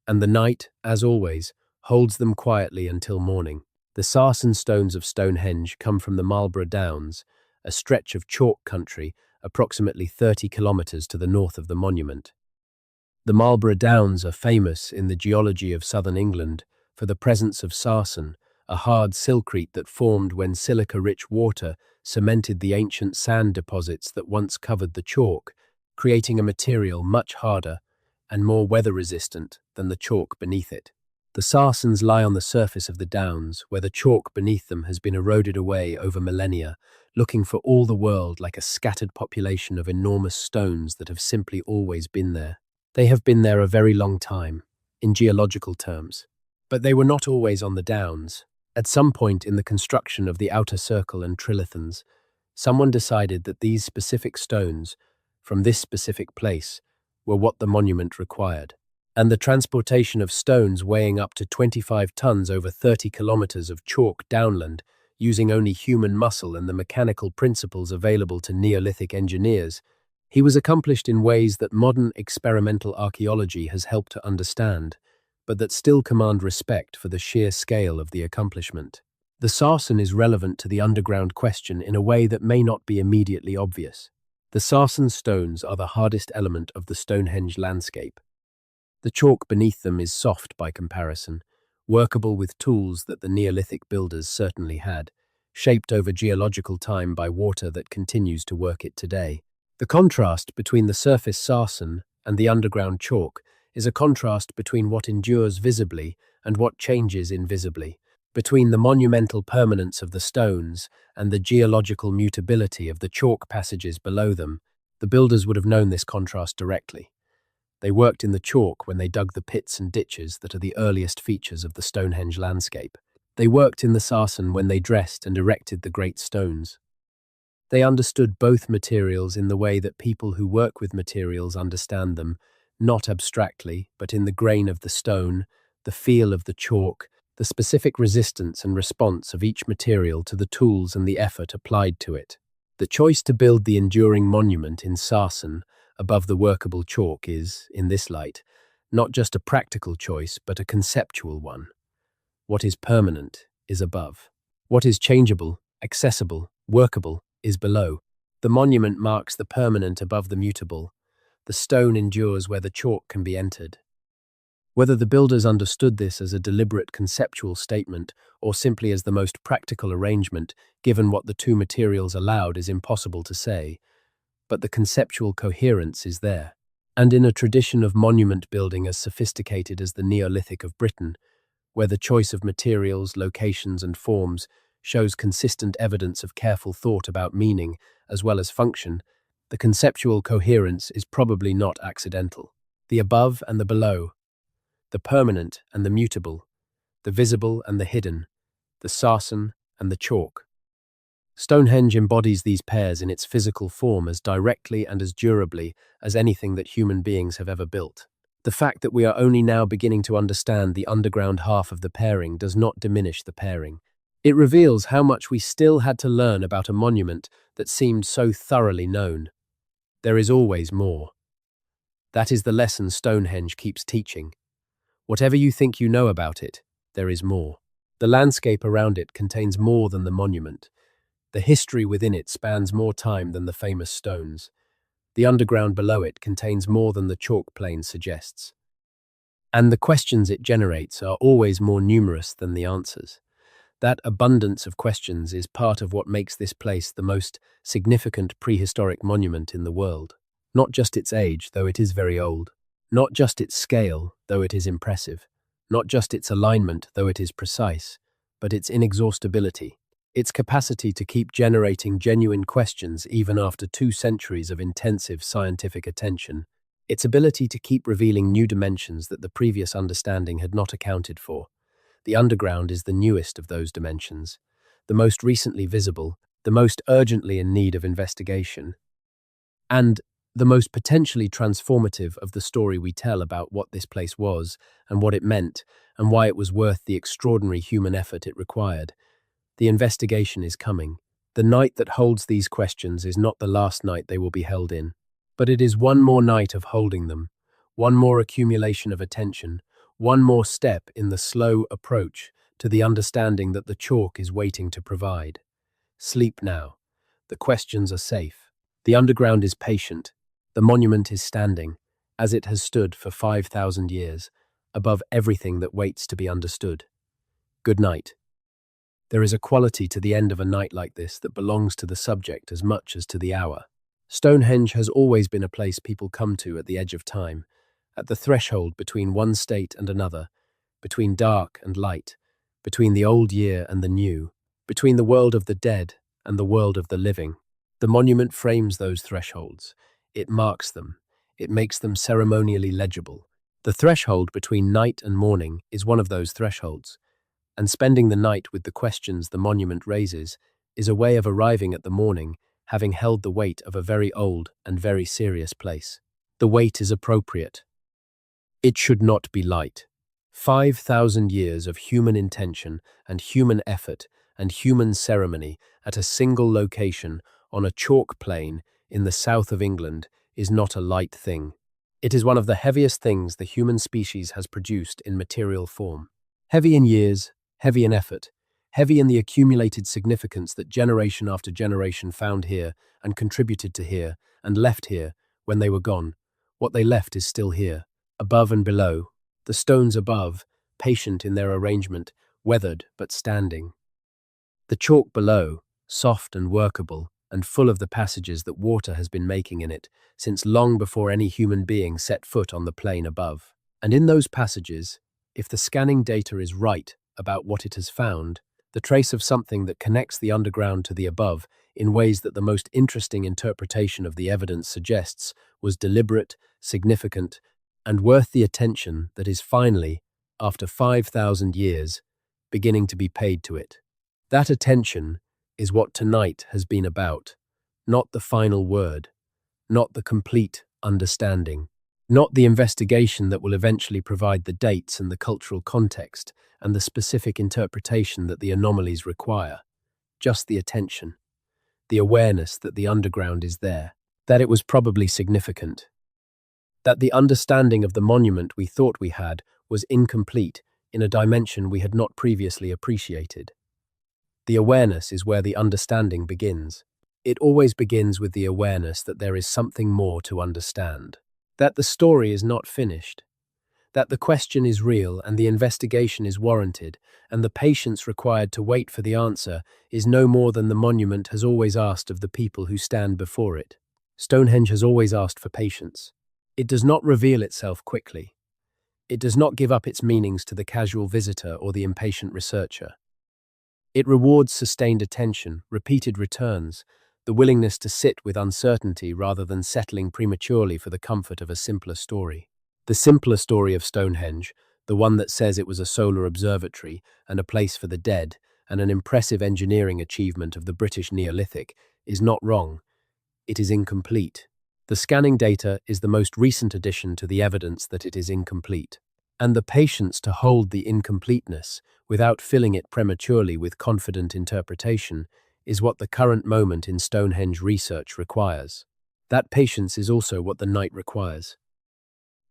and the night, as always, holds them quietly until morning. The sarsen stones of Stonehenge come from the Marlborough Downs, a stretch of chalk country approximately 30 kilometers to the north of the monument. The Marlborough Downs are famous in the geology of southern England for the presence of sarsen, a hard silcrete that formed when silica-rich water cemented the ancient sand deposits that once covered the chalk, creating a material much harder and more weather-resistant than the chalk beneath it. The sarsens lie on the surface of the downs, where the chalk beneath them has been eroded away over millennia, looking for all the world like a scattered population of enormous stones that have simply always been there. They have been there a very long time, in geological terms. But they were not always on the downs. At some point in the construction of the outer circle and trilithons, someone decided that these specific stones, from this specific place, were what the monument required. And the transportation of stones weighing up to 25 tons over 30 kilometers of chalk downland, using only human muscle and the mechanical principles available to Neolithic engineers, he was accomplished in ways that modern experimental archaeology has helped to understand, but that still command respect for the sheer scale of the accomplishment. The sarsen is relevant to the underground question in a way that may not be immediately obvious. The sarsen stones are the hardest element of the Stonehenge landscape. The chalk beneath them is soft by comparison, workable with tools that the Neolithic builders certainly had, shaped over geological time by water that continues to work it today. The contrast between the surface sarsen and the underground chalk is a contrast between what endures visibly and what changes invisibly, between the monumental permanence of the stones and the geological mutability of the chalk passages below them. The builders would have known this contrast directly. They worked in the chalk when they dug the pits and ditches that are the earliest features of the Stonehenge landscape. They worked in the sarsen when they dressed and erected the great stones. They understood both materials in the way that people who work with materials understand them, not abstractly, but in the grain of the stone, the feel of the chalk, the specific resistance and response of each material to the tools and the effort applied to it. The choice to build the enduring monument in sarsen above the workable chalk is, in this light, not just a practical choice, but a conceptual one. What is permanent is above. What is changeable, accessible, workable is below. The monument marks the permanent above the mutable. The stone endures where the chalk can be entered. Whether the builders understood this as a deliberate conceptual statement or simply as the most practical arrangement, given what the two materials allowed, is impossible to say. But the conceptual coherence is there. And in a tradition of monument building as sophisticated as the Neolithic of Britain, where the choice of materials, locations, and forms shows consistent evidence of careful thought about meaning as well as function, the conceptual coherence is probably not accidental. The above and the below, the permanent and the mutable, the visible and the hidden, the sarsen and the chalk. Stonehenge embodies these pairs in its physical form as directly and as durably as anything that human beings have ever built. The fact that we are only now beginning to understand the underground half of the pairing does not diminish the pairing. It reveals how much we still had to learn about a monument that seemed so thoroughly known. There is always more. That is the lesson Stonehenge keeps teaching. Whatever you think you know about it, there is more. The landscape around it contains more than the monument. The history within it spans more time than the famous stones. The underground below it contains more than the chalk plain suggests. And the questions it generates are always more numerous than the answers. That abundance of questions is part of what makes this place the most significant prehistoric monument in the world. Not just its age, though it is very old. Not just its scale, though it is impressive. Not just its alignment, though it is precise, but its inexhaustibility. its capacity to keep generating genuine questions even after 2 centuries of intensive scientific attention, its ability to keep revealing new dimensions that the previous understanding had not accounted for. The underground is the newest of those dimensions, the most recently visible, the most urgently in need of investigation, and the most potentially transformative of the story we tell about what this place was and what it meant and why it was worth the extraordinary human effort it required. The investigation is coming. The night that holds these questions is not the last night they will be held in, but it is one more night of holding them, one more accumulation of attention, one more step in the slow approach to the understanding that the chalk is waiting to provide. Sleep now. The questions are safe. The underground is patient. The monument is standing, as it has stood for 5,000 years, above everything that waits to be understood. Good night. There is a quality to the end of a night like this that belongs to the subject as much as to the hour. Stonehenge has always been a place people come to at the edge of time, at the threshold between one state and another, between dark and light, between the old year and the new, between the world of the dead and the world of the living. The monument frames those thresholds. It marks them. It makes them ceremonially legible. The threshold between night and morning is one of those thresholds, and spending the night with the questions the monument raises is a way of arriving at the morning, having held the weight of a very old and very serious place. The weight is appropriate. It should not be light. 5,000 years of human intention and human effort and human ceremony at a single location on a chalk plain in the south of England is not a light thing. It is one of the heaviest things the human species has produced in material form. Heavy in years, heavy in effort, heavy in the accumulated significance that generation after generation found here and contributed to here and left here when they were gone. What they left is still here, above and below, the stones above, patient in their arrangement, weathered but standing. The chalk below, soft and workable, and full of the passages that water has been making in it since long before any human being set foot on the plain above. And in those passages, if the scanning data is right about what it has found, the trace of something that connects the underground to the above in ways that the most interesting interpretation of the evidence suggests was deliberate, significant, and worth the attention that is finally, after 5,000 years, beginning to be paid to it. That attention is what tonight has been about, not the final word, not the complete understanding, not the investigation that will eventually provide the dates and the cultural context and the specific interpretation that the anomalies require, just the attention, the awareness that the underground is there, that it was probably significant, that the understanding of the monument we thought we had was incomplete in a dimension we had not previously appreciated. The awareness is where the understanding begins. It always begins with the awareness that there is something more to understand, that the story is not finished, that the question is real and the investigation is warranted, and the patience required to wait for the answer is no more than the monument has always asked of the people who stand before it. Stonehenge has always asked for patience. It does not reveal itself quickly. It does not give up its meanings to the casual visitor or the impatient researcher. It rewards sustained attention, repeated returns, the willingness to sit with uncertainty rather than settling prematurely for the comfort of a simpler story. The simpler story of Stonehenge, the one that says it was a solar observatory and a place for the dead and an impressive engineering achievement of the British Neolithic, is not wrong. It is incomplete. The scanning data is the most recent addition to the evidence that it is incomplete. And the patience to hold the incompleteness without filling it prematurely with confident interpretation is what the current moment in Stonehenge research requires. That patience is also what the night requires.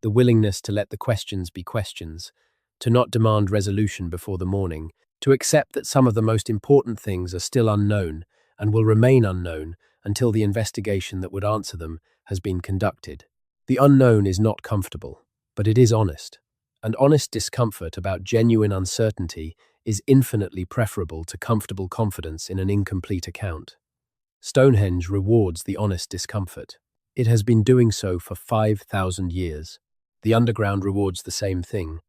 The willingness to let the questions be questions, to not demand resolution before the morning, to accept that some of the most important things are still unknown and will remain unknown until the investigation that would answer them has been conducted. The unknown is not comfortable, but it is honest. And honest discomfort about genuine uncertainty is infinitely preferable to comfortable confidence in an incomplete account. Stonehenge rewards the honest discomfort. It has been doing so for 5,000 years. The underground rewards the same thing.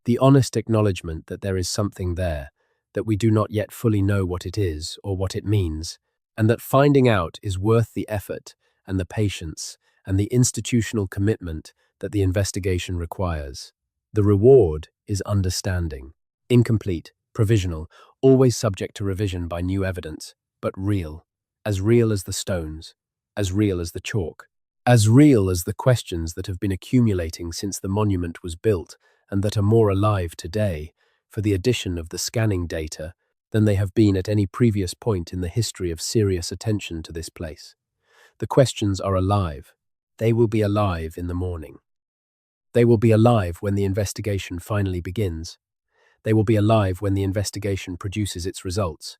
The honest acknowledgement that there is something there, that we do not yet fully know what it is or what it means, and that finding out is worth the effort and the patience and the institutional commitment that the investigation requires. The reward is understanding. Incomplete, provisional, always subject to revision by new evidence, but real. As real as the stones, as real as the chalk, as real as the questions that have been accumulating since the monument was built and that are more alive today for the addition of the scanning data than they have been at any previous point in the history of serious attention to this place. The questions are alive. They will be alive in the morning. They will be alive when the investigation finally begins. They will be alive when the investigation produces its results.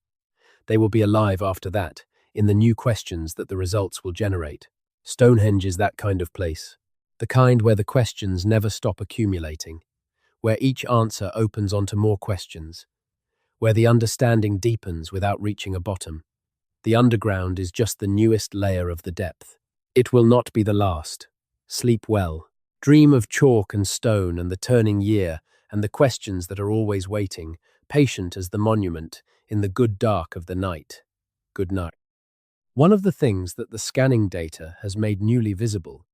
They will be alive after that, in the new questions that the results will generate. Stonehenge is that kind of place, the kind where the questions never stop accumulating, where each answer opens onto more questions, where the understanding deepens without reaching a bottom. The underground is just the newest layer of the depth. It will not be the last. Sleep well. Dream of chalk and stone and the turning year and the questions that are always waiting, patient as the monument in the good dark of the night. Good night. One of the things that the scanning data has made newly visible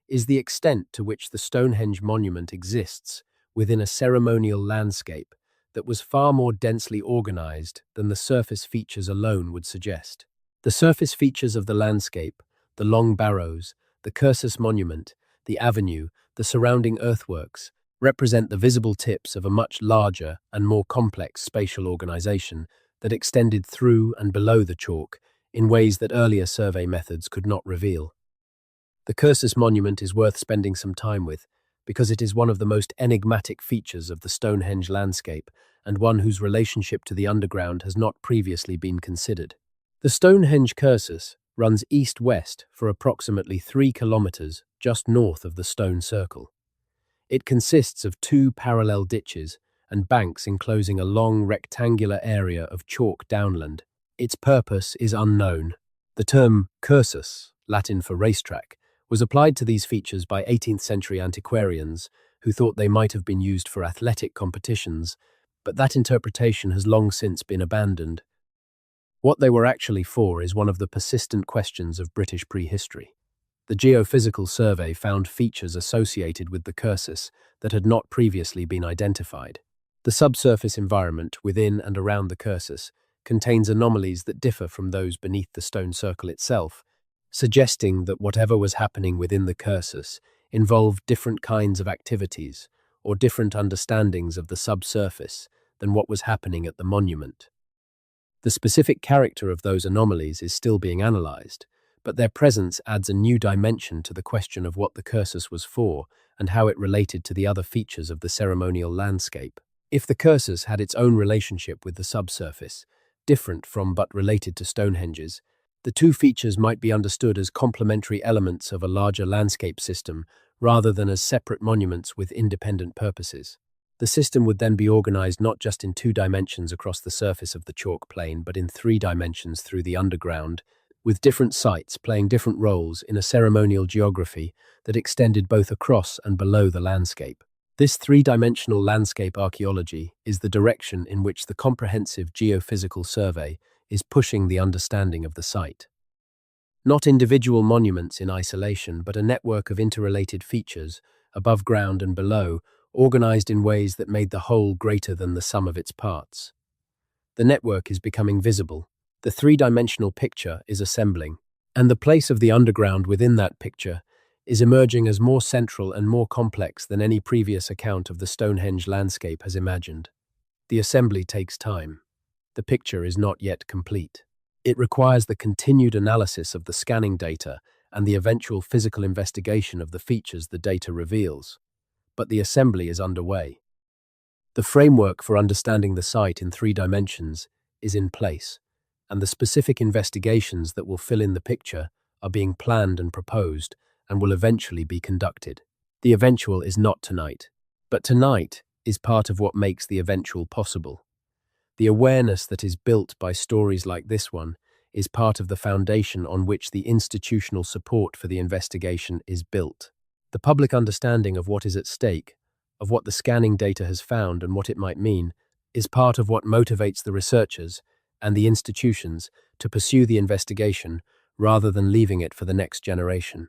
is the extent to which the Stonehenge monument exists within a ceremonial landscape that was far more densely organized than the surface features alone would suggest. The surface features of the landscape, the long barrows, the Cursus monument, the avenue, the surrounding earthworks, represent the visible tips of a much larger and more complex spatial organization that extended through and below the chalk in ways that earlier survey methods could not reveal. The Cursus monument is worth spending some time with because it is one of the most enigmatic features of the Stonehenge landscape and one whose relationship to the underground has not previously been considered. The Stonehenge Cursus runs east-west for approximately 3 kilometers just north of the stone circle. It consists of 2 parallel ditches and banks enclosing a long rectangular area of chalk downland. Its purpose is unknown. The term cursus, Latin for racetrack, was applied to these features by 18th century antiquarians who thought they might have been used for athletic competitions, but that interpretation has long since been abandoned. What they were actually for is one of the persistent questions of British prehistory. The geophysical survey found features associated with the cursus that had not previously been identified. The subsurface environment within and around the cursus contains anomalies that differ from those beneath the stone circle itself, suggesting that whatever was happening within the cursus involved different kinds of activities or different understandings of the subsurface than what was happening at the monument. The specific character of those anomalies is still being analyzed, but their presence adds a new dimension to the question of what the cursus was for and how it related to the other features of the ceremonial landscape. If the cursus had its own relationship with the subsurface, different from but related to Stonehenge's, the two features might be understood as complementary elements of a larger landscape system rather than as separate monuments with independent purposes. The system would then be organized not just in 2 dimensions across the surface of the chalk plain, but in 3 dimensions through the underground, with different sites playing different roles in a ceremonial geography that extended both across and below the landscape. This 3-dimensional landscape archaeology is the direction in which the comprehensive geophysical survey is pushing the understanding of the site. Not individual monuments in isolation, but a network of interrelated features, above ground and below, organized in ways that made the whole greater than the sum of its parts. The network is becoming visible. The 3-dimensional picture is assembling, and the place of the underground within that picture is emerging as more central and more complex than any previous account of the Stonehenge landscape has imagined. The assembly takes time. The picture is not yet complete. It requires the continued analysis of the scanning data and the eventual physical investigation of the features the data reveals. But the assembly is underway. The framework for understanding the site in 3 dimensions is in place, and the specific investigations that will fill in the picture are being planned and proposed and will eventually be conducted. The eventual is not tonight, but tonight is part of what makes the eventual possible. The awareness that is built by stories like this one is part of the foundation on which the institutional support for the investigation is built. The public understanding of what is at stake, of what the scanning data has found and what it might mean, is part of what motivates the researchers and the institutions to pursue the investigation rather than leaving it for the next generation.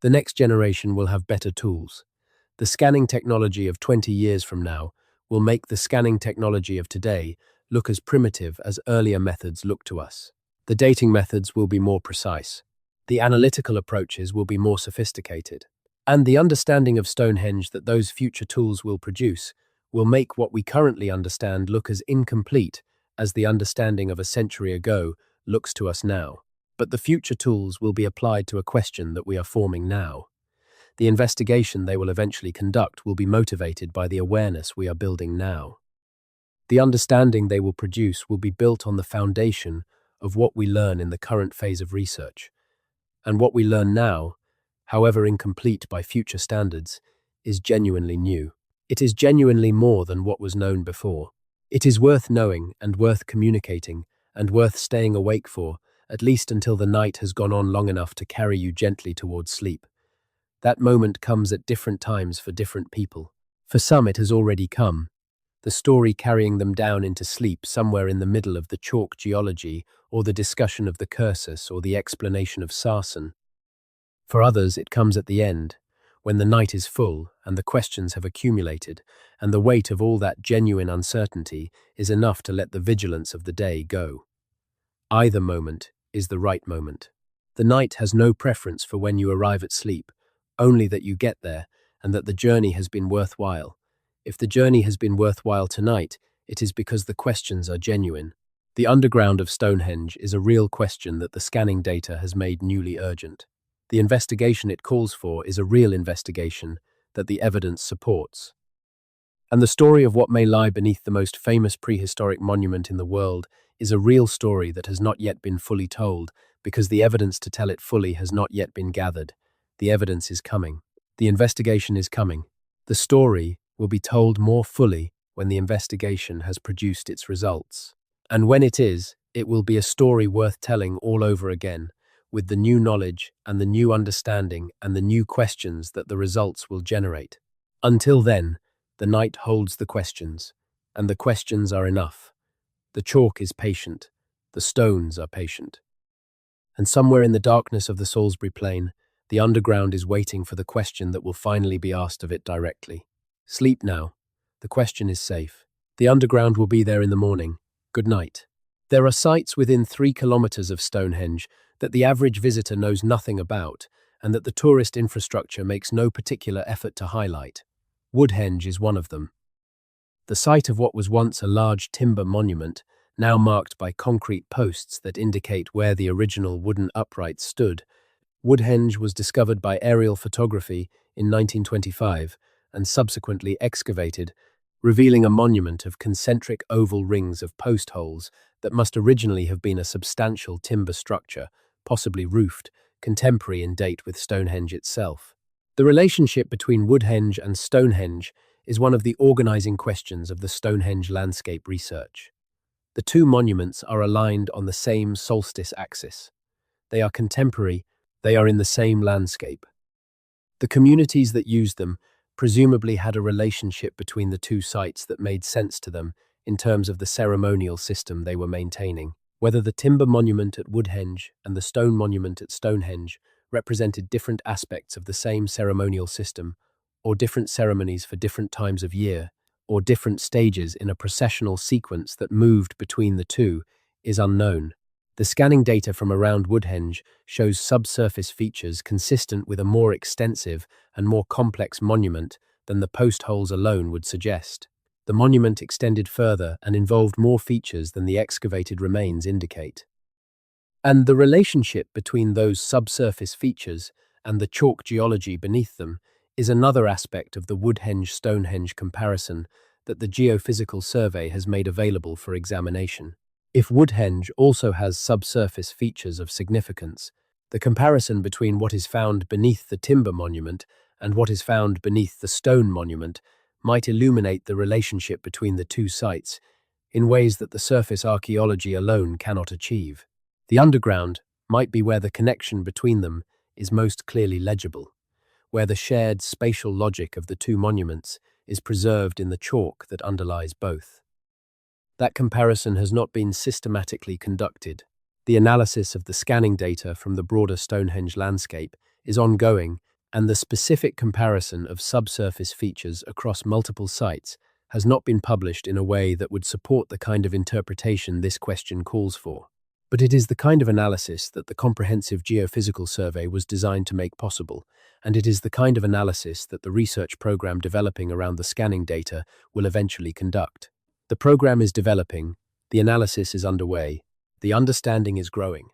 The next generation will have better tools. The scanning technology of 20 years from now will make the scanning technology of today look as primitive as earlier methods look to us. The dating methods will be more precise. The analytical approaches will be more sophisticated. And the understanding of Stonehenge that those future tools will produce will make what we currently understand look as incomplete as the understanding of a century ago looks to us now. But the future tools will be applied to a question that we are forming now. The investigation they will eventually conduct will be motivated by the awareness we are building now. The understanding they will produce will be built on the foundation of what we learn in the current phase of research. And what we learn now, however incomplete by future standards, is genuinely new. It is genuinely more than what was known before. It is worth knowing and worth communicating and worth staying awake for, at least until the night has gone on long enough to carry you gently towards sleep. That moment comes at different times for different people. For some it has already come, the story carrying them down into sleep somewhere in the middle of the chalk geology or the discussion of the cursus or the explanation of sarsen. For others it comes at the end, when the night is full and the questions have accumulated and the weight of all that genuine uncertainty is enough to let the vigilance of the day go. Either moment is the right moment. The night has no preference for when you arrive at sleep, only that you get there and that the journey has been worthwhile. If the journey has been worthwhile tonight, it is because the questions are genuine. The underground of Stonehenge is a real question that the scanning data has made newly urgent. The investigation it calls for is a real investigation that the evidence supports. And the story of what may lie beneath the most famous prehistoric monument in the world is a real story that has not yet been fully told because the evidence to tell it fully has not yet been gathered. The evidence is coming. The investigation is coming. The story will be told more fully when the investigation has produced its results. And when it is, it will be a story worth telling all over again, with the new knowledge and the new understanding and the new questions that the results will generate. Until then, the night holds the questions, and the questions are enough. The chalk is patient, the stones are patient. And somewhere in the darkness of the Salisbury Plain, the underground is waiting for the question that will finally be asked of it directly. Sleep now. The question is safe. The underground will be there in the morning. Good night. There are sites within 3 kilometers of Stonehenge that the average visitor knows nothing about and that the tourist infrastructure makes no particular effort to highlight. Woodhenge is one of them. The site of what was once a large timber monument, now marked by concrete posts that indicate where the original wooden uprights stood. Woodhenge was discovered by aerial photography in 1925 and subsequently excavated, revealing a monument of concentric oval rings of post holes that must originally have been a substantial timber structure, possibly roofed, contemporary in date with Stonehenge itself. The relationship between Woodhenge and Stonehenge is one of the organizing questions of the Stonehenge landscape research. The two monuments are aligned on the same solstice axis. They are contemporary, they are in the same landscape. The communities that used them presumably had a relationship between the two sites that made sense to them in terms of the ceremonial system they were maintaining. Whether the timber monument at Woodhenge and the stone monument at Stonehenge represented different aspects of the same ceremonial system, or different ceremonies for different times of year, or different stages in a processional sequence that moved between the two, is unknown. The scanning data from around Woodhenge shows subsurface features consistent with a more extensive and more complex monument than the post holes alone would suggest. The monument extended further and involved more features than the excavated remains indicate. And the relationship between those subsurface features and the chalk geology beneath them is another aspect of the Woodhenge-Stonehenge comparison that the Geophysical Survey has made available for examination. If Woodhenge also has subsurface features of significance, the comparison between what is found beneath the timber monument and what is found beneath the stone monument might illuminate the relationship between the two sites in ways that the surface archaeology alone cannot achieve. The underground might be where the connection between them is most clearly legible, where the shared spatial logic of the two monuments is preserved in the chalk that underlies both. That comparison has not been systematically conducted. The analysis of the scanning data from the broader Stonehenge landscape is ongoing, and the specific comparison of subsurface features across multiple sites has not been published in a way that would support the kind of interpretation this question calls for. But it is the kind of analysis that the comprehensive geophysical survey was designed to make possible, and it is the kind of analysis that the research program developing around the scanning data will eventually conduct. The program is developing, the analysis is underway, the understanding is growing.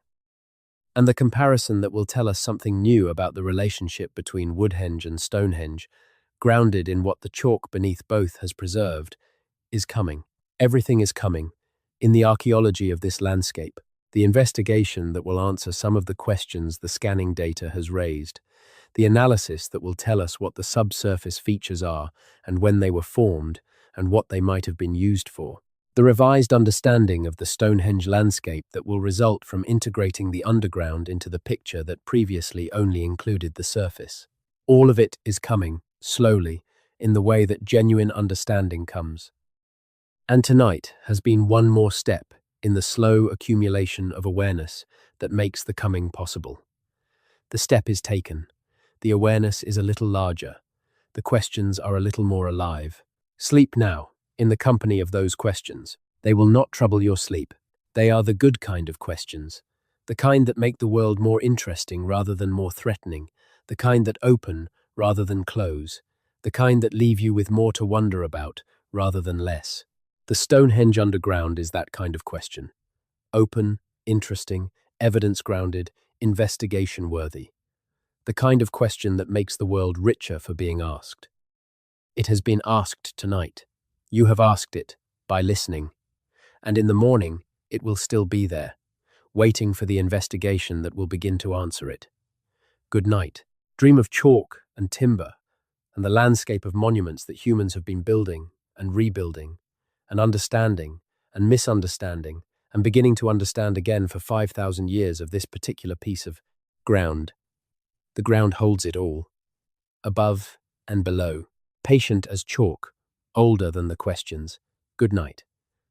And the comparison that will tell us something new about the relationship between Woodhenge and Stonehenge, grounded in what the chalk beneath both has preserved, is coming. Everything is coming. In the archaeology of this landscape, the investigation that will answer some of the questions the scanning data has raised, the analysis that will tell us what the subsurface features are and when they were formed and what they might have been used for, the revised understanding of the Stonehenge landscape that will result from integrating the underground into the picture that previously only included the surface. All of it is coming, slowly, in the way that genuine understanding comes. And tonight has been one more step in the slow accumulation of awareness that makes the coming possible. The step is taken. The awareness is a little larger. The questions are a little more alive. Sleep now, in the company of those questions. They will not trouble your sleep. They are the good kind of questions, the kind that make the world more interesting rather than more threatening, the kind that open rather than close, the kind that leave you with more to wonder about rather than less. The Stonehenge underground is that kind of question. Open, interesting, evidence-grounded, investigation-worthy. The kind of question that makes the world richer for being asked. It has been asked tonight. You have asked it by listening. And in the morning, it will still be there, waiting for the investigation that will begin to answer it. Good night. Dream of chalk and timber and the landscape of monuments that humans have been building and rebuilding and understanding and misunderstanding and beginning to understand again for 5,000 years of this particular piece of ground. The ground holds it all, above and below, patient as chalk, older than the questions. Good night.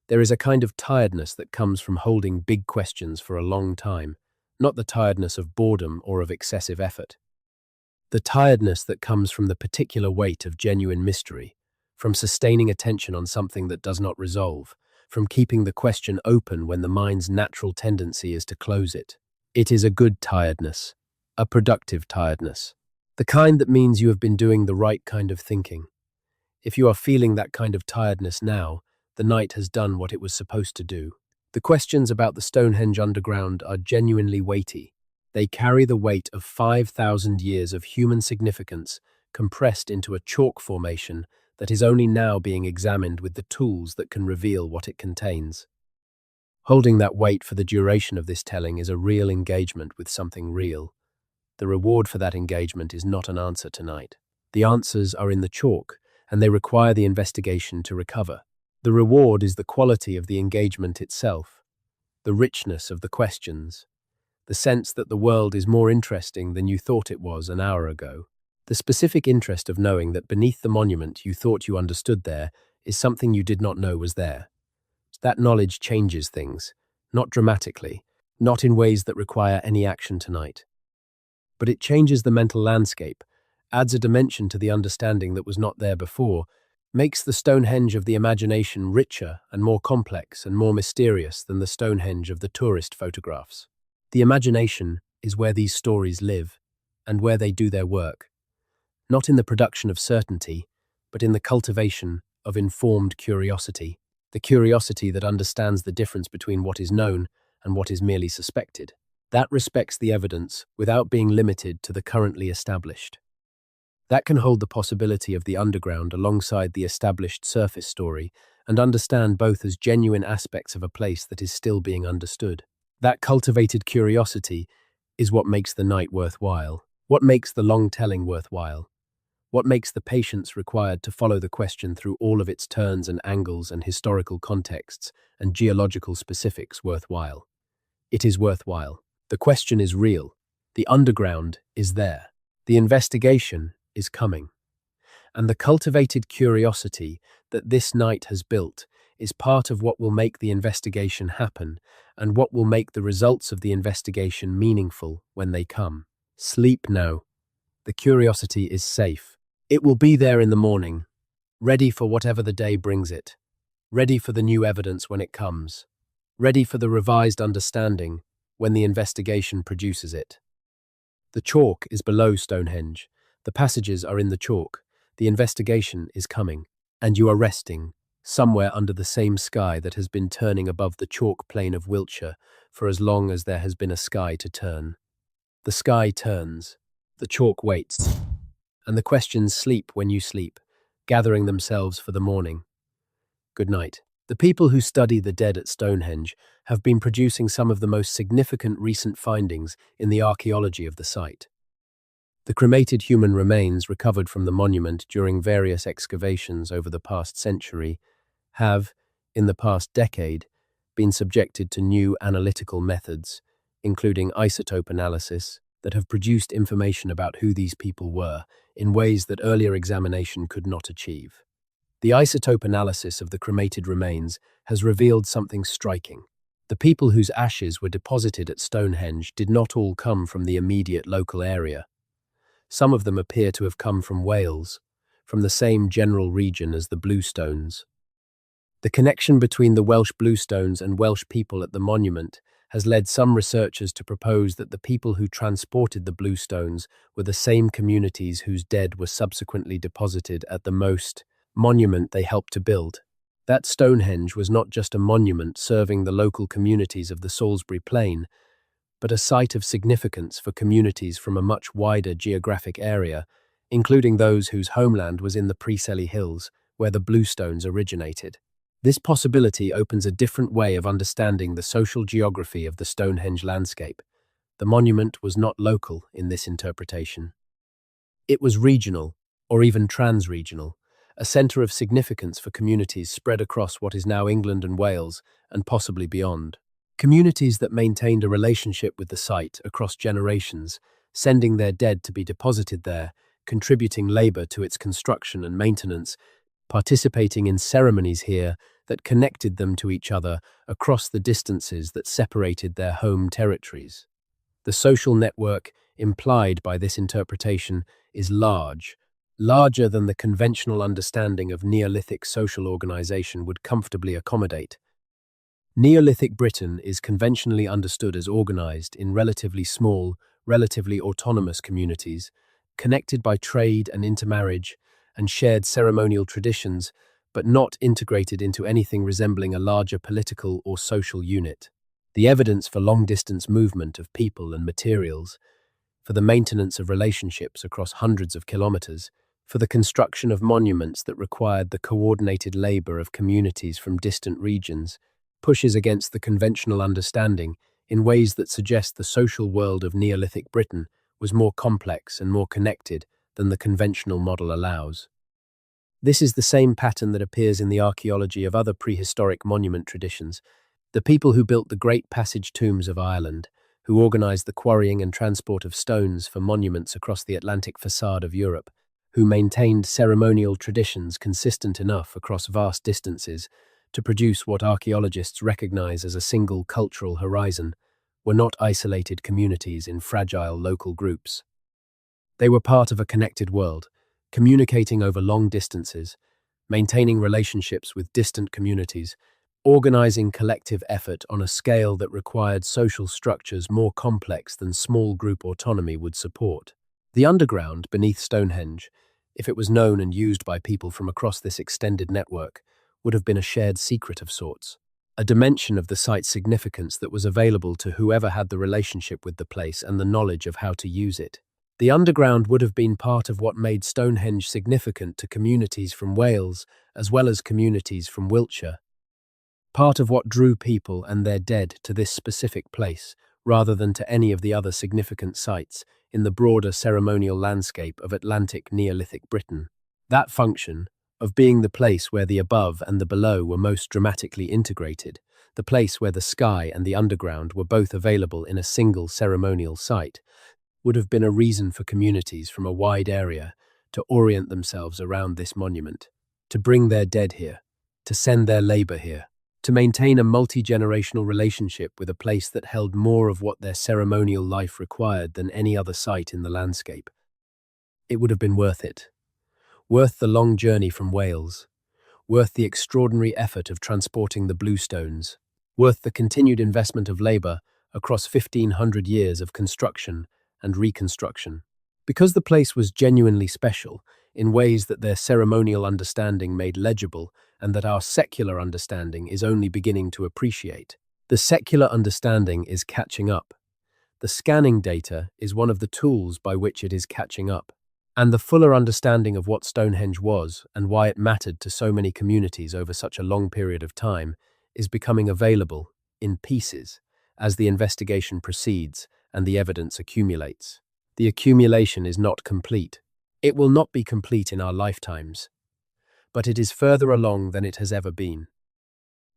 There is a kind of tiredness that comes from holding big questions for a long time, not the tiredness of boredom or of excessive effort. The tiredness that comes from the particular weight of genuine mystery, from sustaining attention on something that does not resolve, from keeping the question open when the mind's natural tendency is to close it. It is a good tiredness, a productive tiredness, the kind that means you have been doing the right kind of thinking. If you are feeling that kind of tiredness now, the night has done what it was supposed to do. The questions about the Stonehenge underground are genuinely weighty. They carry the weight of 5,000 years of human significance compressed into a chalk formation that is only now being examined with the tools that can reveal what it contains. Holding that weight for the duration of this telling is a real engagement with something real. The reward for that engagement is not an answer tonight. The answers are in the chalk, and they require the investigation to recover. The reward is the quality of the engagement itself, the richness of the questions, the sense that the world is more interesting than you thought it was an hour ago, the specific interest of knowing that beneath the monument you thought you understood there is something you did not know was there. That knowledge changes things, not dramatically, not in ways that require any action tonight. But it changes the mental landscape, adds a dimension to the understanding that was not there before, makes the Stonehenge of the imagination richer and more complex and more mysterious than the Stonehenge of the tourist photographs. The imagination is where these stories live and where they do their work, not in the production of certainty, but in the cultivation of informed curiosity, the curiosity that understands the difference between what is known and what is merely suspected. That respects the evidence without being limited to the currently established. That can hold the possibility of the underground alongside the established surface story and understand both as genuine aspects of a place that is still being understood. That cultivated curiosity is what makes the night worthwhile, what makes the long telling worthwhile, what makes the patience required to follow the question through all of its turns and angles and historical contexts and geological specifics worthwhile. It is worthwhile. The question is real. The underground is there. The investigation is coming. And the cultivated curiosity that this night has built is part of what will make the investigation happen and what will make the results of the investigation meaningful when they come. Sleep now. The curiosity is safe. It will be there in the morning, ready for whatever the day brings it, ready for the new evidence when it comes, ready for the revised understanding when the investigation produces it. The chalk is below Stonehenge. The passages are in the chalk. The investigation is coming, and you are resting somewhere under the same sky that has been turning above the chalk plain of Wiltshire for as long as there has been a sky to turn. The sky turns, the chalk waits, and the questions sleep when you sleep, gathering themselves for the morning. Good night. The people who study the dead at Stonehenge have been producing some of the most significant recent findings in the archaeology of the site. The cremated human remains recovered from the monument during various excavations over the past century have, in the past decade, been subjected to new analytical methods, including isotope analysis, that have produced information about who these people were in ways that earlier examination could not achieve. The isotope analysis of the cremated remains has revealed something striking. The people whose ashes were deposited at Stonehenge did not all come from the immediate local area. Some of them appear to have come from Wales, from the same general region as the Bluestones. The connection between the Welsh Bluestones and Welsh people at the monument has led some researchers to propose that the people who transported the Bluestones were the same communities whose dead were subsequently deposited at the monument they helped to build. That Stonehenge was not just a monument serving the local communities of the Salisbury Plain, but a site of significance for communities from a much wider geographic area, including those whose homeland was in the Preseli Hills, where the Bluestones originated. This possibility opens a different way of understanding the social geography of the Stonehenge landscape. The monument was not local in this interpretation. It was regional, or even trans-regional, a centre of significance for communities spread across what is now England and Wales, and possibly beyond. Communities that maintained a relationship with the site across generations, sending their dead to be deposited there, contributing labour to its construction and maintenance, participating in ceremonies here that connected them to each other across the distances that separated their home territories. The social network implied by this interpretation is larger than the conventional understanding of Neolithic social organisation would comfortably accommodate. Neolithic Britain is conventionally understood as organised in relatively small, relatively autonomous communities, connected by trade and intermarriage, and shared ceremonial traditions, but not integrated into anything resembling a larger political or social unit. The evidence for long-distance movement of people and materials, for the maintenance of relationships across hundreds of kilometres, for the construction of monuments that required the coordinated labour of communities from distant regions, pushes against the conventional understanding in ways that suggest the social world of Neolithic Britain was more complex and more connected than the conventional model allows. This is the same pattern that appears in the archaeology of other prehistoric monument traditions. The people who built the Great Passage tombs of Ireland, who organised the quarrying and transport of stones for monuments across the Atlantic facade of Europe, who maintained ceremonial traditions consistent enough across vast distances to produce what archaeologists recognise as a single cultural horizon, were not isolated communities in fragile local groups. They were part of a connected world, communicating over long distances, maintaining relationships with distant communities, organising collective effort on a scale that required social structures more complex than small group autonomy would support. The underground beneath Stonehenge, if it was known and used by people from across this extended network, would have been a shared secret of sorts, a dimension of the site's significance that was available to whoever had the relationship with the place and the knowledge of how to use it. The underground would have been part of what made Stonehenge significant to communities from Wales as well as communities from Wiltshire, part of what drew people and their dead to this specific place rather than to any of the other significant sites in the broader ceremonial landscape of Atlantic Neolithic Britain. That function, of being the place where the above and the below were most dramatically integrated, the place where the sky and the underground were both available in a single ceremonial site, would have been a reason for communities from a wide area to orient themselves around this monument, to bring their dead here, to send their labor here, to maintain a multi-generational relationship with a place that held more of what their ceremonial life required than any other site in the landscape. It would have been worth it. Worth the long journey from Wales, worth the extraordinary effort of transporting the bluestones, worth the continued investment of labor across 1,500 years of construction and reconstruction. Because the place was genuinely special, in ways that their ceremonial understanding made legible and that our secular understanding is only beginning to appreciate. The secular understanding is catching up. The scanning data is one of the tools by which it is catching up. And the fuller understanding of what Stonehenge was and why it mattered to so many communities over such a long period of time is becoming available, in pieces, as the investigation proceeds and the evidence accumulates. The accumulation is not complete. It will not be complete in our lifetimes, but it is further along than it has ever been.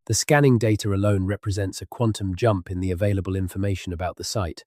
The scanning data alone represents a quantum jump in the available information about the site,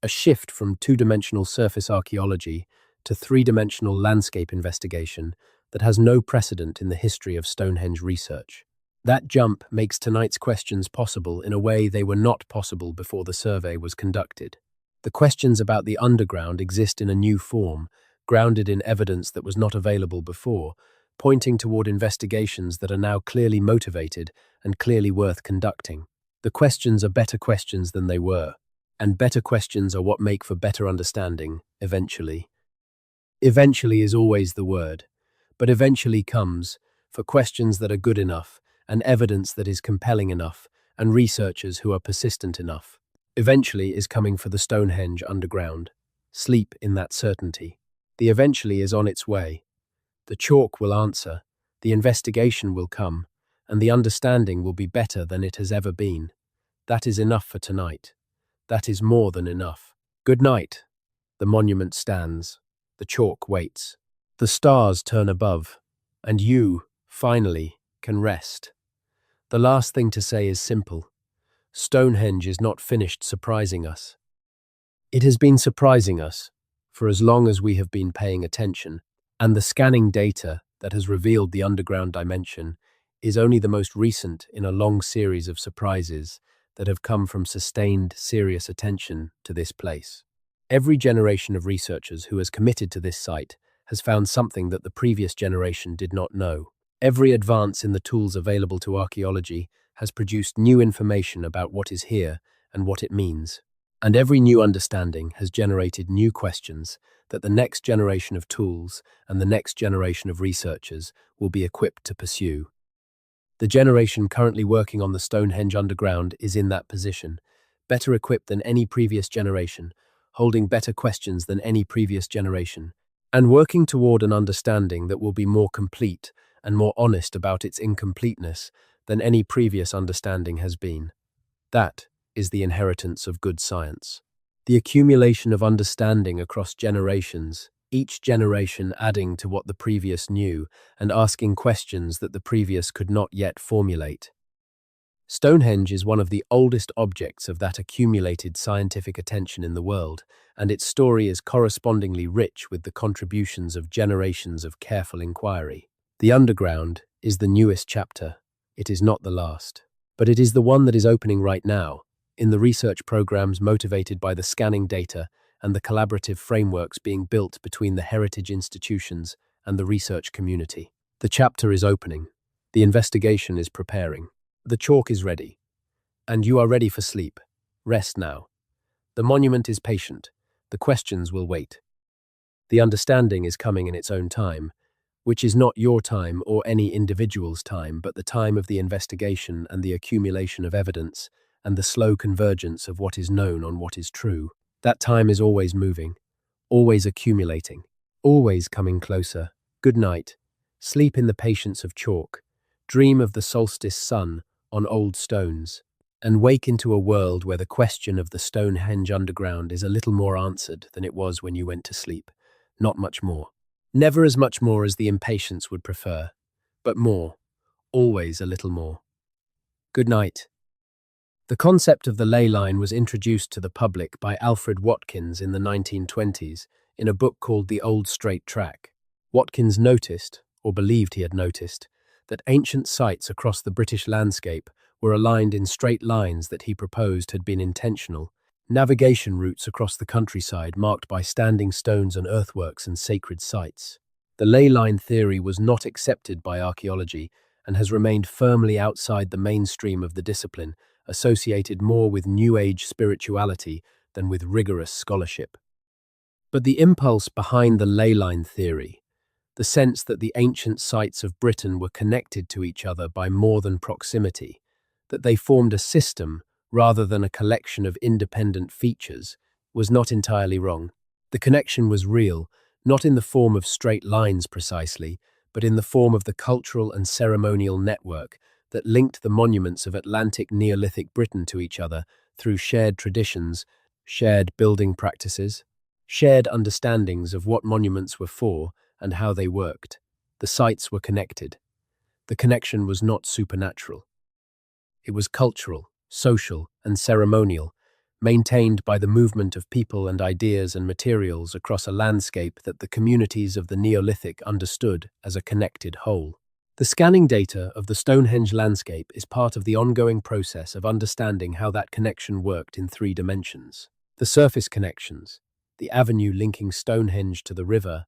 a shift from two-dimensional surface archaeology to three-dimensional landscape investigation that has no precedent in the history of Stonehenge research. That jump makes tonight's questions possible in a way they were not possible before the survey was conducted. The questions about the underground exist in a new form, grounded in evidence that was not available before, pointing toward investigations that are now clearly motivated and clearly worth conducting. The questions are better questions than they were, and better questions are what make for better understanding, eventually. Eventually is always the word, but eventually comes for questions that are good enough, and evidence that is compelling enough, and researchers who are persistent enough. Eventually is coming for the Stonehenge underground. Sleep in that certainty. The eventually is on its way. The chalk will answer, the investigation will come, and the understanding will be better than it has ever been. That is enough for tonight. That is more than enough. Good night. The monument stands. The chalk waits. The stars turn above, and you, finally, can rest. The last thing to say is simple. Stonehenge is not finished surprising us. It has been surprising us for as long as we have been paying attention, and the scanning data that has revealed the underground dimension is only the most recent in a long series of surprises that have come from sustained, serious attention to this place. Every generation of researchers who has committed to this site has found something that the previous generation did not know. Every advance in the tools available to archaeology has produced new information about what is here and what it means. And every new understanding has generated new questions that the next generation of tools and the next generation of researchers will be equipped to pursue. The generation currently working on the Stonehenge underground is in that position, better equipped than any previous generation, holding better questions than any previous generation, and working toward an understanding that will be more complete and more honest about its incompleteness than any previous understanding has been. That is the inheritance of good science. The accumulation of understanding across generations, each generation adding to what the previous knew and asking questions that the previous could not yet formulate. Stonehenge is one of the oldest objects of that accumulated scientific attention in the world, and its story is correspondingly rich with the contributions of generations of careful inquiry. The underground is the newest chapter. It is not the last, but it is the one that is opening right now, in the research programs motivated by the scanning data and the collaborative frameworks being built between the heritage institutions and the research community. The chapter is opening. The investigation is preparing. The chalk is ready. And you are ready for sleep. Rest now. The monument is patient. The questions will wait. The understanding is coming in its own time, which is not your time or any individual's time, but the time of the investigation and the accumulation of evidence and the slow convergence of what is known on what is true. That time is always moving, always accumulating, always coming closer. Good night. Sleep in the patience of chalk. Dream of the solstice sun on old stones, and wake into a world where the question of the Stonehenge underground is a little more answered than it was when you went to sleep. Not much more. Never as much more as the impatience would prefer, but more, always a little more. Good night. The concept of the ley line was introduced to the public by Alfred Watkins in the 1920s in a book called The Old Straight Track. Watkins noticed, or believed he had noticed, that ancient sites across the British landscape were aligned in straight lines that he proposed had been intentional. Navigation routes across the countryside marked by standing stones and earthworks and sacred sites. The ley line theory was not accepted by archaeology and has remained firmly outside the mainstream of the discipline, associated more with New Age spirituality than with rigorous scholarship. But the impulse behind the ley line theory, the sense that the ancient sites of Britain were connected to each other by more than proximity, that they formed a system rather than a collection of independent features, was not entirely wrong. The connection was real, not in the form of straight lines precisely, but in the form of the cultural and ceremonial network that linked the monuments of Atlantic Neolithic Britain to each other through shared traditions, shared building practices, shared understandings of what monuments were for and how they worked. The sites were connected. The connection was not supernatural. It was cultural, social, and ceremonial, maintained by the movement of people and ideas and materials across a landscape that the communities of the Neolithic understood as a connected whole. The scanning data of the Stonehenge landscape is part of the ongoing process of understanding how that connection worked in 3 dimensions. The surface connections, the avenue linking Stonehenge to the river,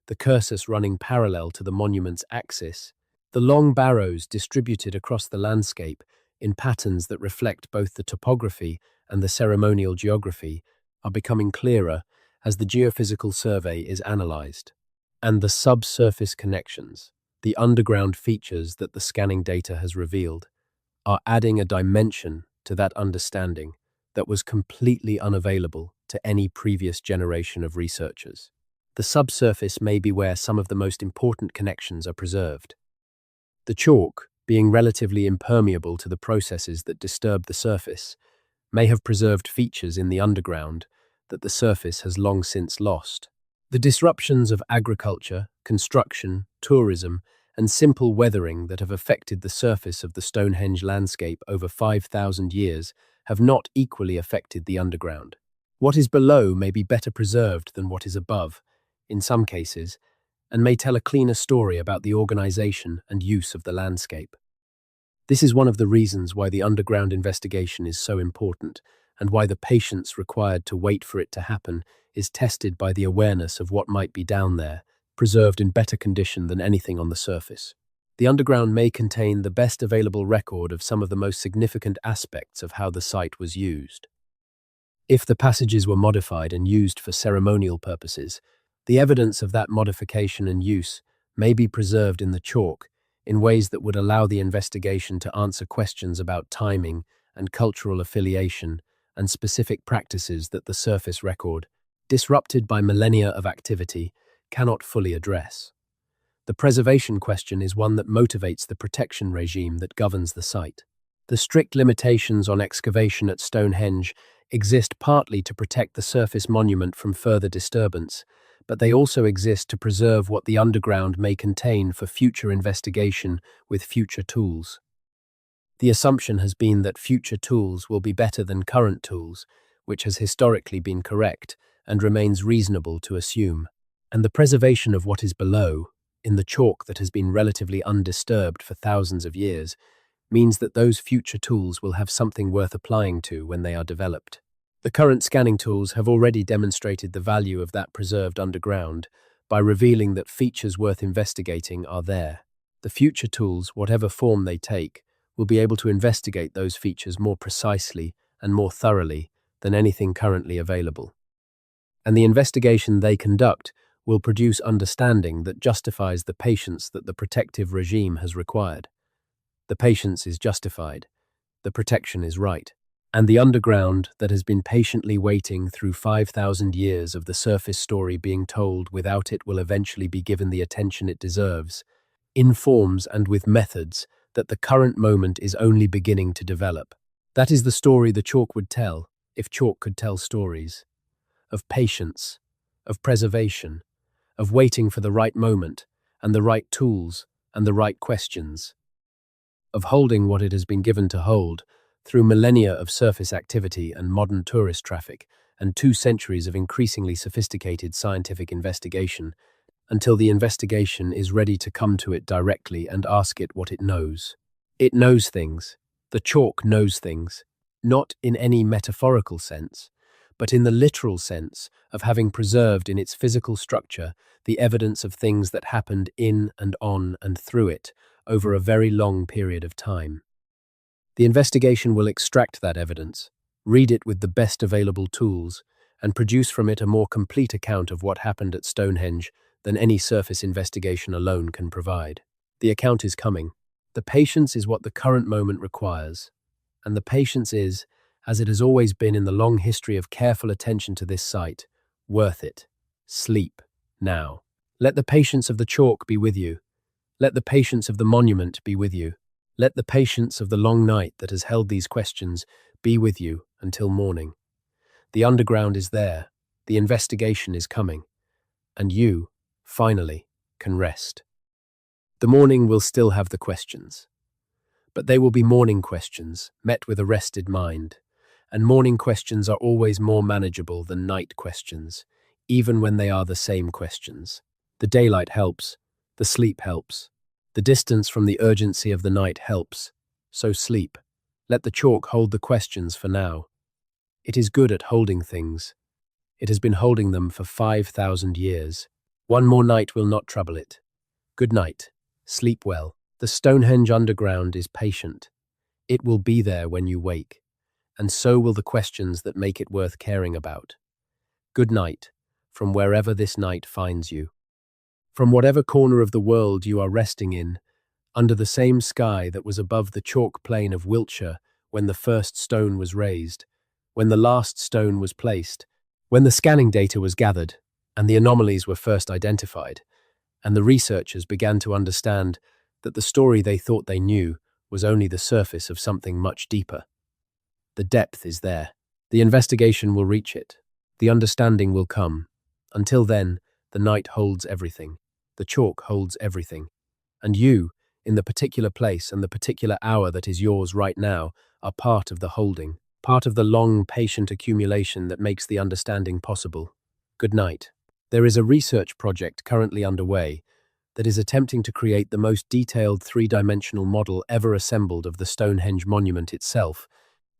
the cursus running parallel to the monument's axis, the long barrows distributed across the landscape in patterns that reflect both the topography and the ceremonial geography, are becoming clearer as the geophysical survey is analyzed. And the subsurface connections, the underground features that the scanning data has revealed, are adding a dimension to that understanding that was completely unavailable to any previous generation of researchers. The subsurface may be where some of the most important connections are preserved. The chalk, being relatively impermeable to the processes that disturb the surface, may have preserved features in the underground that the surface has long since lost. The disruptions of agriculture, construction, tourism, and simple weathering that have affected the surface of the Stonehenge landscape over 5,000 years have not equally affected the underground. What is below may be better preserved than what is above, in some cases, and may tell a cleaner story about the organization and use of the landscape. This is one of the reasons why the underground investigation is so important, and why the patience required to wait for it to happen is tested by the awareness of what might be down there, preserved in better condition than anything on the surface. The underground may contain the best available record of some of the most significant aspects of how the site was used. If the passages were modified and used for ceremonial purposes, the evidence of that modification and use may be preserved in the chalk in ways that would allow the investigation to answer questions about timing and cultural affiliation and specific practices that the surface record, disrupted by millennia of activity, cannot fully address. The preservation question is one that motivates the protection regime that governs the site. The strict limitations on excavation at Stonehenge exist partly to protect the surface monument from further disturbance, but they also exist to preserve what the underground may contain for future investigation with future tools. The assumption has been that future tools will be better than current tools, which has historically been correct and remains reasonable to assume. And the preservation of what is below, in the chalk that has been relatively undisturbed for thousands of years, means that those future tools will have something worth applying to when they are developed. The current scanning tools have already demonstrated the value of that preserved underground by revealing that features worth investigating are there. The future tools, whatever form they take, will be able to investigate those features more precisely and more thoroughly than anything currently available. And the investigation they conduct will produce understanding that justifies the patience that the protective regime has required. The patience is justified. The protection is right. And the underground that has been patiently waiting through 5,000 years of the surface story being told without it will eventually be given the attention it deserves, in forms and with methods that the current moment is only beginning to develop. That is the story the chalk would tell, if chalk could tell stories. Of patience, of preservation, of waiting for the right moment, and the right tools, and the right questions. Of holding what it has been given to hold, through millennia of surface activity and modern tourist traffic, and 2 centuries of increasingly sophisticated scientific investigation, until the investigation is ready to come to it directly and ask it what it knows. It knows things. The chalk knows things, not in any metaphorical sense, but in the literal sense of having preserved in its physical structure the evidence of things that happened in and on and through it over a very long period of time. The investigation will extract that evidence, read it with the best available tools, and produce from it a more complete account of what happened at Stonehenge than any surface investigation alone can provide. The account is coming. The patience is what the current moment requires, and the patience is, as it has always been in the long history of careful attention to this site, worth it. Sleep, now. Let the patience of the chalk be with you. Let the patience of the monument be with you. Let the patience of the long night that has held these questions be with you until morning. The underground is there, the investigation is coming, and you, finally, can rest. The morning will still have the questions, but they will be morning questions, met with a rested mind, and morning questions are always more manageable than night questions, even when they are the same questions. The daylight helps, the sleep helps, the distance from the urgency of the night helps, so sleep. Let the chalk hold the questions for now. It is good at holding things. It has been holding them for 5,000 years. One more night will not trouble it. Good night. Sleep well. The Stonehenge underground is patient. It will be there when you wake, and so will the questions that make it worth caring about. Good night, from wherever this night finds you. From whatever corner of the world you are resting in, under the same sky that was above the chalk plain of Wiltshire when the first stone was raised, when the last stone was placed, when the scanning data was gathered, and the anomalies were first identified, and the researchers began to understand that the story they thought they knew was only the surface of something much deeper. The depth is there. The investigation will reach it. The understanding will come. Until then, the night holds everything. The chalk holds everything. And you, in the particular place and the particular hour that is yours right now, are part of the holding, part of the long, patient accumulation that makes the understanding possible. Good night. There is a research project currently underway that is attempting to create the most detailed three-dimensional model ever assembled of the Stonehenge monument itself,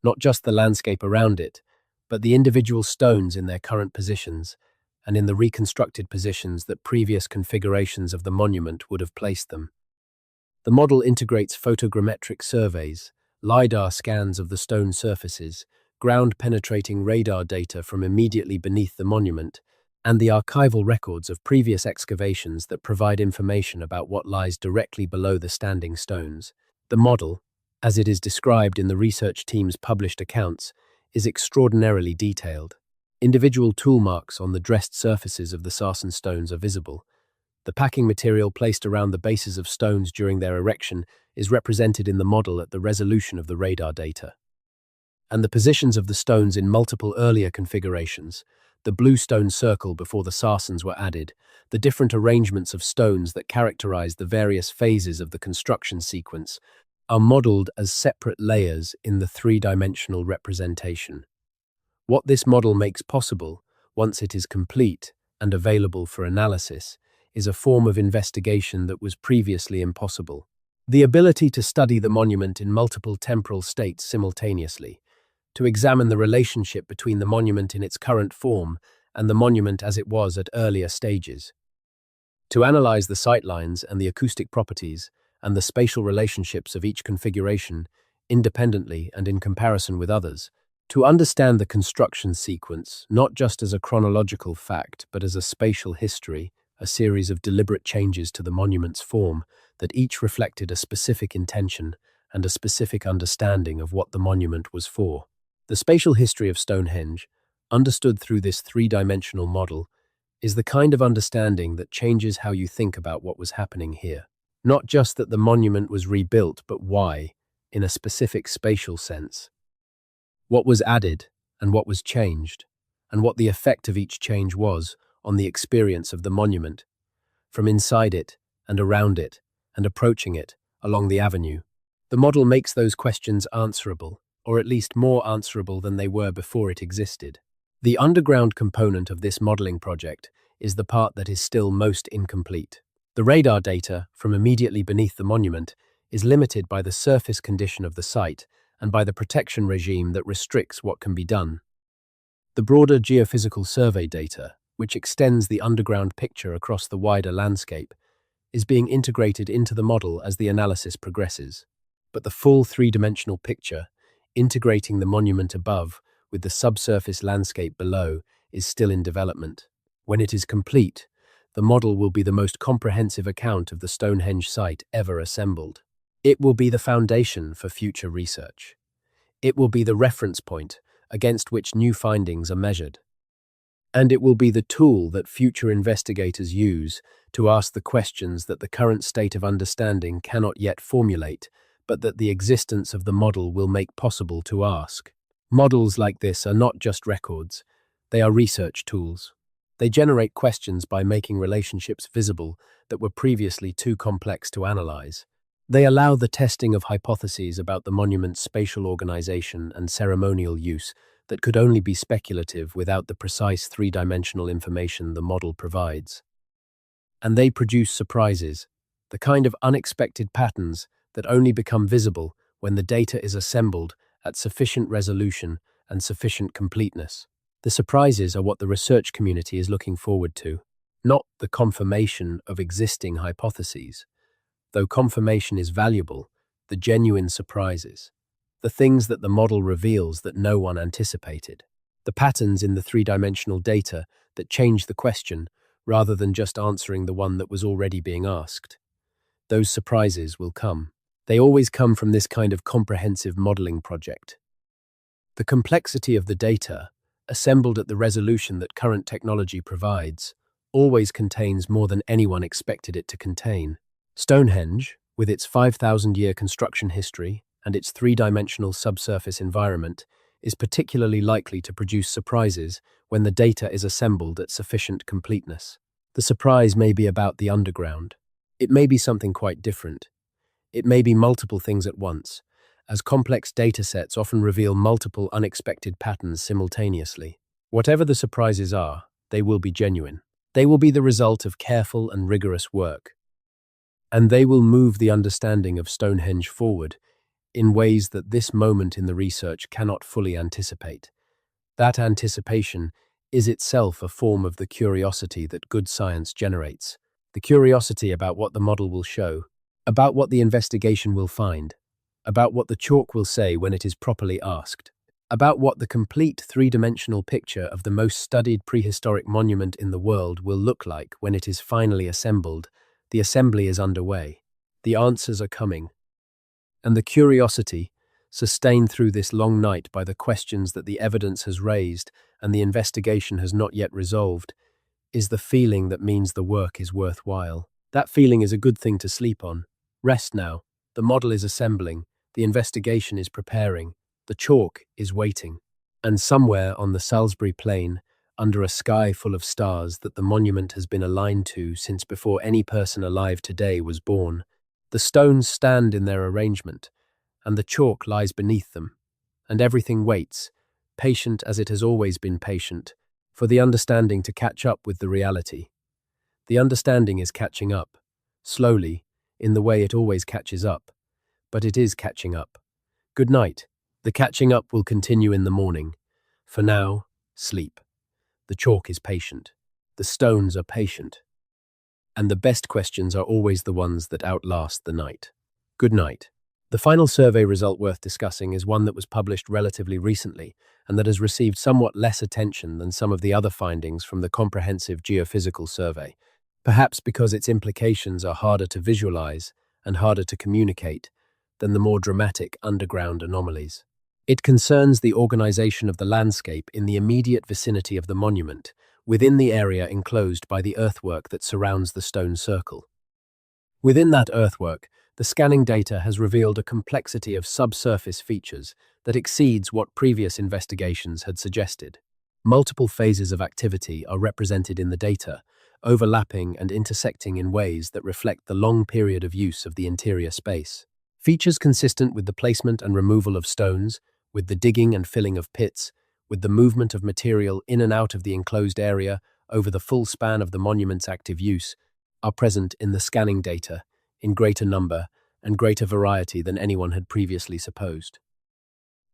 not just the landscape around it, but the individual stones in their current positions and in the reconstructed positions that previous configurations of the monument would have placed them. The model integrates photogrammetric surveys, LiDAR scans of the stone surfaces, ground-penetrating radar data from immediately beneath the monument, and the archival records of previous excavations that provide information about what lies directly below the standing stones. The model, as it is described in the research team's published accounts, is extraordinarily detailed. Individual tool marks on the dressed surfaces of the sarsen stones are visible. The packing material placed around the bases of stones during their erection is represented in the model at the resolution of the radar data. And the positions of the stones in multiple earlier configurations, the blue stone circle before the sarsens were added, the different arrangements of stones that characterize the various phases of the construction sequence, are modeled as separate layers in the three-dimensional representation. What this model makes possible, once it is complete and available for analysis, is a form of investigation that was previously impossible. The ability to study the monument in multiple temporal states simultaneously, to examine the relationship between the monument in its current form and the monument as it was at earlier stages, to analyze the sightlines and the acoustic properties and the spatial relationships of each configuration independently and in comparison with others, to understand the construction sequence not just as a chronological fact but as a spatial history, a series of deliberate changes to the monument's form that each reflected a specific intention and a specific understanding of what the monument was for. The spatial history of Stonehenge, understood through this three-dimensional model, is the kind of understanding that changes how you think about what was happening here. Not just that the monument was rebuilt, but why, in a specific spatial sense. What was added and what was changed, and what the effect of each change was on the experience of the monument, from inside it and around it and approaching it along the avenue. The model makes those questions answerable, or at least more answerable than they were before it existed. The underground component of this modeling project is the part that is still most incomplete. The radar data from immediately beneath the monument is limited by the surface condition of the site and by the protection regime that restricts what can be done. The broader geophysical survey data, which extends the underground picture across the wider landscape, is being integrated into the model as the analysis progresses. But the full three-dimensional picture, integrating the monument above with the subsurface landscape below, is still in development. When it is complete, the model will be the most comprehensive account of the Stonehenge site ever assembled. It will be the foundation for future research. It will be the reference point against which new findings are measured. And it will be the tool that future investigators use to ask the questions that the current state of understanding cannot yet formulate, but that the existence of the model will make possible to ask. Models like this are not just records, they are research tools. They generate questions by making relationships visible that were previously too complex to analyze. They allow the testing of hypotheses about the monument's spatial organization and ceremonial use that could only be speculative without the precise three-dimensional information the model provides. And they produce surprises, the kind of unexpected patterns that only become visible when the data is assembled at sufficient resolution and sufficient completeness. The surprises are what the research community is looking forward to, not the confirmation of existing hypotheses. Though confirmation is valuable, the genuine surprises, the things that the model reveals that no one anticipated, the patterns in the three-dimensional data that change the question rather than just answering the one that was already being asked. Those surprises will come. They always come from this kind of comprehensive modeling project. The complexity of the data, assembled at the resolution that current technology provides, always contains more than anyone expected it to contain. Stonehenge, with its 5,000-year construction history and its three-dimensional subsurface environment, is particularly likely to produce surprises when the data is assembled at sufficient completeness. The surprise may be about the underground. It may be something quite different. It may be multiple things at once, as complex datasets often reveal multiple unexpected patterns simultaneously. Whatever the surprises are, they will be genuine. They will be the result of careful and rigorous work. And they will move the understanding of Stonehenge forward in ways that this moment in the research cannot fully anticipate. That anticipation is itself a form of the curiosity that good science generates. The curiosity about what the model will show, about what the investigation will find, about what the chalk will say when it is properly asked, about what the complete three-dimensional picture of the most studied prehistoric monument in the world will look like when it is finally assembled. The assembly is underway. The answers are coming. And the curiosity, sustained through this long night by the questions that the evidence has raised and the investigation has not yet resolved, is the feeling that means the work is worthwhile. That feeling is a good thing to sleep on. Rest now. The model is assembling. The investigation is preparing. The chalk is waiting. And somewhere on the Salisbury Plain, under a sky full of stars that the monument has been aligned to since before any person alive today was born, the stones stand in their arrangement, and the chalk lies beneath them, and everything waits, patient as it has always been patient, for the understanding to catch up with the reality. The understanding is catching up, slowly, in the way it always catches up, but it is catching up. Good night. The catching up will continue in the morning. For now, sleep. The chalk is patient. The stones are patient. And the best questions are always the ones that outlast the night. Good night. The final survey result worth discussing is one that was published relatively recently and that has received somewhat less attention than some of the other findings from the comprehensive geophysical survey, perhaps because its implications are harder to visualize and harder to communicate than the more dramatic underground anomalies. It concerns the organization of the landscape in the immediate vicinity of the monument, within the area enclosed by the earthwork that surrounds the stone circle. Within that earthwork, the scanning data has revealed a complexity of subsurface features that exceeds what previous investigations had suggested. Multiple phases of activity are represented in the data, overlapping and intersecting in ways that reflect the long period of use of the interior space. Features consistent with the placement and removal of stones, with the digging and filling of pits, with the movement of material in and out of the enclosed area, over the full span of the monument's active use are present in the scanning data in greater number and greater variety than anyone had previously supposed.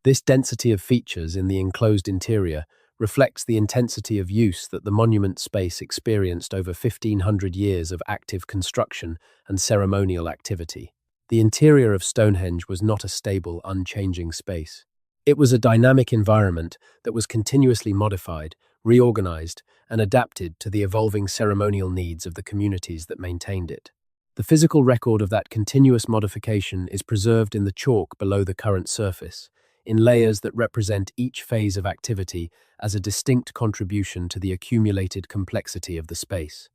This density of features in the enclosed interior reflects the intensity of use that the monument space experienced over 1,500 years of active construction and ceremonial activity. The interior of Stonehenge was not a stable, unchanging space. It was a dynamic environment that was continuously modified, reorganized, and adapted to the evolving ceremonial needs of the communities that maintained it. The physical record of that continuous modification is preserved in the chalk below the current surface, in layers that represent each phase of activity as a distinct contribution to the accumulated complexity of the space.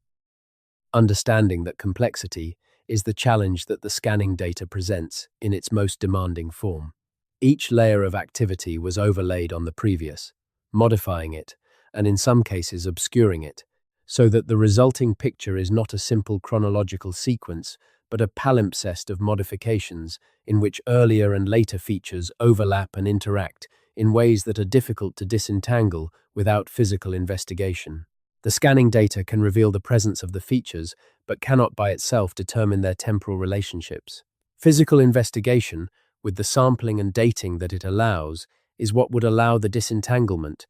Understanding that complexity is the challenge that the scanning data presents in its most demanding form. Each layer of activity was overlaid on the previous, modifying it, and in some cases obscuring it, so that the resulting picture is not a simple chronological sequence, but a palimpsest of modifications in which earlier and later features overlap and interact in ways that are difficult to disentangle without physical investigation. The scanning data can reveal the presence of the features, but cannot by itself determine their temporal relationships. Physical investigation, with the sampling and dating that it allows, is what would allow the disentanglement.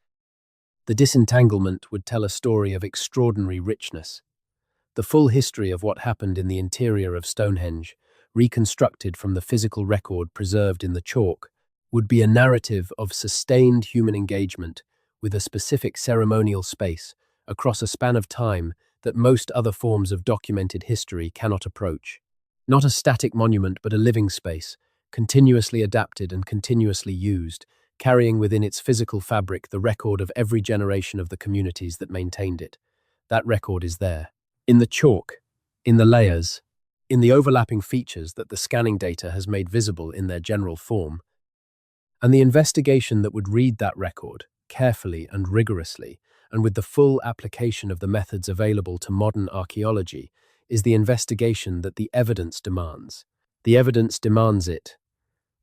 The disentanglement would tell a story of extraordinary richness. The full history of what happened in the interior of Stonehenge, reconstructed from the physical record preserved in the chalk, would be a narrative of sustained human engagement with a specific ceremonial space across a span of time that most other forms of documented history cannot approach. Not a static monument, but a living space, continuously adapted and continuously used, carrying within its physical fabric the record of every generation of the communities that maintained it. That record is there. In the chalk, in the layers, in the overlapping features that the scanning data has made visible in their general form, and the investigation that would read that record, carefully and rigorously, and with the full application of the methods available to modern archaeology, is the investigation that the evidence demands. The evidence demands it.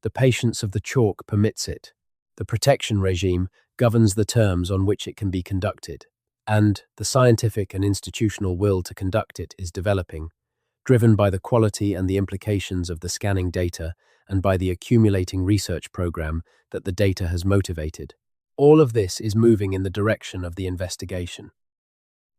The patience of the chalk permits it. The protection regime governs the terms on which it can be conducted, and the scientific and institutional will to conduct it is developing, driven by the quality and the implications of the scanning data and by the accumulating research program that the data has motivated. All of this is moving in the direction of the investigation.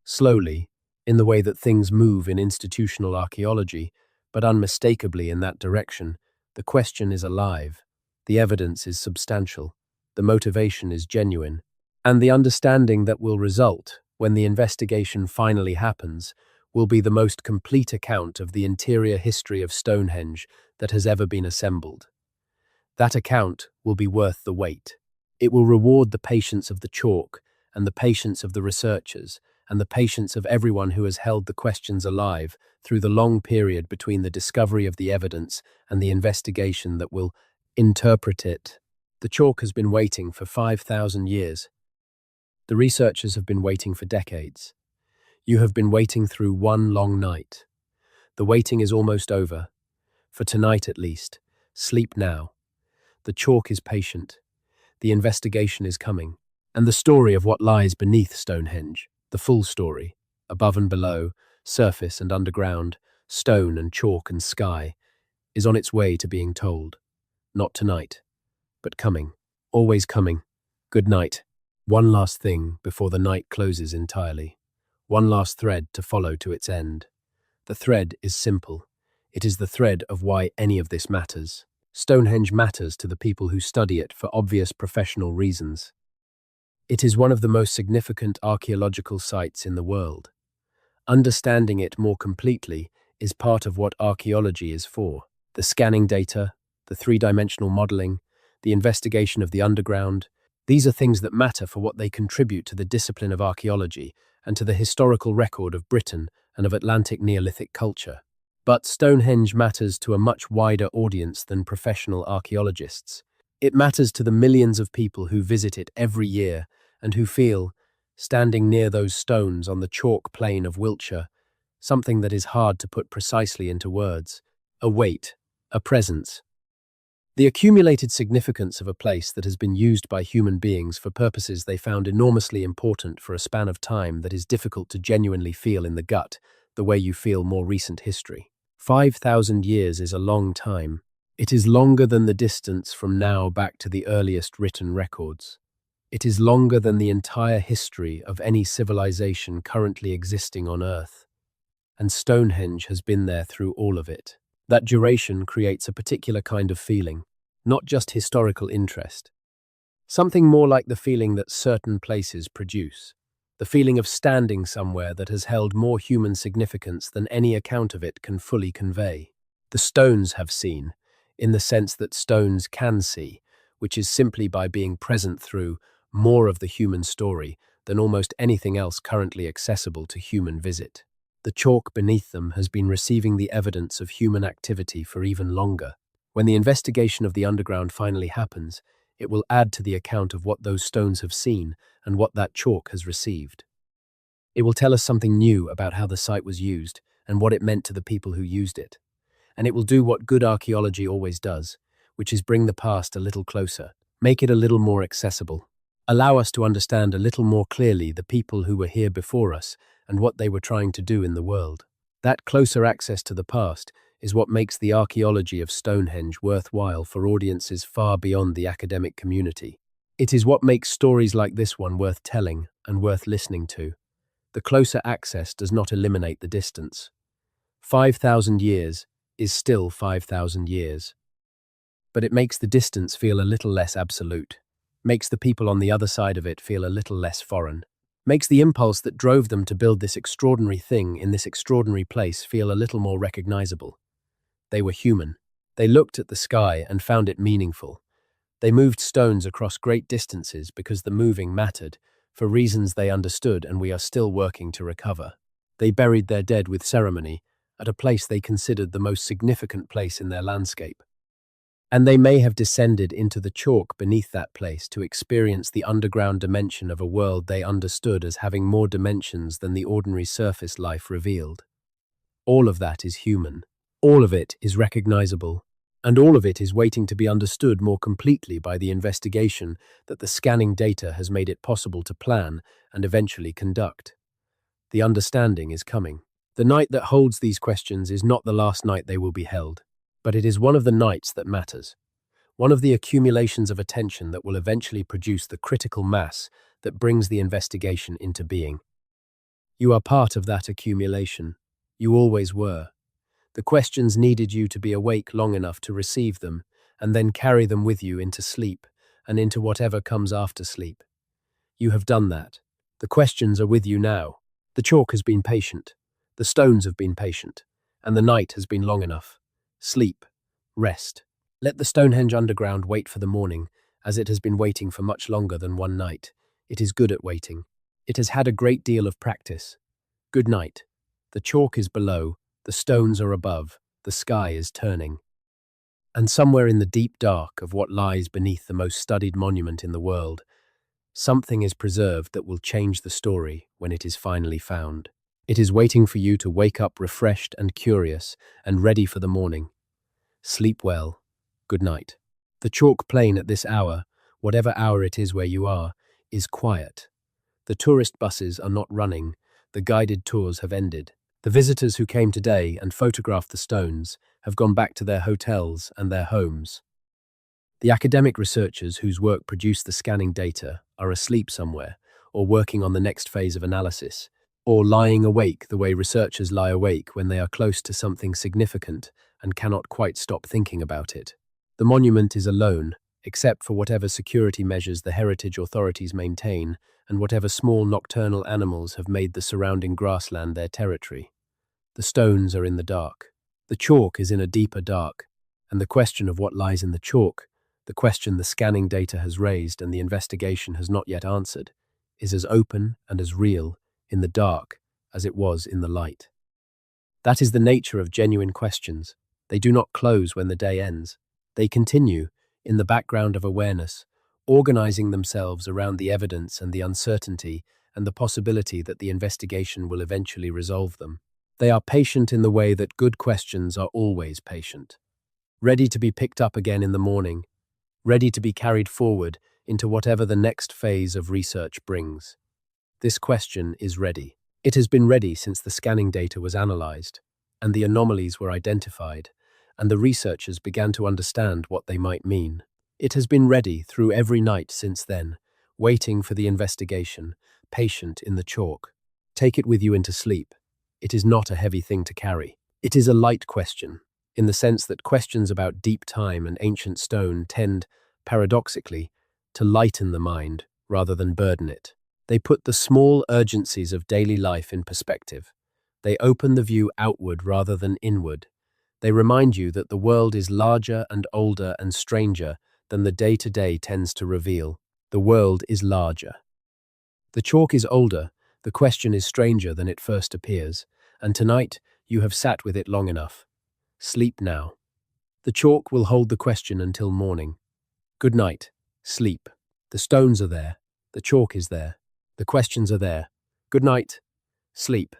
Slowly, in the way that things move in institutional archaeology, but unmistakably in that direction, the question is alive, the evidence is substantial, the motivation is genuine, and the understanding that will result when the investigation finally happens will be the most complete account of the interior history of Stonehenge that has ever been assembled. That account will be worth the wait. It will reward the patience of the chalk and the patience of the researchers and the patience of everyone who has held the questions alive through the long period between the discovery of the evidence and the investigation that will interpret it. The chalk has been waiting for 5,000 years. The researchers have been waiting for decades. You have been waiting through one long night. The waiting is almost over. For tonight at least. Sleep now. The chalk is patient. The investigation is coming. And the story of what lies beneath Stonehenge, the full story, above and below, surface and underground, stone and chalk and sky, is on its way to being told. Not tonight, but coming. Always coming. Good night. One last thing before the night closes entirely. One last thread to follow to its end. The thread is simple. It is the thread of why any of this matters. Stonehenge matters to the people who study it for obvious professional reasons. It is one of the most significant archaeological sites in the world. Understanding it more completely is part of what archaeology is for. The scanning data, the three-dimensional modeling, the investigation of the underground, these are things that matter for what they contribute to the discipline of archaeology and to the historical record of Britain and of Atlantic Neolithic culture. But Stonehenge matters to a much wider audience than professional archaeologists. It matters to the millions of people who visit it every year and who feel, standing near those stones on the chalk plain of Wiltshire, something that is hard to put precisely into words, a weight, a presence. The accumulated significance of a place that has been used by human beings for purposes they found enormously important for a span of time that is difficult to genuinely feel in the gut, the way you feel more recent history. 5,000 years is a long time. It is longer than the distance from now back to the earliest written records. It is longer than the entire history of any civilization currently existing on Earth. And Stonehenge has been there through all of it. That duration creates a particular kind of feeling, not just historical interest. Something more like the feeling that certain places produce. The feeling of standing somewhere that has held more human significance than any account of it can fully convey. The stones have seen, in the sense that stones can see, which is simply by being present through more of the human story than almost anything else currently accessible to human visit. The chalk beneath them has been receiving the evidence of human activity for even longer. When the investigation of the underground finally happens, it will add to the account of what those stones have seen and what that chalk has received. It will tell us something new about how the site was used and what it meant to the people who used it. And it will do what good archaeology always does, which is bring the past a little closer, make it a little more accessible, allow us to understand a little more clearly the people who were here before us and what they were trying to do in the world. That closer access to the past is what makes the archaeology of Stonehenge worthwhile for audiences far beyond the academic community. It is what makes stories like this one worth telling and worth listening to. The closer access does not eliminate the distance. 5,000 years is still 5,000 years. But it makes the distance feel a little less absolute, makes the people on the other side of it feel a little less foreign, makes the impulse that drove them to build this extraordinary thing in this extraordinary place feel a little more recognizable. They were human. They looked at the sky and found it meaningful. They moved stones across great distances because the moving mattered, for reasons they understood and we are still working to recover. They buried their dead with ceremony at a place they considered the most significant place in their landscape. And they may have descended into the chalk beneath that place to experience the underground dimension of a world they understood as having more dimensions than the ordinary surface life revealed. All of that is human. All of it is recognizable. And all of it is waiting to be understood more completely by the investigation that the scanning data has made it possible to plan and eventually conduct. The understanding is coming. The night that holds these questions is not the last night they will be held. But it is one of the nights that matters, one of the accumulations of attention that will eventually produce the critical mass that brings the investigation into being. You are part of that accumulation. You always were. The questions needed you to be awake long enough to receive them and then carry them with you into sleep and into whatever comes after sleep. You have done that. The questions are with you now. The chalk has been patient. The stones have been patient. And the night has been long enough. Sleep. Rest. Let the Stonehenge underground wait for the morning, as it has been waiting for much longer than one night. It is good at waiting. It has had a great deal of practice. Good night. The chalk is below, the stones are above, the sky is turning. And somewhere in the deep dark of what lies beneath the most studied monument in the world, something is preserved that will change the story when it is finally found. It is waiting for you to wake up refreshed and curious and ready for the morning. Sleep well. Good night. The chalk plain at this hour, whatever hour it is where you are, is quiet. The tourist buses are not running. The guided tours have ended. The visitors who came today and photographed the stones have gone back to their hotels and their homes. The academic researchers whose work produced the scanning data are asleep somewhere, or working on the next phase of analysis, or lying awake the way researchers lie awake when they are close to something significant and cannot quite stop thinking about it. The monument is alone, except for whatever security measures the heritage authorities maintain and whatever small nocturnal animals have made the surrounding grassland their territory. The stones are in the dark. The chalk is in a deeper dark, and the question of what lies in the chalk, the question the scanning data has raised and the investigation has not yet answered, is as open and as real in the dark as it was in the light. That is the nature of genuine questions. They do not close when the day ends. They continue, in the background of awareness, organizing themselves around the evidence and the uncertainty and the possibility that the investigation will eventually resolve them. They are patient in the way that good questions are always patient. ready to be picked up again in the morning, ready to be carried forward into whatever the next phase of research brings. This question is ready. It has been ready since the scanning data was analyzed, and the anomalies were identified, and the researchers began to understand what they might mean. It has been ready through every night since then, waiting for the investigation, patient in the chalk. Take it with you into sleep. It is not a heavy thing to carry. It is a light question, in the sense that questions about deep time and ancient stone tend, paradoxically, to lighten the mind rather than burden it. They put the small urgencies of daily life in perspective. They open the view outward rather than inward. They remind you that the world is larger and older and stranger than the day-to-day tends to reveal. The world is larger. The chalk is older, the question is stranger than it first appears, and tonight you have sat with it long enough. Sleep now. The chalk will hold the question until morning. Good night. Sleep. The stones are there. The chalk is there. The questions are there. Good night. Sleep.